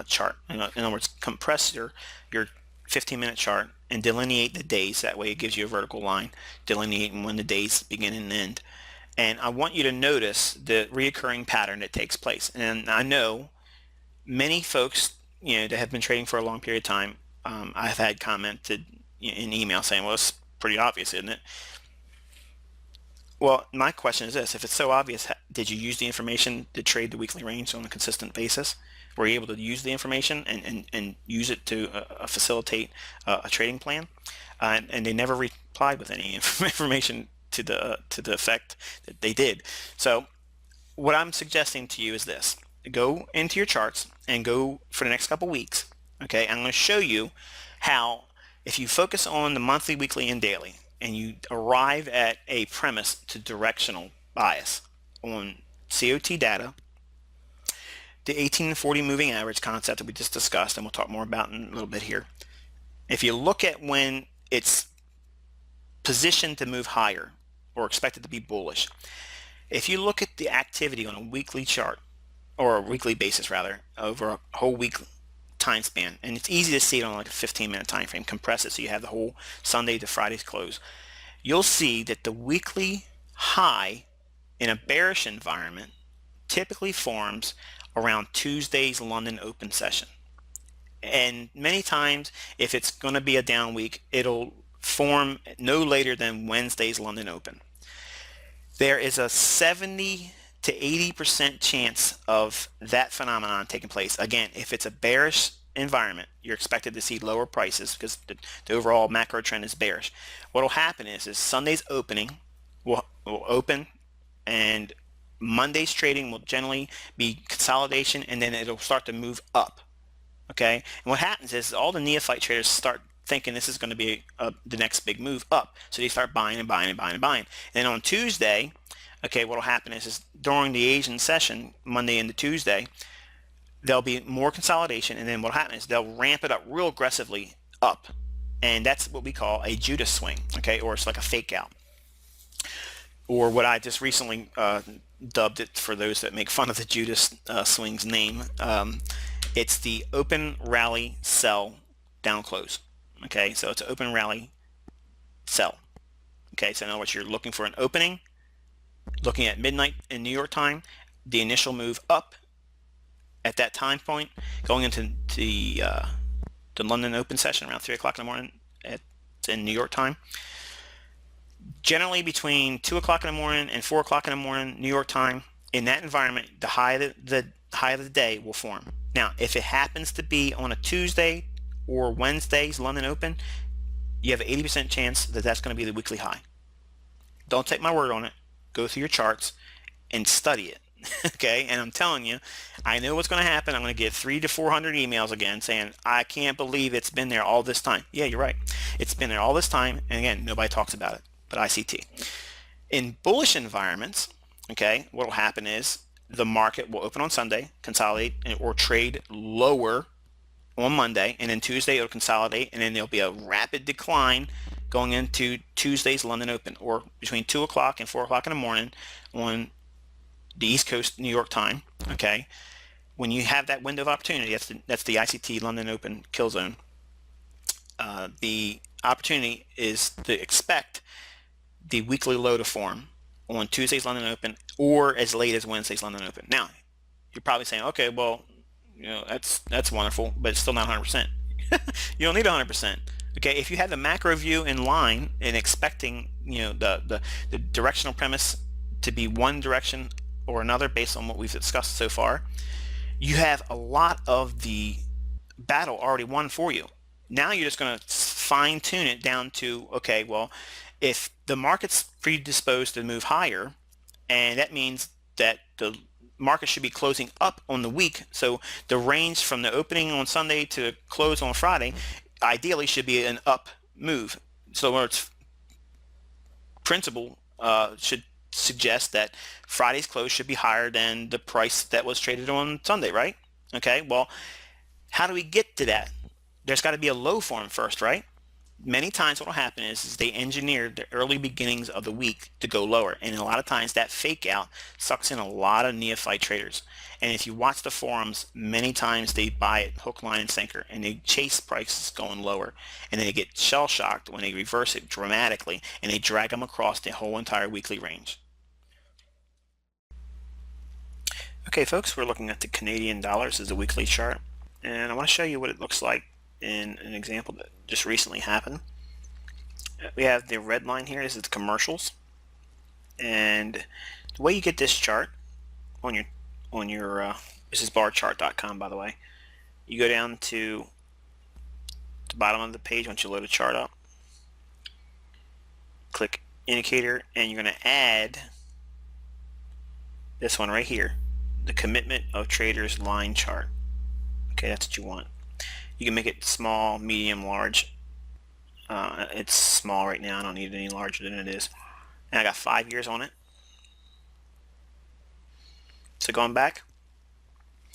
chart. In other words, compress your 15-minute chart and delineate the days. That way it gives you a vertical line delineating when the days begin and end. And I want you to notice the reoccurring pattern that takes place. And I know many folks, that have been trading for a long period of time, I've had commented in email saying, well, it's pretty obvious, isn't it? Well, my question is this: if it's so obvious, did you use the information to trade the weekly range on a consistent basis? Were you able to use the information and use it to facilitate a trading plan? And they never replied with any information to the effect that they did. So what I'm suggesting to you is this: go into your charts and go for the next couple weeks. Okay, I'm going to show you how, if you focus on the monthly, weekly, and daily, and you arrive at a premise to directional bias on COT data, the 18 and 40 moving average concept that we just discussed, and we'll talk more about in a little bit here. If you look at when it's positioned to move higher or expected to be bullish, if you look at the activity on a weekly chart, or a weekly basis rather, over a whole week time span, and it's easy to see it on like a 15-minute time frame, compress it so you have the whole Sunday to Friday's close, you'll see that the weekly high in a bearish environment typically forms around Tuesday's London open session. And many times, if it's going to be a down week, it'll form no later than Wednesday's London open. There is a 70 to 80% chance of that phenomenon taking place. Again, if it's a bearish environment, you're expected to see lower prices because the overall macro trend is bearish. What will happen is Sunday's opening will open, and Monday's trading will generally be consolidation, and then it'll start to move up. Okay, and what happens is all the neophyte traders start thinking this is going to be the next big move up, so they start buying and buying and buying and buying. And then on Tuesday, okay, what will happen is during the Asian session, Monday into Tuesday, there'll be more consolidation, and then what will happen is they'll ramp it up real aggressively up, and that's what we call a Judas swing, okay, or it's like a fake out, or what I just recently dubbed it for those that make fun of the Judas swing's name. It's the open rally sell down close. Okay, so it's an open rally sell. Okay, so in other words, you're looking for an opening, looking at midnight in New York time, the initial move up at that time point, going into the London open session around 3 o'clock in the morning in New York time. Generally between 2 o'clock in the morning and 4 o'clock in the morning New York time, in that environment, the high of the day will form. Now, if it happens to be on a Tuesday or Wednesday's London Open, you have an 80% chance that that's going to be the weekly high. Don't take my word on it. Go through your charts and study it. Okay, and I'm telling you, I know what's going to happen. I'm going to get 300 to 400 emails again saying, I can't believe it's been there all this time. Yeah, you're right. It's been there all this time, and again, nobody talks about it, but ICT. In bullish environments, okay, what will happen is the market will open on Sunday, consolidate, or trade lower on Monday, and then Tuesday it'll consolidate, and then there'll be a rapid decline going into Tuesday's London Open, or between 2 o'clock and 4 o'clock in the morning on the East Coast New York time. Okay, when you have that window of opportunity, that's the ICT London Open kill zone. The opportunity is to expect the weekly low to form on Tuesday's London Open or as late as Wednesday's London Open. Now, you're probably saying, okay, well, that's wonderful, but it's still not 100%. You don't need 100%. Okay, if you have the macro view in line and expecting, the directional premise to be one direction or another based on what we've discussed so far, you have a lot of the battle already won for you. Now you're just going to fine tune it down to, okay, well, if the market's predisposed to move higher, and that means that the market should be closing up on the week, so the range from the opening on Sunday to close on Friday ideally should be an up move. So its principle should suggest that Friday's close should be higher than the price that was traded on Sunday, right? Okay, well, how do we get to that? There's got to be a low form first, right? Many times what will happen is they engineer the early beginnings of the week to go lower, and a lot of times that fake out sucks in a lot of neophyte traders. And if you watch the forums, many times they buy it hook, line, and sinker, and they chase prices going lower, and then they get shell shocked when they reverse it dramatically, and they drag them across the whole entire weekly range. Okay, folks, we're looking at the Canadian dollars as a weekly chart, and I want to show you what it looks like in an example that just recently happened. We have the red line here. This is the commercials, and the way you get this chart on your this is barchart.com, by the way. You go down to the bottom of the page once you load the chart up, click indicator, and you're going to add this one right here, the commitment of traders line chart. Okay, that's what you want. You can make it small, medium, large. It's small right now. I don't need it any larger than it is. And I got 5 years on it. So going back,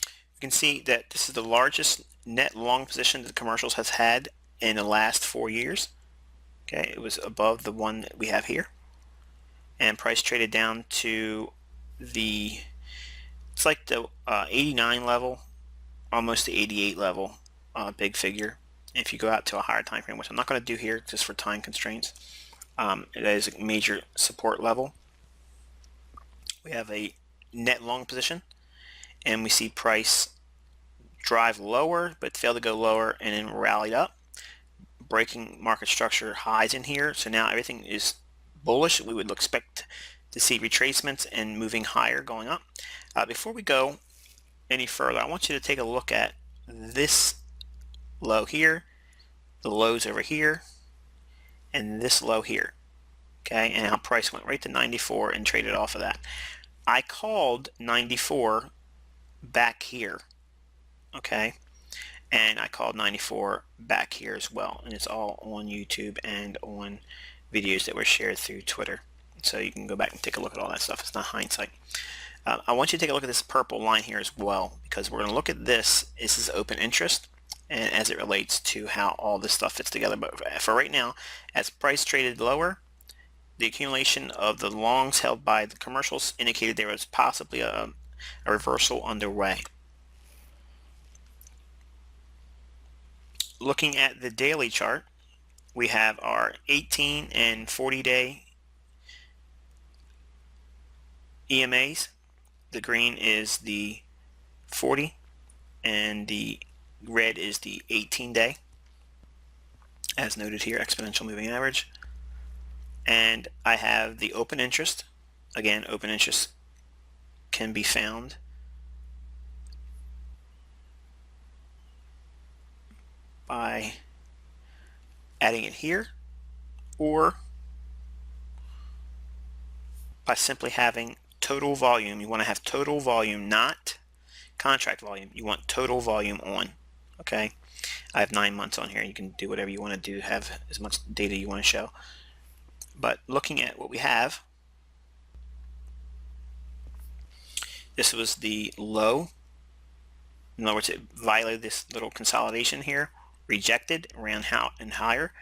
you can see that this is the largest net long position that the commercials has had in the last 4 years. Okay, it was above the one that we have here. And price traded down to it's like the 89 level, almost the 88 level. Big figure. If you go out to a higher time frame, which I'm not going to do here just for time constraints, it is a major support level. We have a net long position, and we see price drive lower but fail to go lower and then rallied up, breaking market structure highs in here. So now everything is bullish. We would expect to see retracements and moving higher, going up. Before we go any further, I want you to take a look at this low here, the lows over here, and this low here, okay, and how price went right to 94 and traded off of that. I called 94 back here, okay, and I called 94 back here as well, and it's all on YouTube and on videos that were shared through Twitter, so you can go back and take a look at all that stuff. It's not hindsight. I want you to take a look at this purple line here as well, because we're going to look at this. This is open interest, and as it relates to how all this stuff fits together. But for right now, as price traded lower, the accumulation of the longs held by the commercials indicated there was possibly a reversal underway. Looking at the daily chart, we have our 18 and 40 day EMAs. The green is the 40 and the red is the 18-day, as noted here, exponential moving average. And I have the open interest. Again, open interest can be found by adding it here, or by simply having total volume. You want to have total volume, not contract volume. You want total volume on. Okay, I have 9 months on here. You can do whatever you want to do, have as much data you want to show. But looking at what we have, this was the low. In other words, it violated this little consolidation here, rejected, ran out and higher,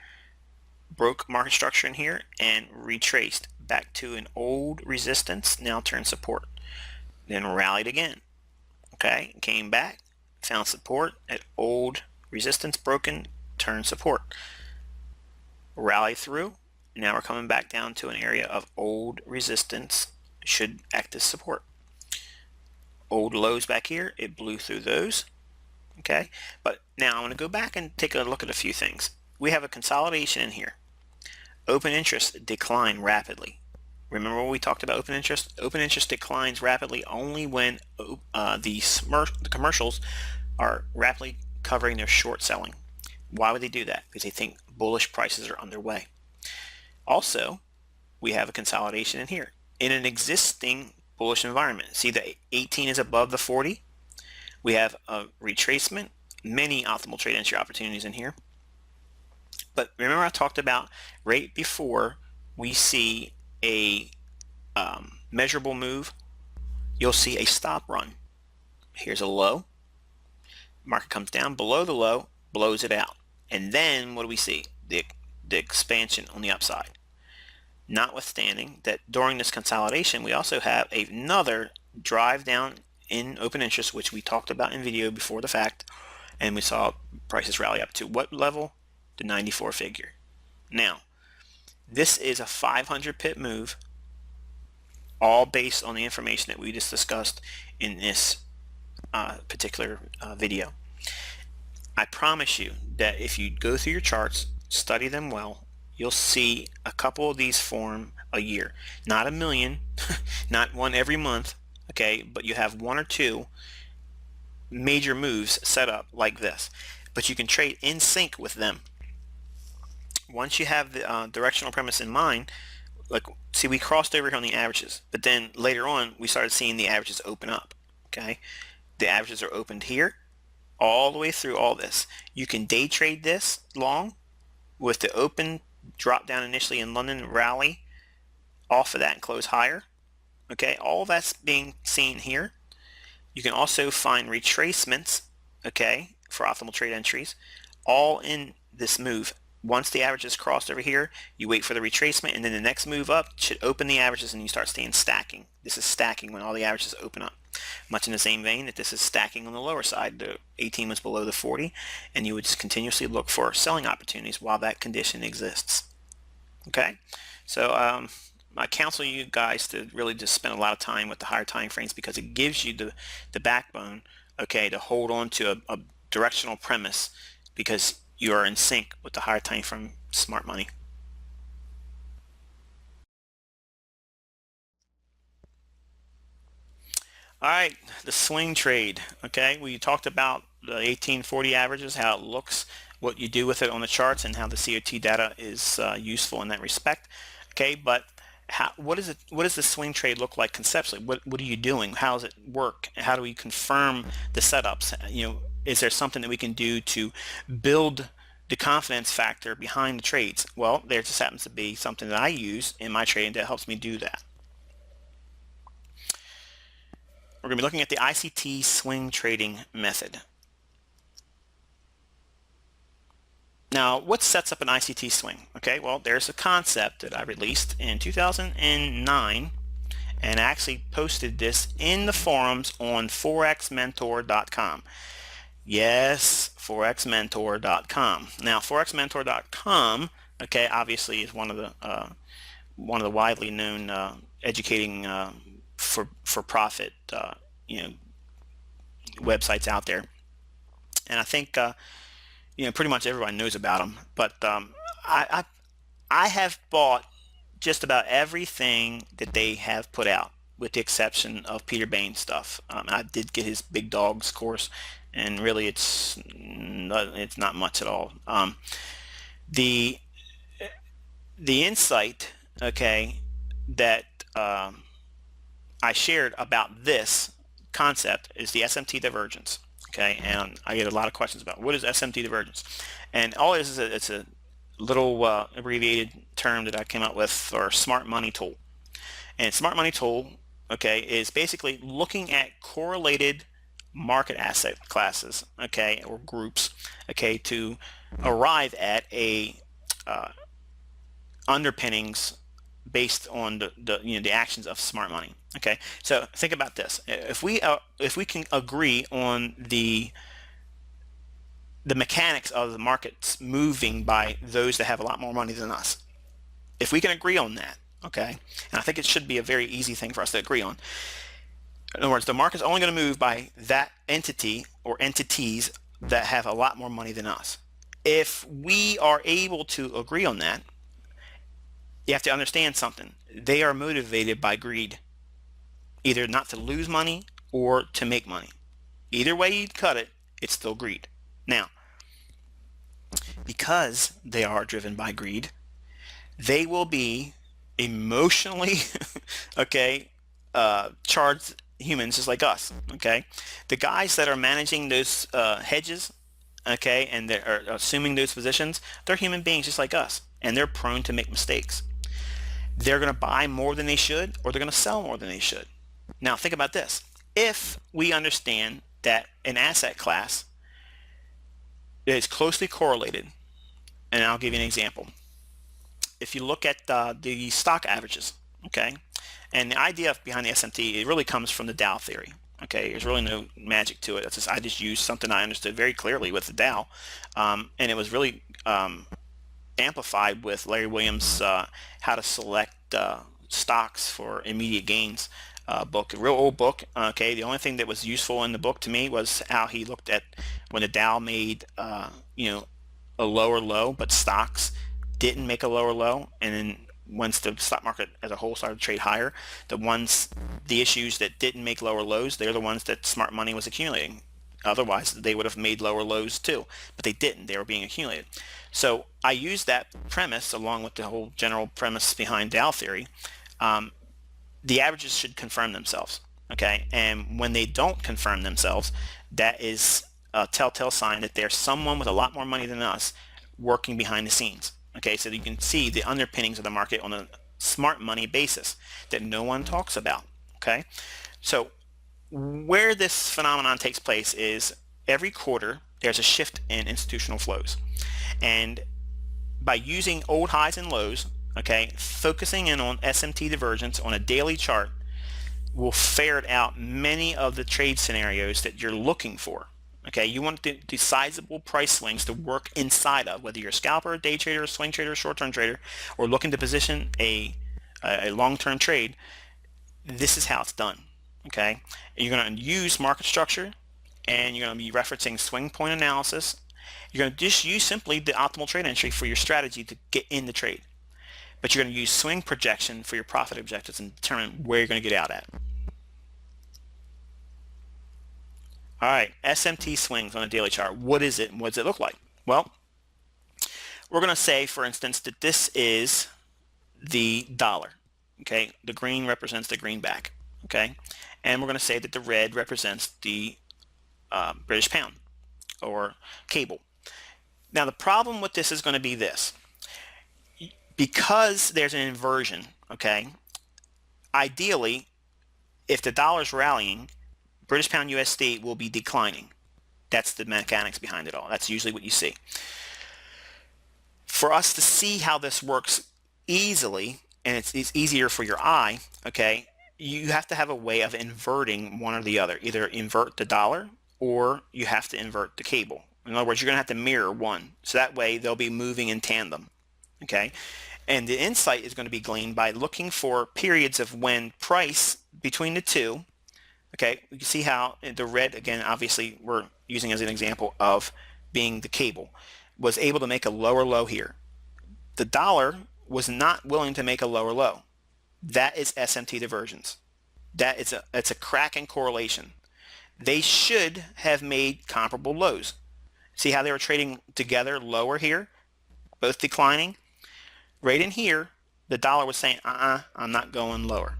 broke market structure in here, and retraced back to an old resistance, now turned support. Then rallied again. Okay, came back, found support at old resistance, broken, turned support. Rally through. Now we're coming back down to an area of old resistance, should act as support. Old lows back here, it blew through those. Okay, but now I'm going to go back and take a look at a few things. We have a consolidation in here. Open interest declined rapidly. Remember what we talked about open interest? Open interest declines rapidly only when the commercials are rapidly covering their short selling. Why would they do that? Because they think bullish prices are underway. Also, we have a consolidation in here in an existing bullish environment. See, the 18 is above the 40. We have a retracement, many optimal trade entry opportunities in here. But remember I talked about right before we see a measurable move, you'll see a stop run. Here's a low. Market comes down below the low, blows it out. And then what do we see? The expansion on the upside. Notwithstanding that during this consolidation, we also have another drive down in open interest, which we talked about in video before the fact, and we saw prices rally up to what level? The 94 figure. Now, this is a 500 pip move, all based on the information that we just discussed in this particular video. I promise you that if you go through your charts, study them well, you'll see a couple of these form a year. Not a million, not one every month, okay, but you have one or two major moves set up like this. But you can trade in sync with them. Once you have the directional premise in mind, like, see, we crossed over here on the averages, but then later on we started seeing the averages open up. Okay, the averages are opened here all the way through all this. You can day trade this long with the open drop down initially in London, rally off of that and close higher. Okay, all that's being seen here. You can also find retracements, okay, for optimal trade entries, all in this move. Once the average is crossed over here, you wait for the retracement, and then the next move up should open the averages, and you start seeing stacking. This is stacking when all the averages open up. Much in the same vein that this is stacking on the lower side. The 18 was below the 40, and you would just continuously look for selling opportunities while that condition exists. Okay, so I counsel you guys to really just spend a lot of time with the higher time frames, because it gives you the backbone, okay, to hold on to a directional premise, because you are in sync with the higher time frame smart money. All right, the swing trade. Okay, we talked about the 1840 averages, how it looks, what you do with it on the charts, and how the COT data is useful in that respect. Okay, but what is it? What does the swing trade look like conceptually? What are you doing? How does it work? How do we confirm the setups? Is there something that we can do to build the confidence factor behind the trades? Well, there just happens to be something that I use in my trading that helps me do that. We're going to be looking at the ICT swing trading method. Now, what sets up an ICT swing? Okay, well, there's a concept that I released in 2009, and I actually posted this in the forums on forexmentor.com. Yes, forexmentor.com. Now, forexmentor.com, okay, obviously is one of the widely known educating for profit websites out there, and I think pretty much everyone knows about them. But I have bought just about everything that they have put out, with the exception of Peter Bain's stuff. I did get his Big Dogs course, and really it's not much at all. The insight, okay, that I shared about this concept is the SMT divergence. Okay, and I get a lot of questions about what is SMT divergence, and all it is it's a little abbreviated term that I came up with for smart money tool. And smart money tool, okay, is basically looking at correlated market asset classes, okay, or groups, okay, to arrive at a underpinnings based on the actions of smart money. Okay, so think about this: if we can agree on the mechanics of the markets moving by those that have a lot more money than us, if we can agree on that, okay, and I think it should be a very easy thing for us to agree on. In other words, the market's only going to move by that entity or entities that have a lot more money than us. If we are able to agree on that, you have to understand something. They are motivated by greed, either not to lose money or to make money. Either way you cut it, it's still greed. Now, because they are driven by greed, they will be emotionally okay, charged humans just like us. Okay, the guys that are managing those hedges, okay, and they're assuming those positions, they're human beings just like us, and they're prone to make mistakes. They're going to buy more than they should, or they're going to sell more than they should. Now think about this: if we understand that an asset class is closely correlated, and I'll give you an example. If you look at the stock averages, okay, and the idea behind the SMT, it really comes from the Dow theory. Okay, there's really no magic to it. I just used something I understood very clearly with the Dow, and it was really amplified with Larry Williams' How to Select Stocks for Immediate Gains book, a real old book. Okay, the only thing that was useful in the book to me was how he looked at when the Dow made a lower low, but stocks didn't make a lower low, and then once the stock market as a whole started to trade higher, the issues that didn't make lower lows, they're the ones that smart money was accumulating. Otherwise, they would have made lower lows too, but they didn't. They were being accumulated. So I used that premise along with the whole general premise behind Dow theory. The averages should confirm themselves, okay? And when they don't confirm themselves, that is a telltale sign that there's someone with a lot more money than us working behind the scenes. Okay, so you can see the underpinnings of the market on a smart money basis that no one talks about. Okay, so where this phenomenon takes place is every quarter there's a shift in institutional flows, and by using old highs and lows, okay, focusing in on SMT divergence on a daily chart will ferret out many of the trade scenarios that you're looking for. Okay, you want the sizable price swings to work inside of, whether you're a scalper, a day trader, a swing trader, a short-term trader, or looking to position a long-term trade. This is how it's done. Okay, you're going to use market structure, and you're going to be referencing swing point analysis. You're going to just use simply the optimal trade entry for your strategy to get in the trade, but you're going to use swing projection for your profit objectives and determine where you're going to get out at. All right, SMT swings on a daily chart. What is it and what does it look like? Well, we're going to say, for instance, that this is the dollar. Okay, the green represents the greenback. Okay, and we're going to say that the red represents the British pound or cable. Now, the problem with this is going to be this. Because there's an inversion, okay, ideally, if the dollar's rallying, British pound USD will be declining. That's the mechanics behind it all. That's usually what you see. For us to see how this works easily, and it's easier for your eye, okay, you have to have a way of inverting one or the other. Either invert the dollar or you have to invert the cable. In other words, you're going to have to mirror one. So that way they'll be moving in tandem. Okay, and the insight is going to be gleaned by looking for periods of when price between the two. Okay, you can see how the red, again, obviously we're using as an example of being the cable, was able to make a lower low here. The dollar was not willing to make a lower low. That is SMT divergence. It's a crack in correlation. They should have made comparable lows. See how they were trading together lower here, both declining? Right in here, the dollar was saying, I'm not going lower.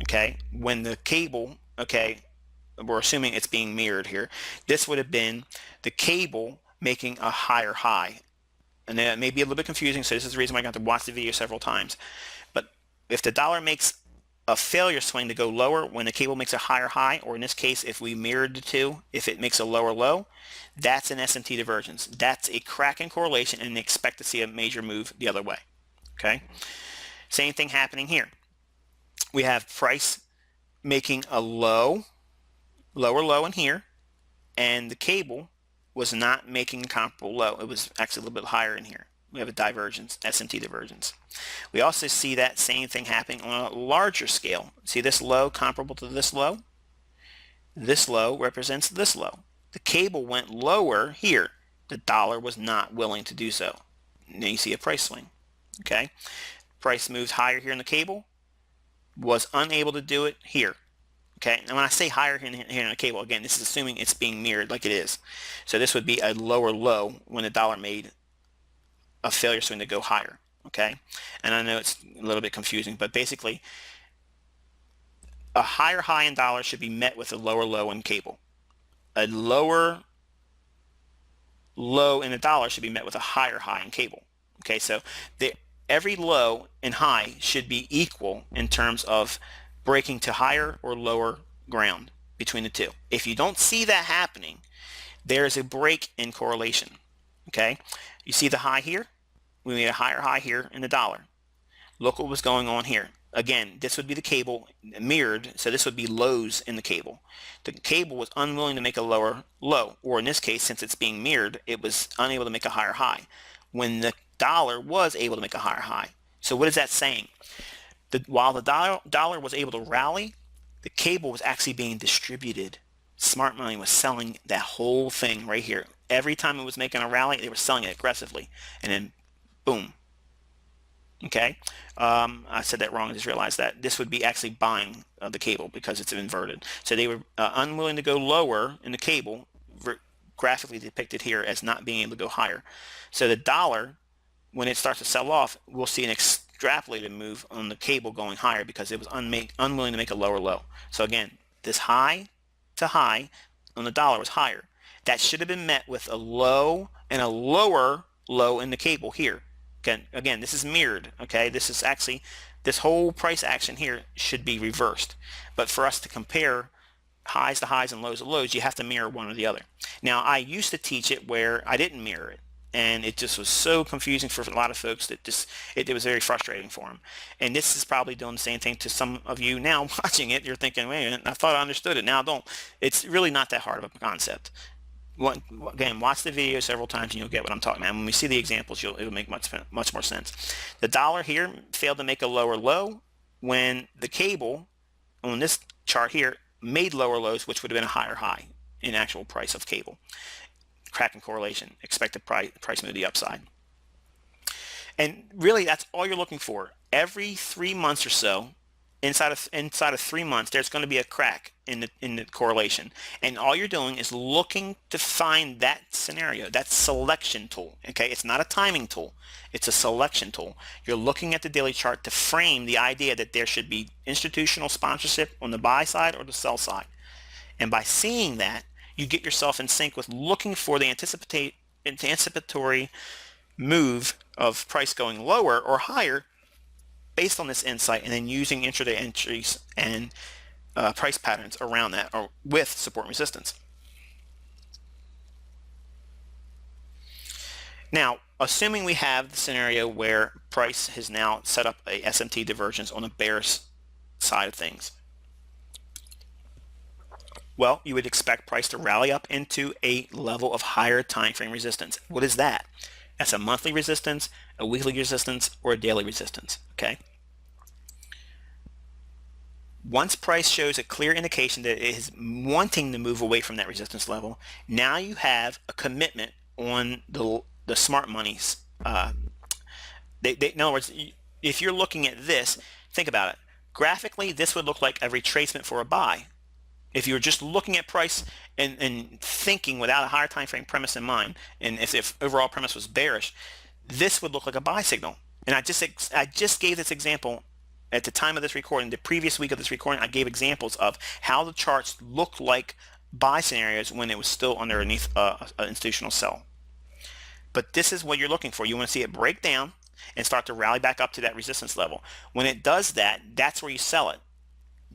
Okay, when the cable, okay, we're assuming it's being mirrored here, this would have been the cable making a higher high. And then it may be a little bit confusing, so this is the reason why I got to watch the video several times. But if the dollar makes a failure swing to go lower when the cable makes a higher high, or in this case, if we mirrored the two, if it makes a lower low, that's an SMT divergence. That's a crack in correlation, and expect to see a major move the other way. Okay, same thing happening here. We have price making a lower low in here, and the cable was not making a comparable low. It was actually a little bit higher in here. We have a divergence, SMT divergence. We also see that same thing happening on a larger scale. See this low comparable to this low? This low represents this low. The cable went lower here. The dollar was not willing to do so. Now you see a price swing. Okay, price moved higher here in the cable, was unable to do it here. Okay, and when I say higher here in the cable, again, this is assuming it's being mirrored like it is. So this would be a lower low when the dollar made a failure swing to go higher. Okay, and I know it's a little bit confusing, but basically a higher high in dollar should be met with a lower low in cable. A lower low in the dollar should be met with a higher high in cable. Okay, so every low and high should be equal in terms of breaking to higher or lower ground between the two. If you don't see that happening, there's a break in correlation. Okay, you see the high here? We made a higher high here in the dollar. Look what was going on here. Again, this would be the cable mirrored, so this would be lows in the cable. The cable was unwilling to make a lower low, or in this case, since it's being mirrored, it was unable to make a higher high when the dollar was able to make a higher high. So what is that saying? While the dollar was able to rally, the cable was actually being distributed. Smart money was selling that whole thing right here. Every time it was making a rally, they were selling it aggressively, and then boom. Okay, I said that wrong. I just realized that this would be actually buying the cable because it's inverted. So they were unwilling to go lower in the cable, graphically depicted here as not being able to go higher. So the dollar, when it starts to sell off, we'll see an extrapolated move on the cable going higher because it was unwilling to make a lower low. So again, this high to high on the dollar was higher. That should have been met with a low and a lower low in the cable here. Again, this is mirrored. Okay, this is actually, this whole price action here should be reversed. But for us to compare highs to highs and lows to lows, you have to mirror one or the other. Now, I used to teach it where I didn't mirror it, and it just was so confusing for a lot of folks that it was very frustrating for them. And this is probably doing the same thing to some of you now watching it. You're thinking, wait, I thought I understood it. Now I don't. It's really not that hard of a concept. Again, watch the video several times and you'll get what I'm talking about. When we see the examples, it'll make much more sense. The dollar here failed to make a lower low when the cable on this chart here made lower lows, which would have been a higher high in actual price of cable. Cracking correlation, expected price move to the upside. And really, that's all you're looking for. Every 3 months or so, inside of 3 months, there's going to be a crack in the correlation, and all you're doing is looking to find that scenario, that selection tool. Okay, it's not a timing tool; it's a selection tool. You're looking at the daily chart to frame the idea that there should be institutional sponsorship on the buy side or the sell side, and by seeing that, you get yourself in sync with looking for the anticipatory move of price going lower or higher based on this insight, and then using intraday entries and price patterns around that or with support and resistance. Now, assuming we have the scenario where price has now set up a SMT divergence on the bearish side of things, well, you would expect price to rally up into a level of higher time frame resistance. What is that? That's a monthly resistance, a weekly resistance, or a daily resistance. Okay. Once price shows a clear indication that it is wanting to move away from that resistance level, now you have a commitment on the smart monies. In other words, if you're looking at this, think about it. Graphically, this would look like a retracement for a buy. If you were just looking at price and thinking without a higher time frame premise in mind, and if overall premise was bearish, this would look like a buy signal. And I just gave this example at the time of this recording. The previous week of this recording, I gave examples of how the charts looked like buy scenarios when it was still underneath an institutional sell. But this is what you're looking for. You want to see it break down and start to rally back up to that resistance level. When it does that, that's where you sell it.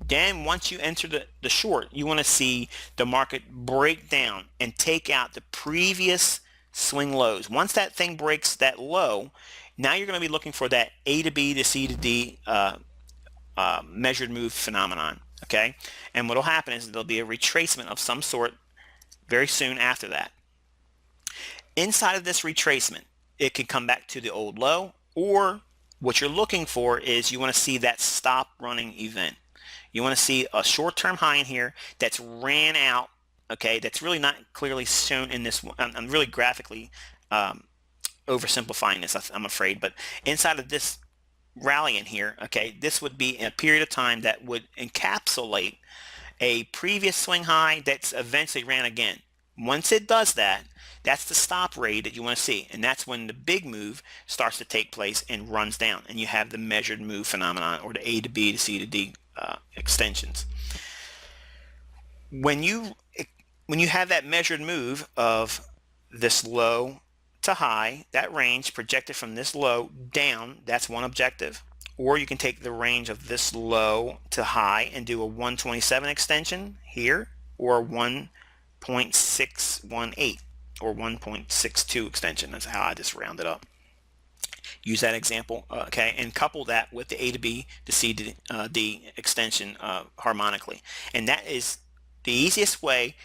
Then once you enter the short, you want to see the market break down and take out the previous swing lows. Once that thing breaks that low, now you're going to be looking for that A to B to C to D measured move phenomenon. Okay, and what will happen is there'll be a retracement of some sort very soon after that. Inside of this retracement, it can come back to the old low, or what you're looking for is you want to see that stop running event. You want to see a short-term high in here that's ran out, okay, that's really not clearly shown in this one. I'm really graphically oversimplifying this, I'm afraid, but inside of this rally in here, okay, this would be a period of time that would encapsulate a previous swing high that's eventually ran again. Once it does that, that's the stop rate that you want to see, and that's when the big move starts to take place and runs down, and you have the measured move phenomenon, or the A to B to C to D extensions. When you have that measured move of this low to high, that range projected from this low down, that's one objective. Or you can take the range of this low to high and do a 127 extension here, or 1.618 or 1.62 extension. That's how I just rounded up. Use that example, okay, and couple that with the A to B to C to D extension harmonically. And that is the easiest way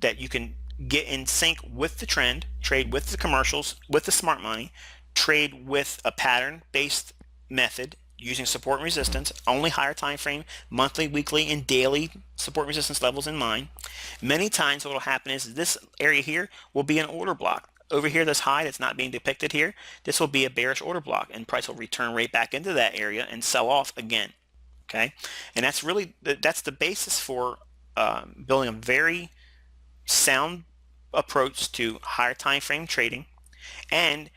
that you can get in sync with the trend, trade with the commercials, with the smart money, trade with a pattern-based method using support and resistance, only higher time frame, monthly, weekly, and daily support and resistance levels in mind. Many times what will happen is this area here will be an order block. Over here, this high that's not being depicted here, this will be a bearish order block, and price will return right back into that area and sell off again. Okay, and that's the basis for building a very sound approach to higher time frame trading. And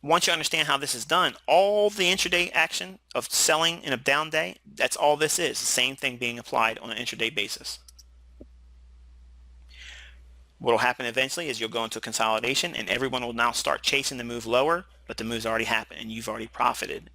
once you understand how this is done, all the intraday action of selling in a down day, that's all this is. The same thing being applied on an intraday basis. What will happen eventually is you'll go into consolidation, and everyone will now start chasing the move lower, but the move's already happened and you've already profited